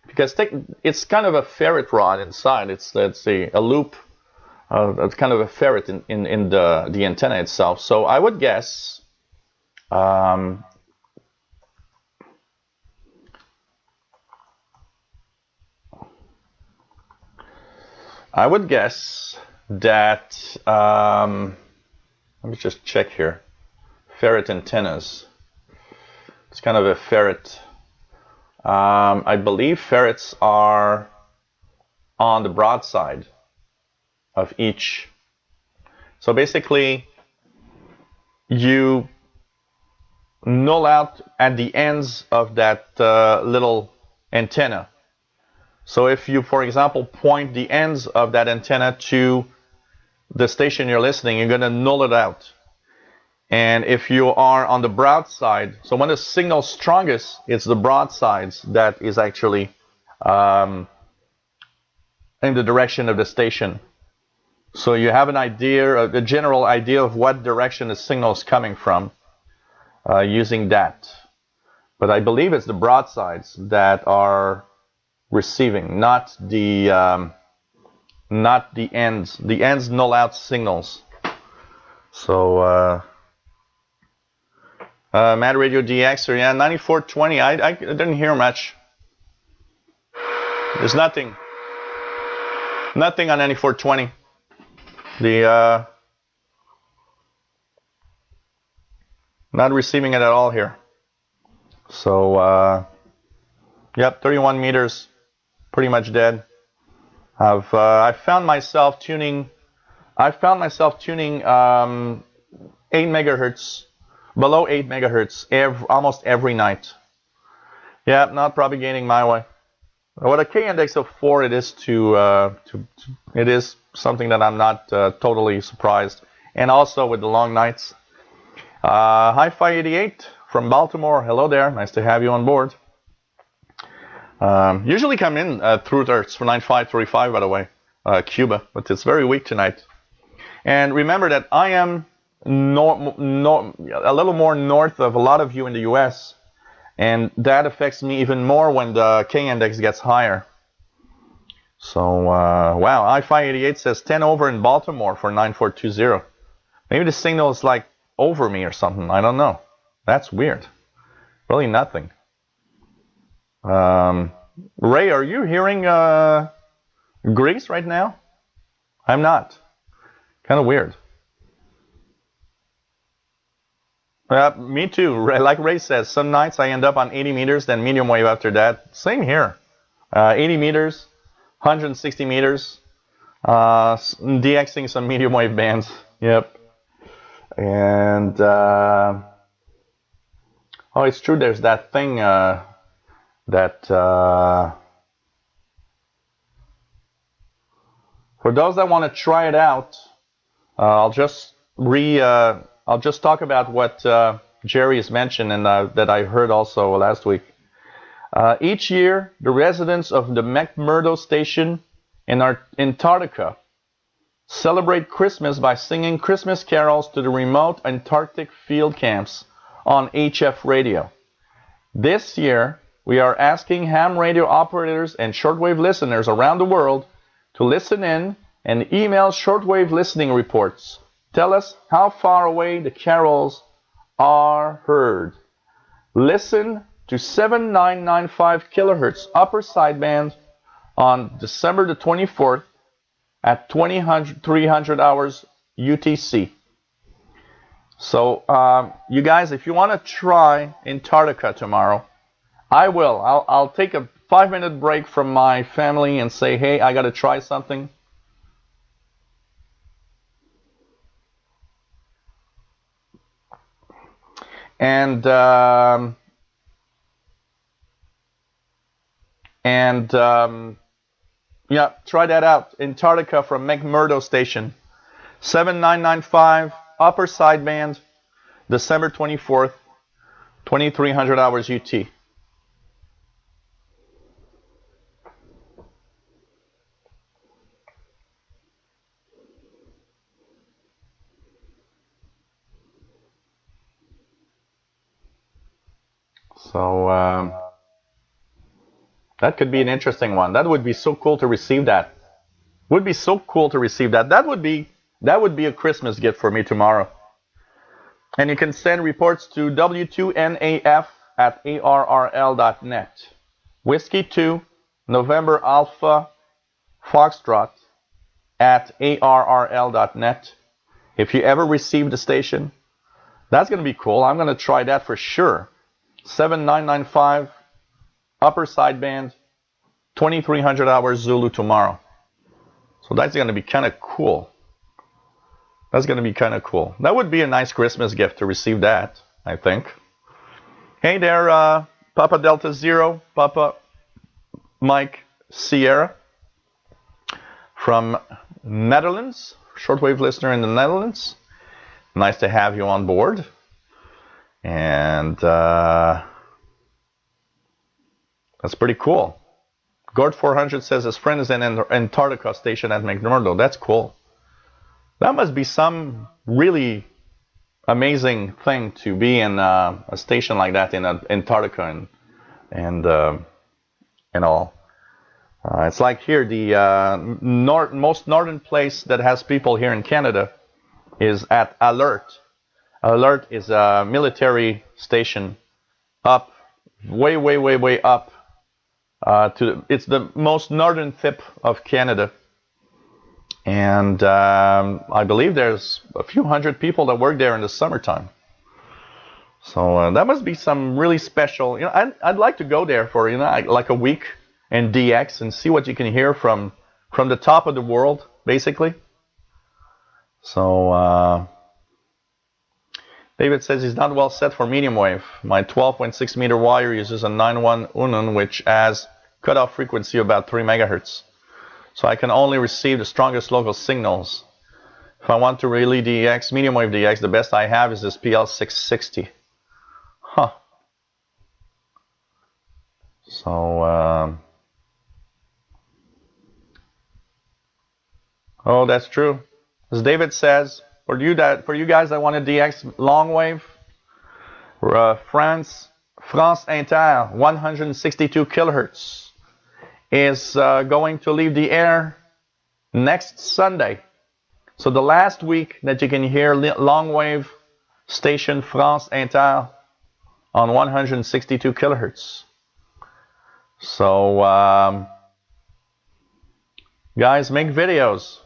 because it's kind of a ferret rod inside. It's, let's see, a loop. It's kind of a ferret in the antenna itself. So I would guess I would guess that let me just check here. Ferret antennas. It's kind of a ferret. I believe ferrets are on the broadside of each. So basically, you null out at the ends of that little antenna. So if you, for example, point the ends of that antenna to the station you're listening, you're going to null it out. And if you are on the broadside, so when the signal's strongest, it's the broadsides that is actually in the direction of the station. So you have an idea, a general idea of what direction the signal is coming from using that. But I believe it's the broadsides that are receiving, not the ends. The ends null out signals. So Mad Radio DXer, yeah, 9420. I didn't hear much. There's nothing on 9420. The not receiving it at all here. So yep, 31 meters, pretty much dead. I found myself tuning 8 megahertz, below 8 megahertz almost every night. Yeah, not propagating my way. With a K-index of 4, it is it is something that I'm not totally surprised. And also with the long nights. Hi-Fi 88 from Baltimore. Hello there. Nice to have you on board. Usually come in through Hertz for 9535, by the way, Cuba, but it's very weak tonight. And remember that I am a little more north of a lot of you in the US, and that affects me even more when the K-index gets higher. So, wow, Hi-Fi 88 says 10 over in Baltimore for 9420. Maybe the signal is like over me or something. I don't know. That's weird. Really nothing. Ray, are you hearing Greece right now? I'm not. Kind of weird. Me too. Like Ray says, some nights I end up on 80 meters, then medium wave after that. Same here. 80 meters, 160 meters, DXing some medium wave bands. Yep. And, oh, it's true, there's that thing that, for those that want to try it out, I'll just talk about what Jerry has mentioned and that I heard also last week. Each year, the residents of the McMurdo Station in Antarctica celebrate Christmas by singing Christmas carols to the remote Antarctic field camps on HF radio. This year, we are asking ham radio operators and shortwave listeners around the world to listen in and email shortwave listening reports. Tell us how far away the carols are heard. Listen to 7995 kilohertz upper sideband on December the 24th at 300 hours UTC. So you guys, if you want to try Antarctica tomorrow, I will. I'll take a 5-minute break from my family and say, hey, I got to try something. And yeah, try that out. Antarctica from McMurdo Station. 7995, upper sideband, December 24th, 2300 hours UT. So that could be an interesting one. That would be so cool to receive that. Would be so cool to receive that. That would be a Christmas gift for me tomorrow. And you can send reports to w2naf@arrl.net. Whiskey 2, November Alpha, Foxtrot @arrl.net. If you ever receive the station, that's going to be cool. I'm going to try that for sure. 7995, upper sideband, 2300 hours Zulu tomorrow. So that's going to be kind of cool. That's going to be kind of cool. That would be a nice Christmas gift to receive that, I think. Hey there, Papa Delta Zero, Papa Mike Sierra from Netherlands, shortwave listener in the Netherlands. Nice to have you on board. And that's pretty cool. Gord 400 says his friend is in Antarctica station at McMurdo. That's cool. That must be some really amazing thing to be in a station like that in Antarctica and all. It's like here, the most northern place that has people here in Canada is at Alert. Alert is a military station up, way up. It's the most northern tip of Canada. And I believe there's a few hundred people that work there in the summertime. So that must be some really special. You know, I'd like to go there for like a week and DX and see what you can hear from the top of the world, basically. So David says he's not well set for medium wave. My 12.6 meter wire uses a 9.1 Unan, which has cutoff frequency about 3 megahertz. So I can only receive the strongest local signals. If I want to really DX, medium wave DX, the best I have is this PL660. Huh. So, oh, that's true. As David says, for you guys that want to DX Longwave, France Inter 162 kilohertz is going to leave the air next Sunday. So the last week that you can hear Longwave station France Inter on 162 kilohertz. So guys, make videos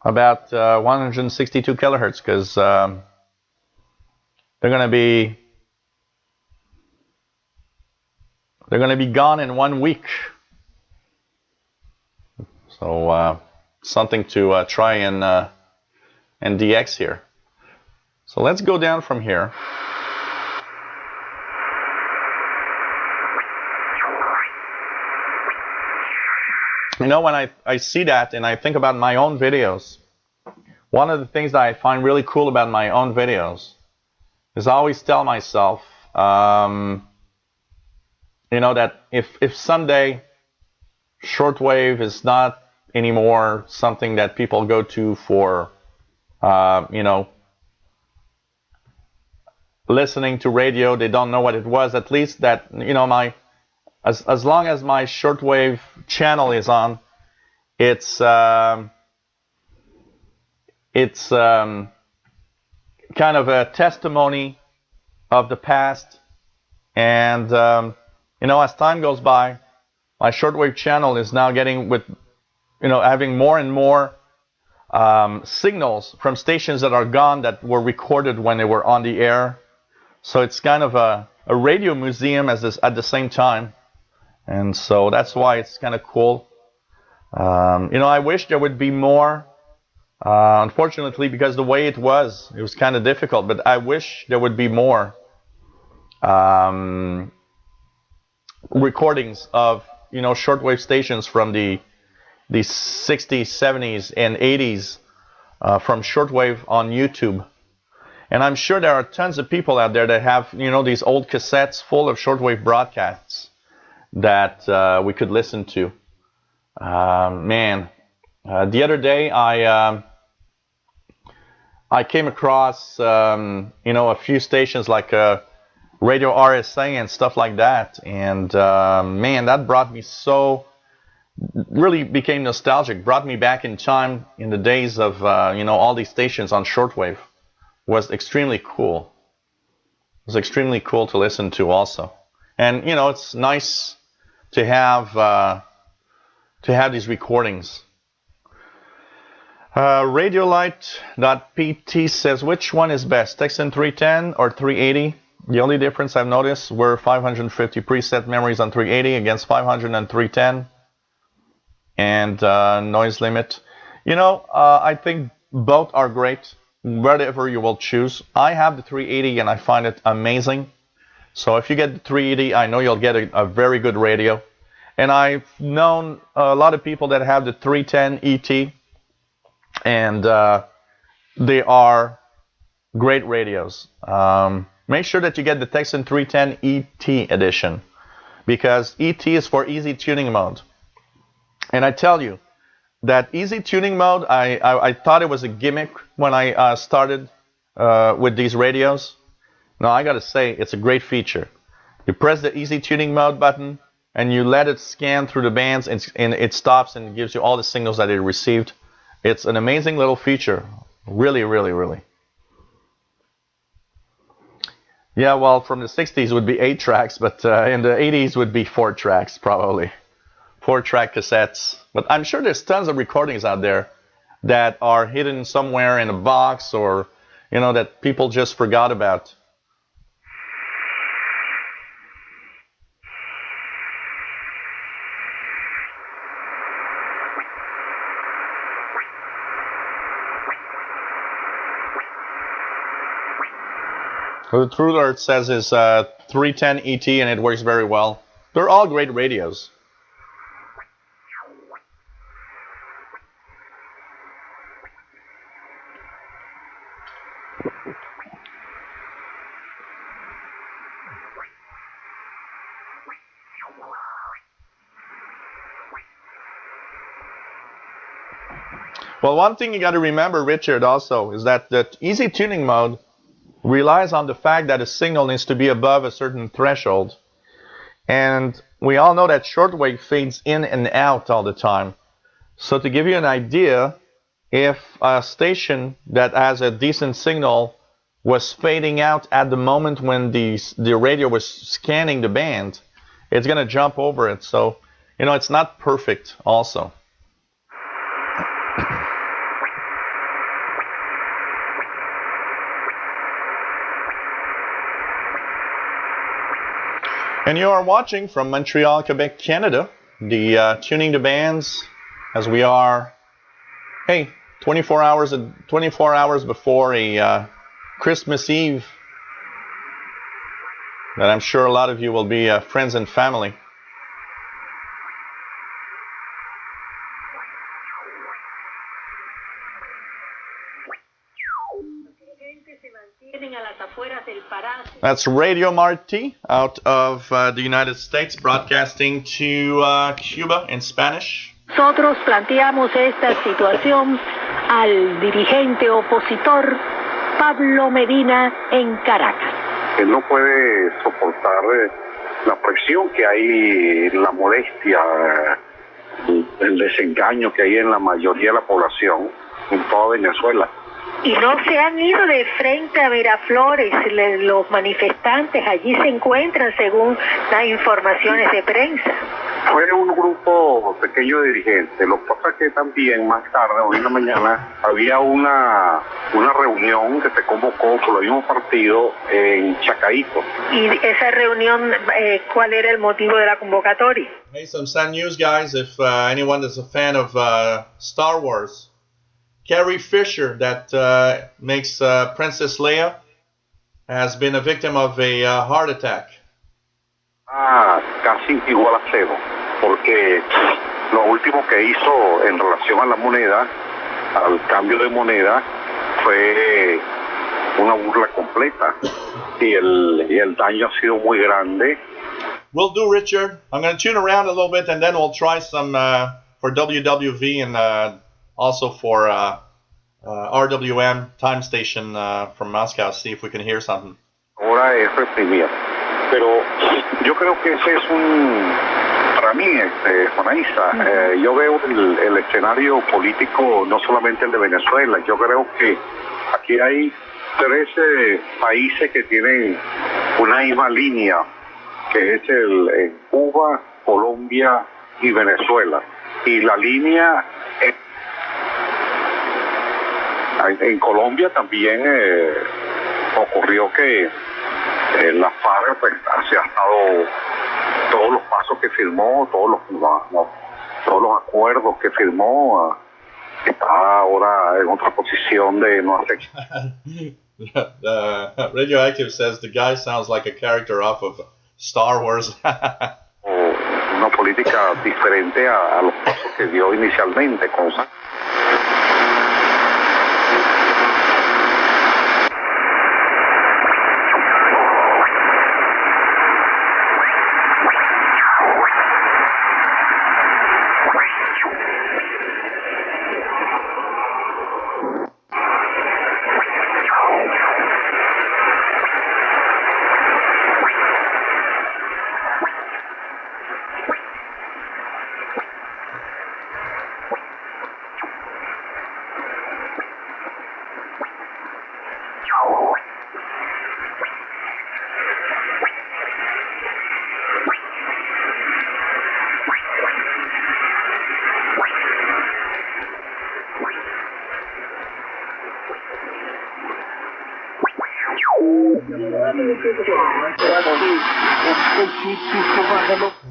about 162 kilohertz, because they're going to be gone in 1 week. So something to try and DX here. So let's go down from here. You know, when I see that and I think about my own videos, one of the things that I find really cool about my own videos is I always tell myself, you know, that if someday shortwave is not anymore something that people go to for, you know, listening to radio, they don't know what it was, at least that, you know, as long as my shortwave channel is on, it's kind of a testimony of the past. And you know, as time goes by, my shortwave channel is now getting having more and more signals from stations that are gone that were recorded when they were on the air. So it's kind of a radio museum at the same time. And so that's why it's kind of cool. I wish there would be more. Unfortunately, because the way it was kind of difficult. But I wish there would be more recordings of shortwave stations from the 60s, 70s, and 80s from shortwave on YouTube. And I'm sure there are tons of people out there that have these old cassettes full of shortwave broadcasts that we could listen to. The other day I came across a few stations like Radio RSA and stuff like that, and that brought me really became nostalgic, brought me back in time in the days of all these stations on shortwave. Was extremely cool. It was extremely cool to listen to also, and it's nice to have these recordings. Radiolight.pt says, which one is best, Texan 310 or 380? The only difference I've noticed were 550 preset memories on 380 against 500 on 310, and noise limit. I think both are great, whatever you will choose. I have the 380 and I find it amazing. So if you get the 380, I know you'll get a very good radio. And I've known a lot of people that have the 310 ET, and they are great radios. Make sure that you get the Texan 310 ET edition, because ET is for easy tuning mode. And I tell you, that easy tuning mode, I thought it was a gimmick when I started with these radios. No, I gotta say, it's a great feature. You press the easy tuning mode button, and you let it scan through the bands, and it stops and gives you all the signals that it received. It's an amazing little feature. Really, really, really. Yeah, well, from the 60s would be 8 tracks, but in the 80s would be 4 tracks, probably. 4-track cassettes. But I'm sure there's tons of recordings out there that are hidden somewhere in a box, or, that people just forgot about. The True Alert says is 310 ET, and it works very well. They're all great radios. Well, one thing you got to remember, Richard, also, is that the easy tuning mode relies on the fact that a signal needs to be above a certain threshold. And we all know that shortwave fades in and out all the time. So to give you an idea, if a station that has a decent signal was fading out at the moment when the radio was scanning the band, it's going to jump over it. So, it's not perfect also. And you are watching from Montreal, Quebec, Canada, the Tuning the Bands, as we are, 24 hours before a Christmas Eve, that I'm sure a lot of you will be friends and family. That's Radio Marti out of the United States, broadcasting to Cuba in Spanish. Nosotros planteamos esta situación al dirigente opositor Pablo Medina en Caracas. Que no puede soportar la presión que hay, la modestia, el desengaño que hay en la mayoría de la población en toda Venezuela. Y no se han ido de frente a Miraflores, los manifestantes allí se encuentran según las informaciones de prensa. Fue un grupo pequeño de dirigentes. Lo que pasa es que también más tarde, hoy en la mañana, había una reunión que se convocó por el mismo partido en Chacaíto. ¿Y esa reunión, cuál era el motivo de la convocatoria? Hey, some sad news, guys. If anyone is a fan of Star Wars, Carrie Fisher, that makes Princess Leia, has been a victim of a heart attack. Casi igual a cero, porque lo último que hizo en relación a la moneda, al cambio de moneda, fue una burla completa y el daño ha sido muy grande. Will do, Richard. I'm going to tune around a little bit and then we'll try some for WWV and also for RWM time station from Moscow, see if we can hear something. Ahora es reprimida. Pero yo creo que ese es para mí, Juanaisa, yo veo el escenario político, no solamente el de Venezuela, yo creo que aquí hay 13 países que tienen una misma línea, que es Cuba, Colombia y Venezuela. Y la línea en Colombia también ocurrió que la FARC pues, se ha estado todos los pasos que firmó, todos los acuerdos que firmó, está ahora en otra posición de no hacer. Radioactive says the guy sounds like a character off of Star Wars. Una política diferente a los pasos que dio inicialmente con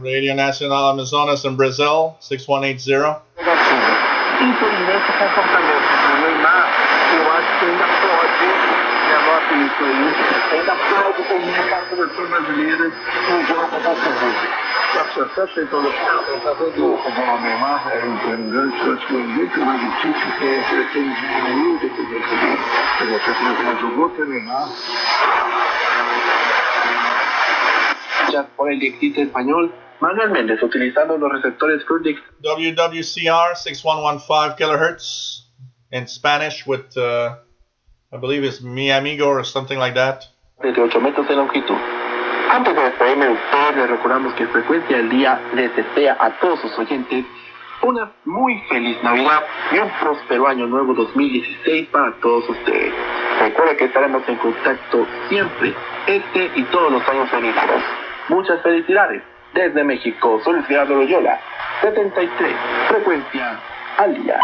Radio Nacional Amazonas in Brazil, 6180. Infelizmente, o comportamento do Neymar, eu acho que ainda pode, e anota isso aí, ainda pode comunicar a seleção brasileira no jogo contra o Brasil. Está aceitando o caso do Neymar, é um grande chance, muito mais difícil, porque a seleção diminuiu depois do jogo. Você não jogou, tem Neymar. Por el distrito español, Manuel Méndez, utilizando los receptores Furdix. WWCR 6115 kilohertz in Spanish with, I believe it's Mi Amigo or something like that. Desde 8 metros de longitud. Antes de despedirme de ustedes, les recordamos que Frecuencia del Día les desea a todos sus oyentes una muy feliz Navidad y un próspero año nuevo 2016 para todos ustedes. Recuerden que estaremos en contacto siempre, y todos los años venideros. Muchas felicidades desde México. Soy Luis Gerardo Loyola, 73, Frecuencia al Día.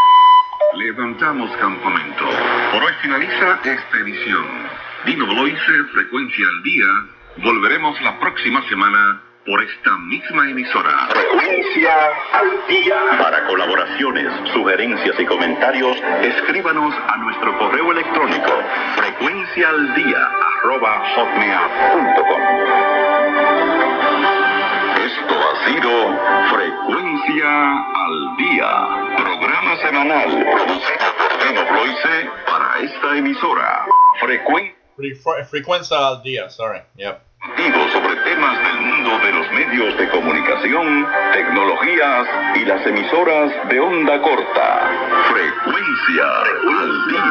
Levantamos campamento. Por hoy finaliza esta edición. Dino Bloise, Frecuencia al Día. Volveremos la próxima semana por esta misma emisora. Frecuencia al Día. Para colaboraciones, sugerencias y comentarios, escríbanos a nuestro correo electrónico frecuencialdia@hotmail.com. Esto ha sido Frecuencia al Día, programa semanal producido por Dino Bloise para esta emisora. Frecuencia al Día, sorry, yep. Sobre temas del mundo de los medios de comunicación, tecnologías y las emisoras de onda corta. Frecuencia al Día.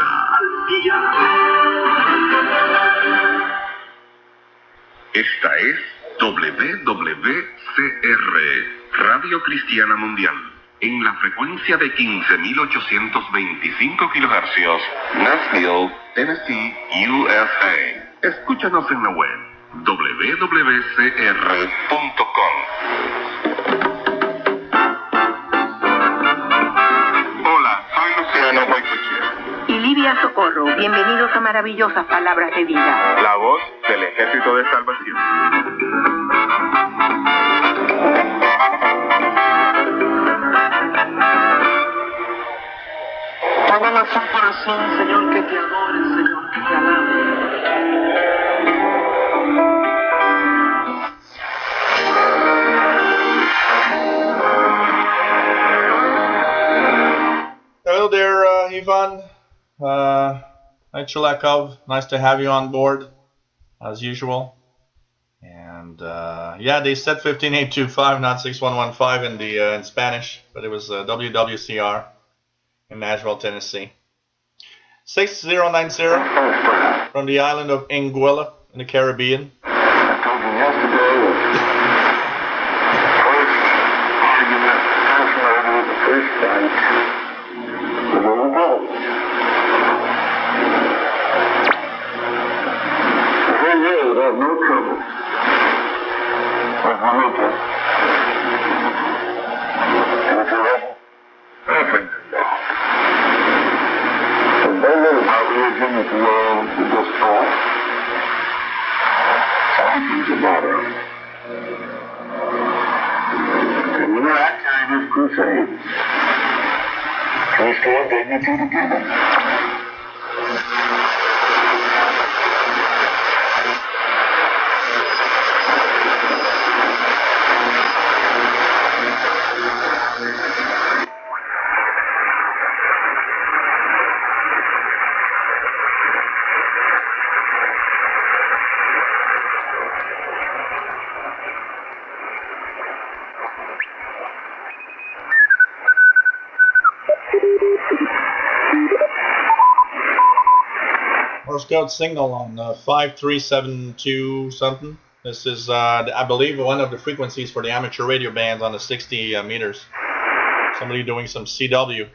Esta es WWCR, Radio Cristiana Mundial, en la frecuencia de 15.825 kHz, Nashville, Tennessee, USA. Escúchanos en la web www.cr.com. Envía socorro. Bienvenidos a maravillosas palabras de vida. La voz del Ejército de Salvación. Toda la corazón, Señor, que te adore, Señor, que te alabe. Hello there, Ivan. Hi, Chilakov. Nice to have you on board, as usual. And yeah, they said 15825, not 6115 in the in Spanish, but it was WWCR in Nashville, Tennessee. 6090 from the island of Anguilla in the Caribbean. I told you yesterday that argument fascinated the first fight. There we go. Hey, yeah, without no trouble. With momentum. And if you're ready, everything's involved. And they know about religion at the world with this thought. Everything's about it. And you know that kind of crusade. Restore dignity together. Morse code signal on 5372 something. This is, I believe, one of the frequencies for the amateur radio band on the 60 meters. Somebody doing some CW.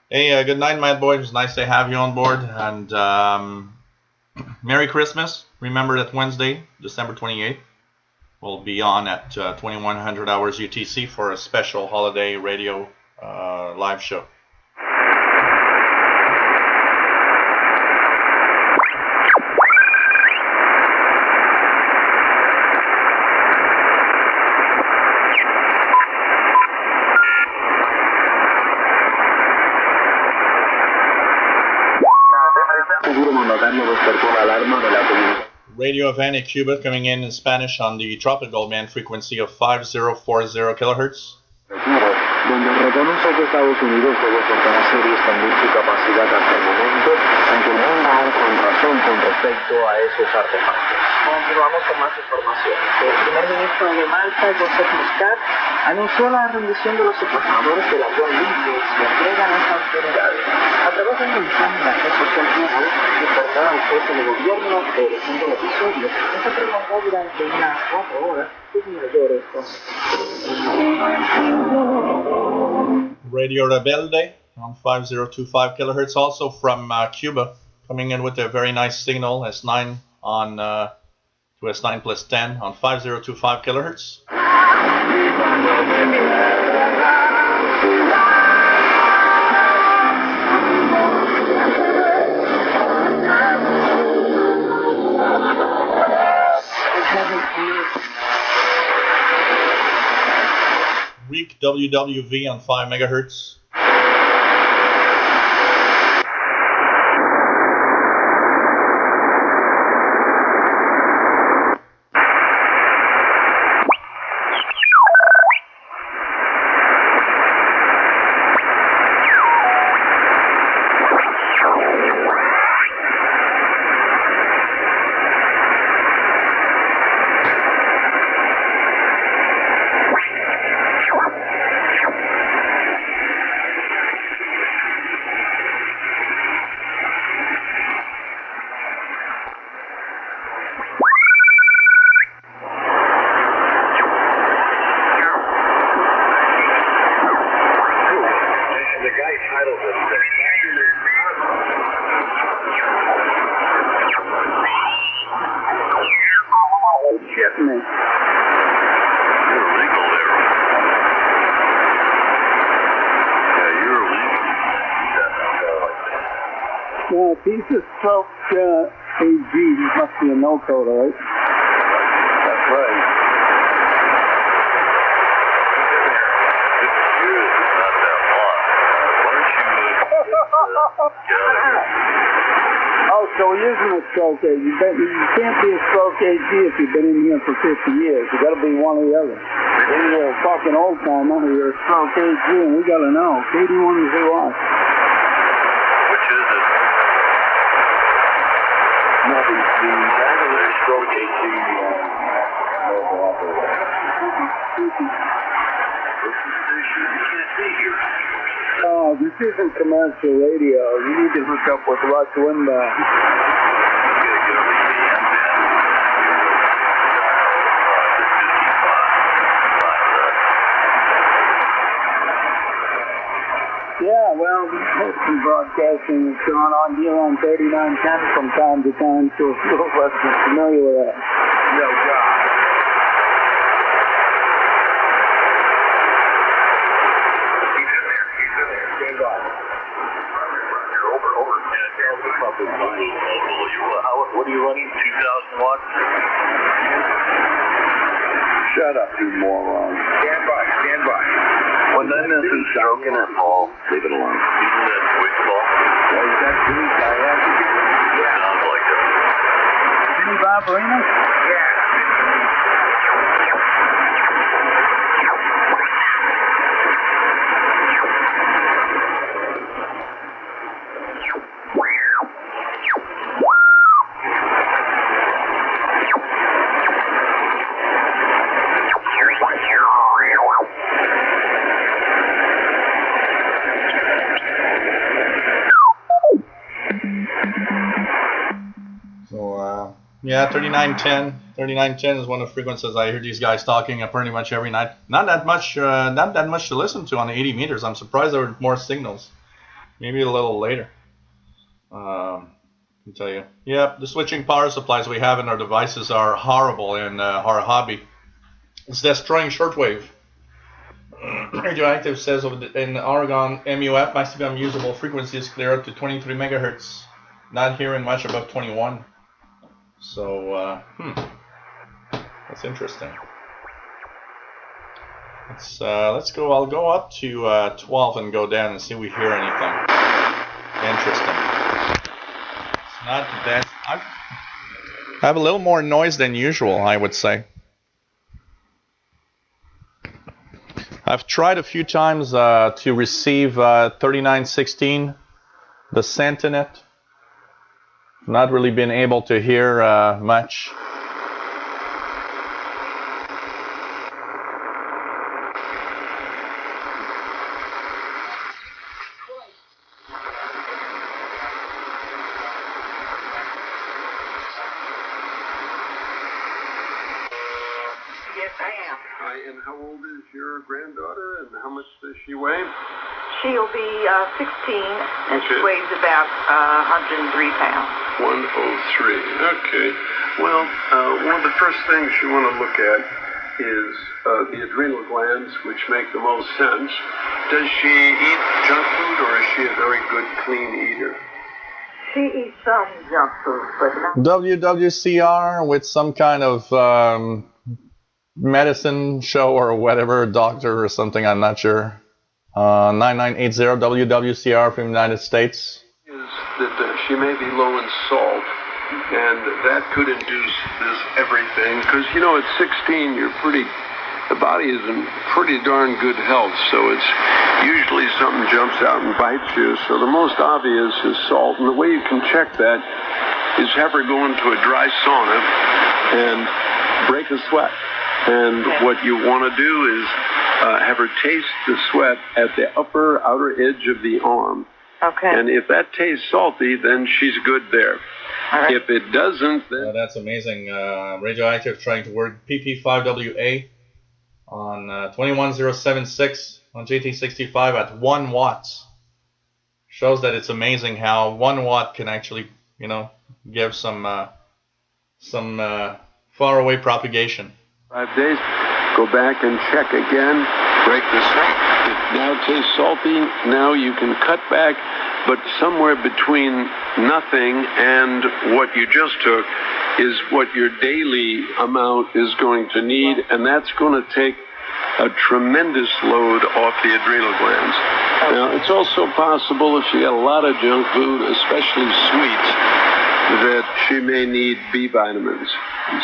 Hey, good night, my boy. It was nice to have you on board. And Merry Christmas. Remember that Wednesday, December 28th, we'll be on at 2100 hours UTC for a special holiday radio live show. Radio event in Cuba coming in Spanish on the tropical band frequency of 5040 kilohertz. Donde reconoce que Estados Unidos debe fortalecer y expandir su capacidad hasta el momento, aunque el mundo aún con razón con respecto a esos artefactos. Continuamos con más información. El primer ministro de Malta, Joseph Muscat, anunció la rendición de los secuestradores del avión libio y se entregan a las autoridades. A través de un mensaje en la red social Google, informó al jefe de gobierno que el segundo episodio se prolongó durante unas 4 horas sus mayores Radio Rebelde on 5025 kilohertz, also from Cuba, coming in with a very nice signal S9 on to S9 plus 10 on 5025 kilohertz. Weak WWV on 5 megahertz. He's a stroke AG. He must be a no-coder, right? That's right. Oh, so he isn't a stroke AG. You can't be a stroke AG if you've been in here for 50 years. You got to be one or the other. Either you're a fucking old timer or you're a stroke AG, and we got to know. Katie wanted to watch. Which is it? No, the regular stroke AG mobile operator. You can't see here. Oh, this isn't commercial radio. You need to hook up with Rush Window. Yeah, well, some broadcasting is going on here on 3910 from time to time, so a few of us are familiar with that. No job. What are you running? 2,000 watts? Shut up, you moron. Stand by, stand by. When that isn't stroking it, Paul, leave it alone. Isn't that quick, Paul? Well, is that Jimmy Diaz again? Yeah. Sounds like it. Jimmy Barbarino? Yeah. Yeah, 3910. 3910 is one of the frequencies I hear these guys talking pretty much every night. Not that much to listen to on the 80 meters. I'm surprised there were more signals. Maybe a little later. I can tell you. Yep, the switching power supplies we have in our devices are horrible in our hobby. It's destroying shortwave. Radioactive says in Oregon, MUF, maximum usable frequency is clear up to 23 megahertz. Not hearing much above 21. So, that's interesting. Let's go. I'll go up to 12 and go down and see if we hear anything interesting. It's not the best. I have a little more noise than usual, I would say. I've tried a few times to receive 3916, the Sentinet. Not really been able to hear much. Yes, I am. Hi, and how old is your granddaughter, and how much does she weigh? She'll be 16, and she Okay. weighs about 103 pounds. 103. Okay. Well, one of the first things you want to look at is the adrenal glands, which make the most sense. Does she eat junk food, or is she a very good, clean eater? She eats some junk food, but not. WWCR with some kind of medicine show or whatever, doctor or something, I'm not sure. 9980 WWCR from the United States. Is that she may be low in salt, and that could induce this everything. Because, you know, at 16, the body is in pretty darn good health, so it's usually something jumps out and bites you. So the most obvious is salt, and the way you can check that is have her go into a dry sauna and break a sweat. And what you want to do is have her taste the sweat at the outer edge of the arm. Okay. And if that tastes salty, then she's good there. All right. If it doesn't, then... That's amazing. Radioactive trying to work PP5WA on 21076 on GT65 at 1 watts. Shows that it's amazing how 1 watt can actually, give some far away propagation. 5 days, go back and check again, break the sweat. If now it tastes salty. Now you can cut back, but somewhere between nothing and what you just took is what your daily amount is going to need, and that's going to take a tremendous load off the adrenal glands. Now, it's also possible if she got a lot of junk food, especially sweets, that she may need B vitamins.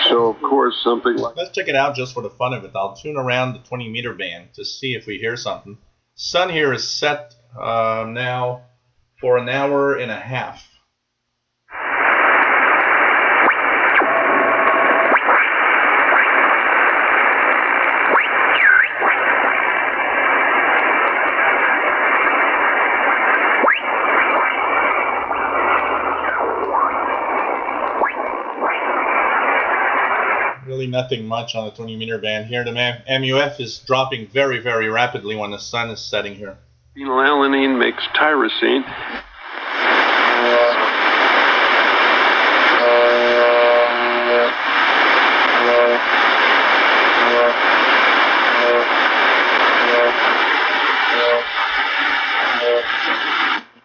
So, of course, something like... Let's check it out just for the fun of it. I'll tune around the 20 meter band to see if we hear something. Sun here is set now for an hour and a half. Really nothing much on the 20 meter band here. The MUF is dropping very, very rapidly when the sun is setting here. Phenylalanine makes tyrosine.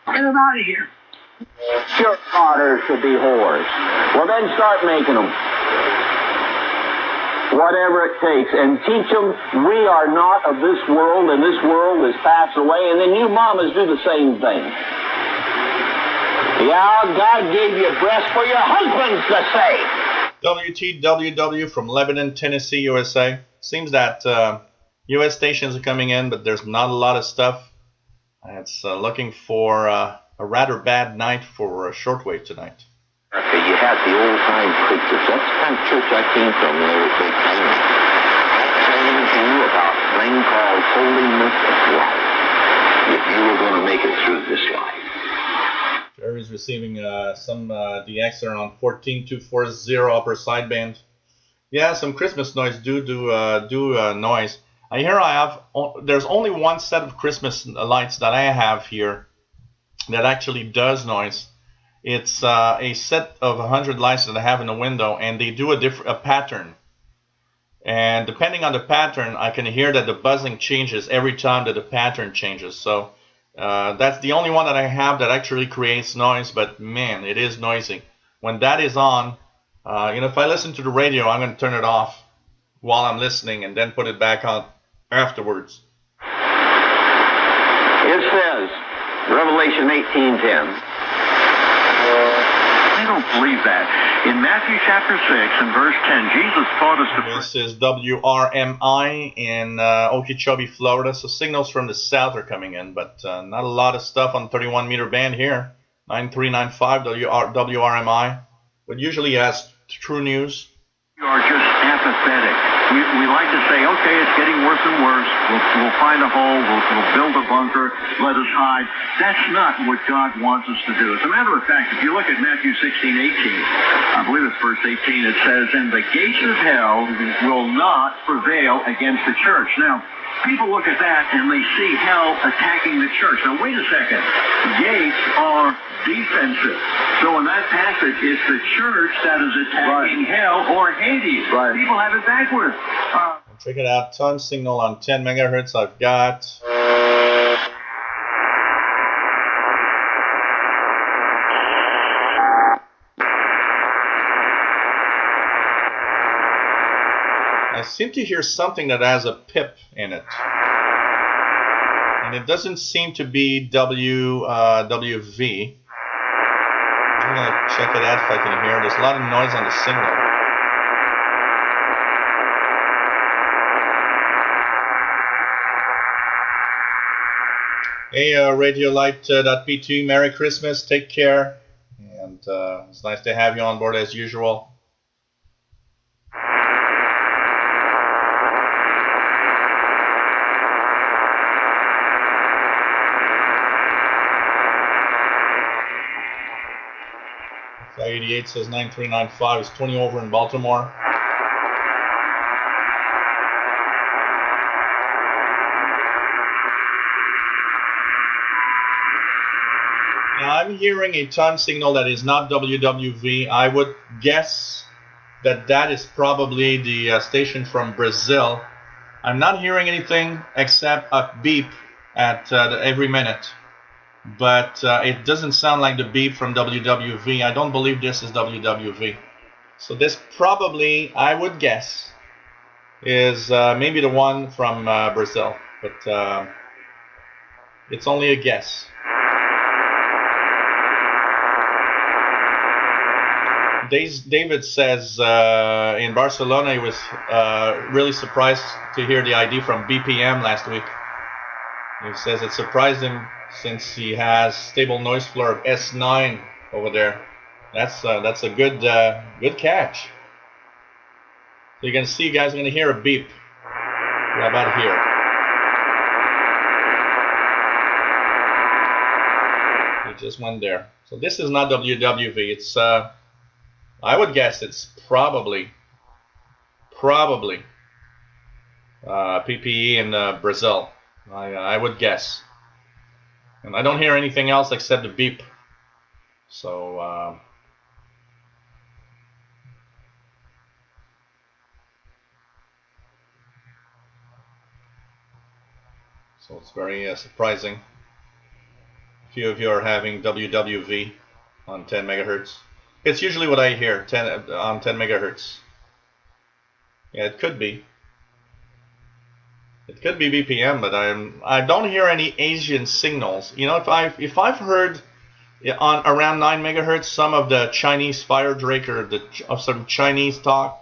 Get it out of here. Shirt orders should be whores. Well, then start making them. Whatever it takes, and teach them we are not of this world, and this world is passed away, and then you mamas do the same thing. Yeah, God gave you breasts for your husbands to say. WTWW from Lebanon, Tennessee, USA. Seems that US stations are coming in, but there's not a lot of stuff. It's looking for a rather bad night for shortwave tonight. Okay, you had the old-time preachers. That's the kind of church I came from. They trained you about a thing called holiness of life. If you were going to make it through this life. Jerry's receiving some DXing on 14240 upper sideband. Yeah, some Christmas noise do noise. There's only one set of Christmas lights that I have here that actually does noise. It's a set of 100 lights that I have in the window, and they do a pattern. And depending on the pattern, I can hear that the buzzing changes every time that the pattern changes. So that's the only one that I have that actually creates noise, but man, it is noisy. When that is on, if I listen to the radio, I'm going to turn it off while I'm listening and then put it back on afterwards. It says, Revelation 18:10. I don't believe that. In Matthew chapter 6 and verse 10, Jesus taught us to... This is WRMI in Okeechobee, Florida. So signals from the south are coming in, but not a lot of stuff on 31 meter band here. 9395 WRMI. But usually it has true news. You are just apathetic. We like to say, okay, it's getting worse and worse. We'll find a hole. We'll build a bunker. Let us hide. That's not what God wants us to do. As a matter of fact, if you look at Matthew 16:18, I believe it's verse 18, it says, and the gates of hell will not prevail against the church. Now, people look at that and they see hell attacking the church. Now, wait a second. Gates are defensive. So in that passage, it's the church that is attacking hell or Hades. Right. People have it backwards. Check it out. Ton signal on 10 megahertz. I've got... I seem to hear something that has a pip in it. And it doesn't seem to be WV. I'm going to check it out if I can hear. There's a lot of noise on the signal. Hey, Radiolight.pt, Merry Christmas, take care. And it's nice to have you on board as usual. Fly 88 says 9395 is 20 over in Baltimore. Now I'm hearing a ton signal that is not WWV. I would guess that that is probably the station from Brazil. I'm not hearing anything except a beep at every minute. But it doesn't sound like the beep from WWV. I don't believe this is WWV. So this probably, I would guess, is maybe the one from Brazil. But it's only a guess. David says in Barcelona he was really surprised to hear the ID from BPM last week. He says it surprised him since he has stable noise floor of S9 over there. That's a good good catch. So you can see, guys, are going to hear a beep right about here. It just went there. So this is not WWV. It's I would guess it's probably PPE in Brazil. I would guess. And I don't hear anything else except the beep. So so it's very surprising. A few of you are having WWV on 10 megahertz. It's usually what I hear, 10 on 10 megahertz. Yeah, it could be. It could be BPM, but I don't hear any Asian signals. You know, if I've heard on around 9 megahertz some of the Chinese fire drake or of some Chinese talk,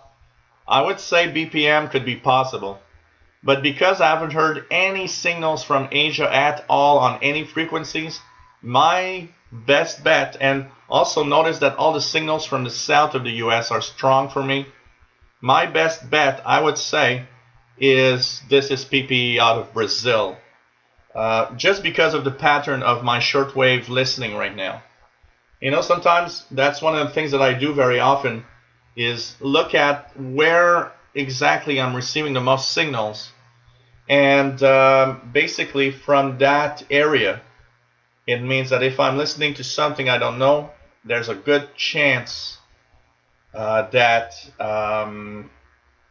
I would say BPM could be possible. But because I haven't heard any signals from Asia at all on any frequencies, my best bet, and also notice that all the signals from the south of the US are strong for me. My best bet, I would say, is this is PPE out of Brazil. Just because of the pattern of my shortwave listening right now. You know, sometimes that's one of the things that I do very often is look at where exactly I'm receiving the most signals. And basically from that area, it means that if I'm listening to something I don't know, there's a good chance that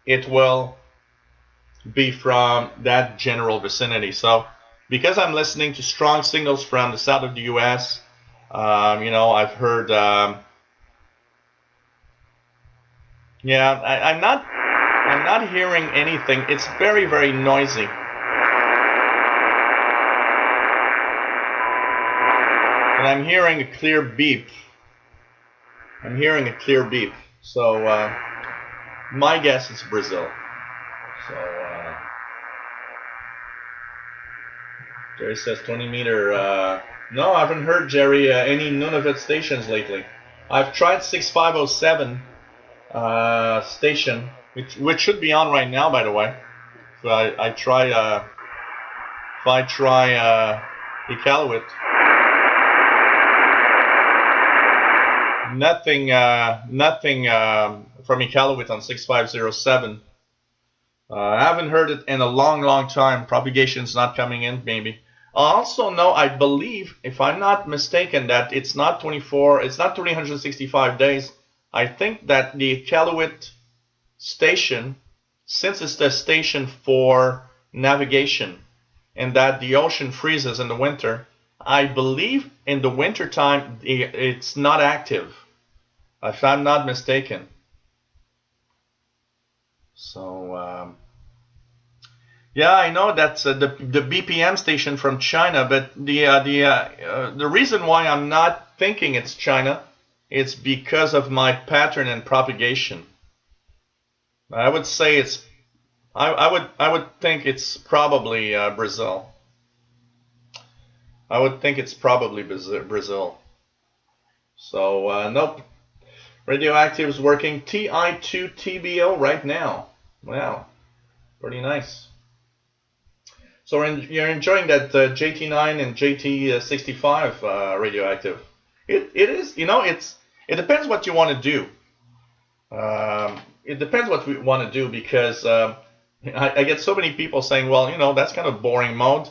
it will be from that general vicinity. So because I'm listening to strong signals from the south of the US, you know, I've heard, yeah, I'm not hearing anything. It's very, very noisy. And I'm hearing a clear beep. I'm hearing a clear beep. So my guess is Brazil. So Jerry says 20 meter. No, I haven't heard, Jerry, any Nunavut stations lately. I've tried 6507 station, which should be on right now, by the way. So I try if I try Iqaluit. Nothing from Iqaluit on 6507. I haven't heard it in a long, long time. Propagation's not coming in, maybe. I also know, I believe, if I'm not mistaken, that it's not 365 days. I think that the Iqaluit station, since it's the station for navigation, and that the ocean freezes in the winter, I believe in the winter time it's not active, if I'm not mistaken. So yeah, I know that's the BPM station from China, but the reason why I'm not thinking it's China, it's because of my pattern and propagation. I would say it's I would think it's probably Brazil. I would think it's probably Brazil. So nope. Radioactive is working TI2 TBO right now. Wow, pretty nice. So you're enjoying that JT9 and JT65 radioactive. It is, you know, it depends what you want to do. It depends what we want to do, because I get so many people saying, well, you know, that's kind of boring mode.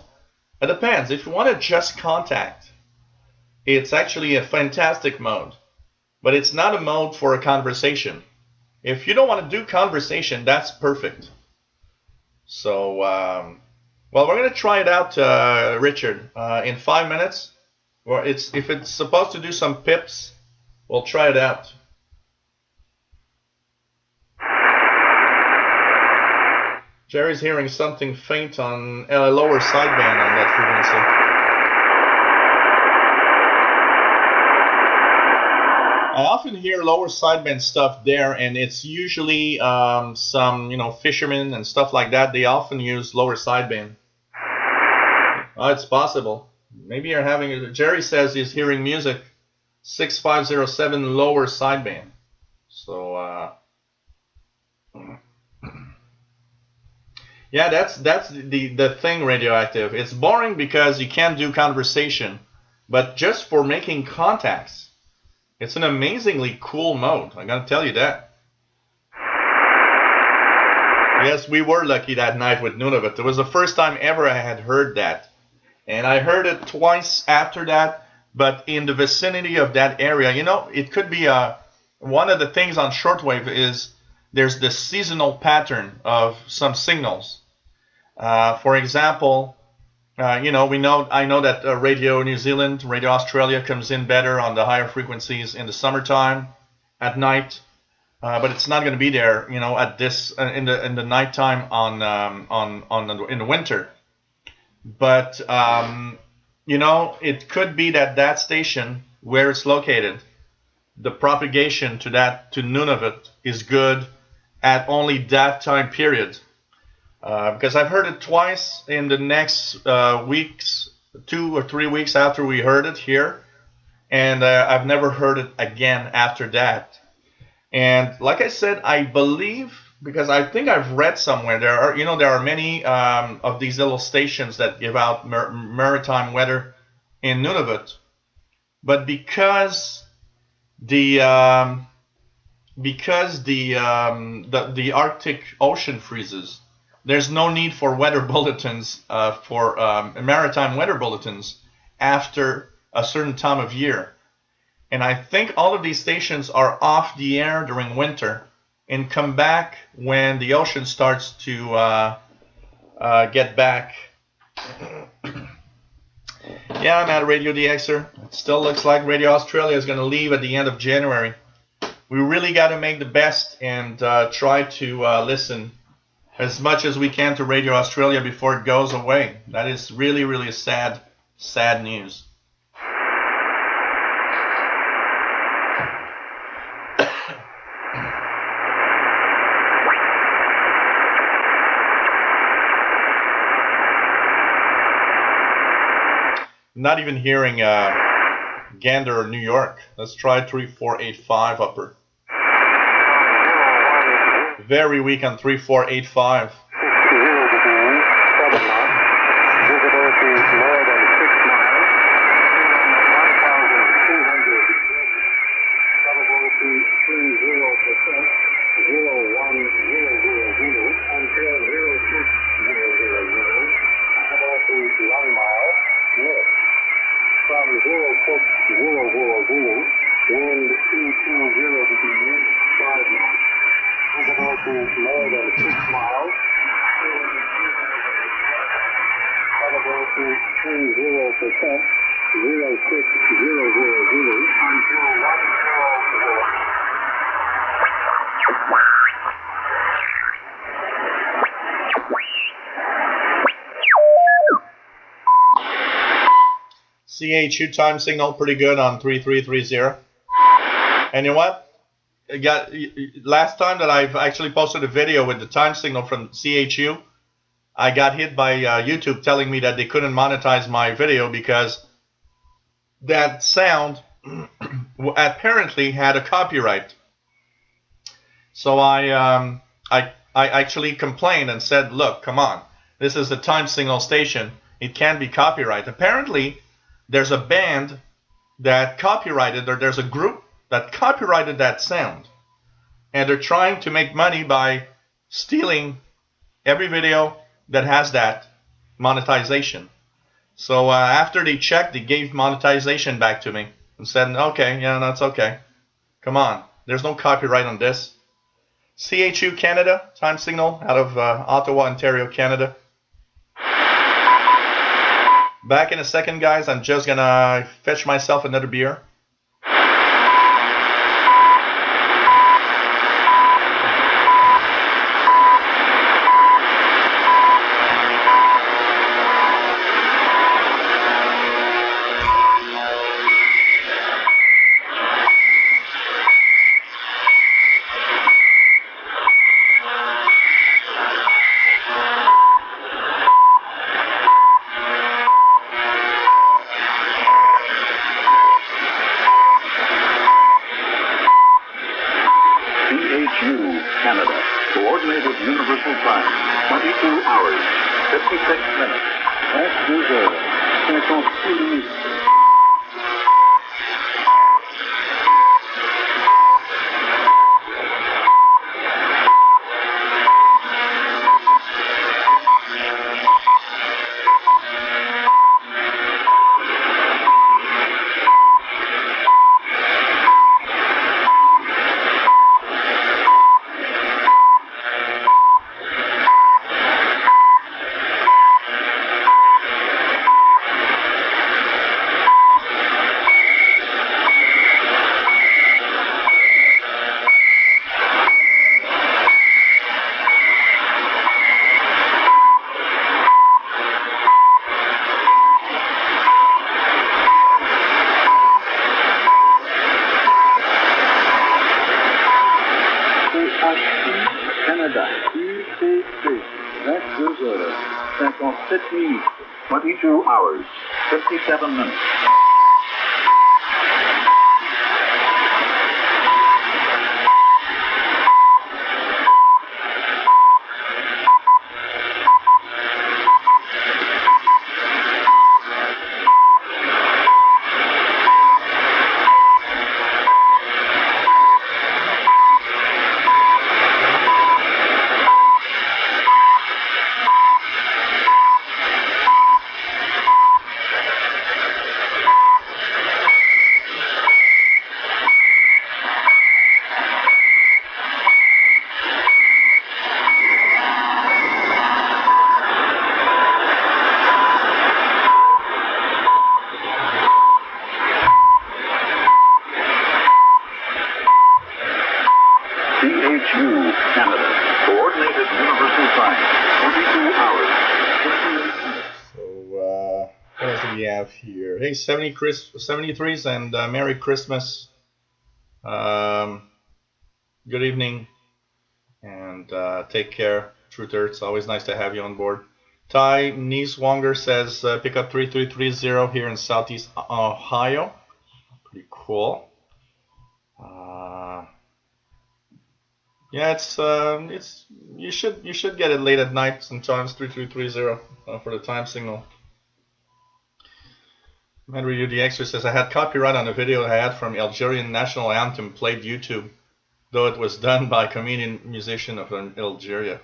It depends. If you want to just contact, it's actually a fantastic mode. But it's not a mode for a conversation. If you don't want to do conversation, that's perfect. So Well, we're going to try it out, Richard, in 5 minutes. Or if it's supposed to do some pips, we'll try it out. Jerry's hearing something faint on a lower sideband on that frequency. I often hear lower sideband stuff there, and it's usually some, fishermen and stuff like that. They often use lower sideband. Oh, it's possible. Maybe you're having. Jerry says he's hearing music 6507 lower sideband. So yeah, that's the thing, Radioactive. It's boring because you can't do conversation, but just for making contacts. It's an amazingly cool mode, I gotta tell you that. Yes, we were lucky that night with Nunavut. It was the first time ever I had heard that. And I heard it twice after that, but in the vicinity of that area. It could be one of the things on shortwave is there's this seasonal pattern of some signals. For example, I know that Radio New Zealand, Radio Australia comes in better on the higher frequencies in the summertime, at night, but it's not going to be there, at this in the nighttime in the winter. But it could be that station where it's located, the propagation to Nunavut is good at only that time period. Because I've heard it twice in the next weeks, 2 or 3 weeks after we heard it here, and I've never heard it again after that. And like I said, I believe, because I think I've read somewhere, there are many of these little stations that give out maritime weather in Nunavut, but because the Arctic Ocean freezes, there's no need for weather bulletins, for maritime weather bulletins after a certain time of year. And I think all of these stations are off the air during winter and come back when the ocean starts to get back. Yeah, I'm at Radio DXer. It still looks like Radio Australia is going to leave at the end of January. We really got to make the best and try to listen as much as we can to Radio Australia before it goes away. That is really, really sad news. Not even hearing Gander or New York. Let's try 3485 upper. Very weak on 3485. Wind 220 degrees, 5 knots. Visibility more than 6 miles. Probability 30%, 06000 until 100. CHU time signal pretty good on 3330. And you know what? Last time that I've actually posted a video with the time signal from CHU, I got hit by YouTube telling me that they couldn't monetize my video because that sound apparently had a copyright. So I actually complained and said, look, come on, this is a time signal station. It can't be copyright. Apparently, there's a band that copyrighted, or there's a group that copyrighted that sound. And they're trying to make money by stealing every video that has that monetization. So after they checked, they gave monetization back to me and said, okay, yeah, that's okay. Come on, there's no copyright on this. CHU Canada, time signal out of Ottawa, Ontario, Canada. Back in a second, guys. I'm just gonna fetch myself another beer. Canada, Coordinated Universal Time, 22 hours, 56 minutes. That's good. 56 minutes. Canada, UCC, that's good. 56 minutes, 22 hours, 57 minutes. Canada, Coordinated Universal Time, 22 hours. So, what else do we have here? Hey, 73s and Merry Christmas. Good evening, and take care. Truther, it's always nice to have you on board. Ty Nieswanger says pick up 3330 here in Southeast Ohio. Pretty cool. Yeah, it's you should get it late at night sometimes 3330 for the time signal. Henry DXing says I had copyright on a video I had from Algerian national anthem played YouTube, though it was done by a comedian musician of Algeria.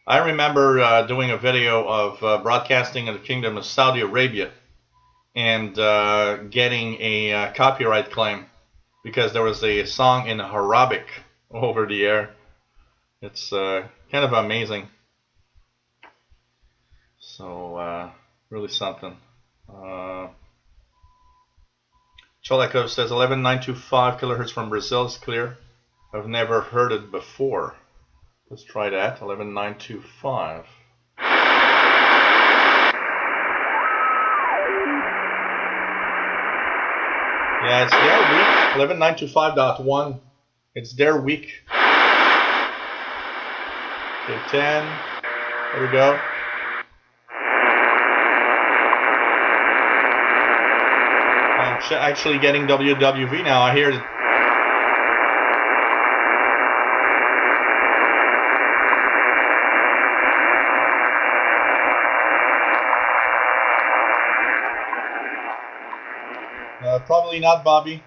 I remember doing a video of broadcasting in the Kingdom of Saudi Arabia and getting a copyright claim because there was a song in Arabic over the air. It's kind of amazing. So really something. Cholakov says 11925 kilohertz from Brazil is clear. I've never heard it before. Let's try that. 11925. Yeah, it's their week. 11925.1. It's their week. Okay, 10. There we go. I'm actually getting WWV now. I hear it. Probably not, Bobby.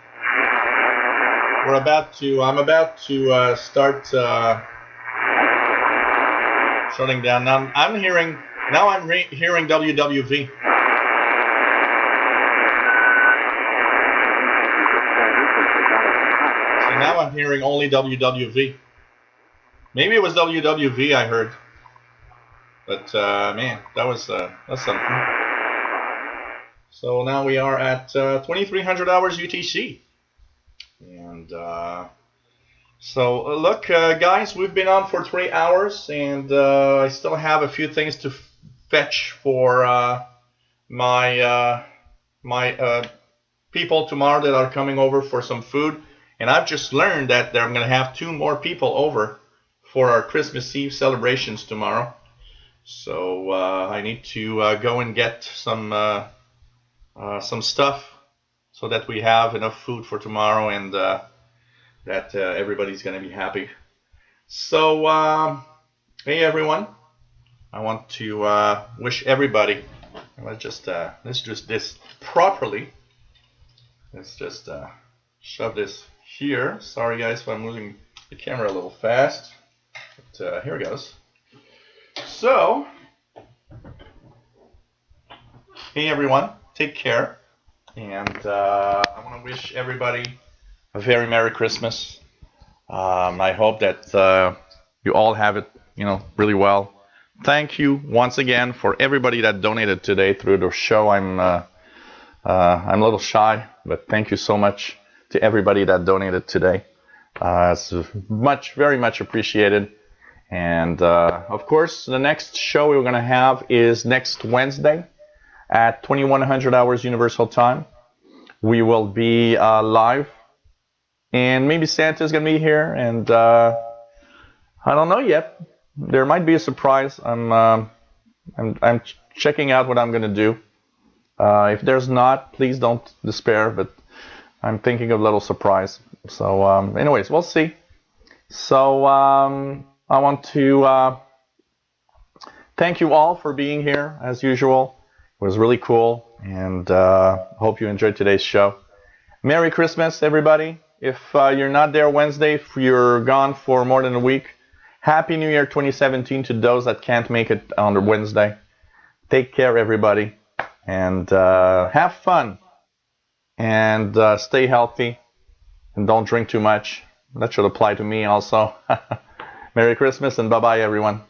I'm about to start shutting down. Now I'm hearing WWV. So now I'm hearing only WWV. Maybe it was WWV I heard, but man, that's something. So now we are at 2300 hours UTC. And so look, guys, we've been on for 3 hours, and I still have a few things to fetch for my people tomorrow that are coming over for some food. And I've just learned that I'm going to have 2 more people over for our Christmas Eve celebrations tomorrow. So I need to go and get some stuff so that we have enough food for tomorrow, and that everybody's going to be happy. So hey everyone, I want to wish everybody. Let's just this properly. Let's just shove this here. Sorry guys if I'm moving the camera a little fast, but here it goes. So, hey everyone, take care, and I want to wish everybody a very Merry Christmas. I hope that you all have it, really well. Thank you once again for everybody that donated today through the show. I'm a little shy, but thank you so much to everybody that donated today. It's very much appreciated. And of course, the next show we're going to have is next Wednesday at 2100 hours Universal Time. We will be live, and maybe Santa's going to be here, and I don't know yet. There might be a surprise. I'm checking out what I'm going to do. If there's not, please don't despair, but I'm thinking of a little surprise. So anyways, we'll see. So I want to thank you all for being here, as usual. It was really cool, and hope you enjoyed today's show. Merry Christmas, everybody. If you're not there Wednesday, if you're gone for more than a week, Happy New Year 2017 to those that can't make it on Wednesday. Take care, everybody, and have fun, and stay healthy, and don't drink too much. That should apply to me also. Merry Christmas, and bye-bye, everyone.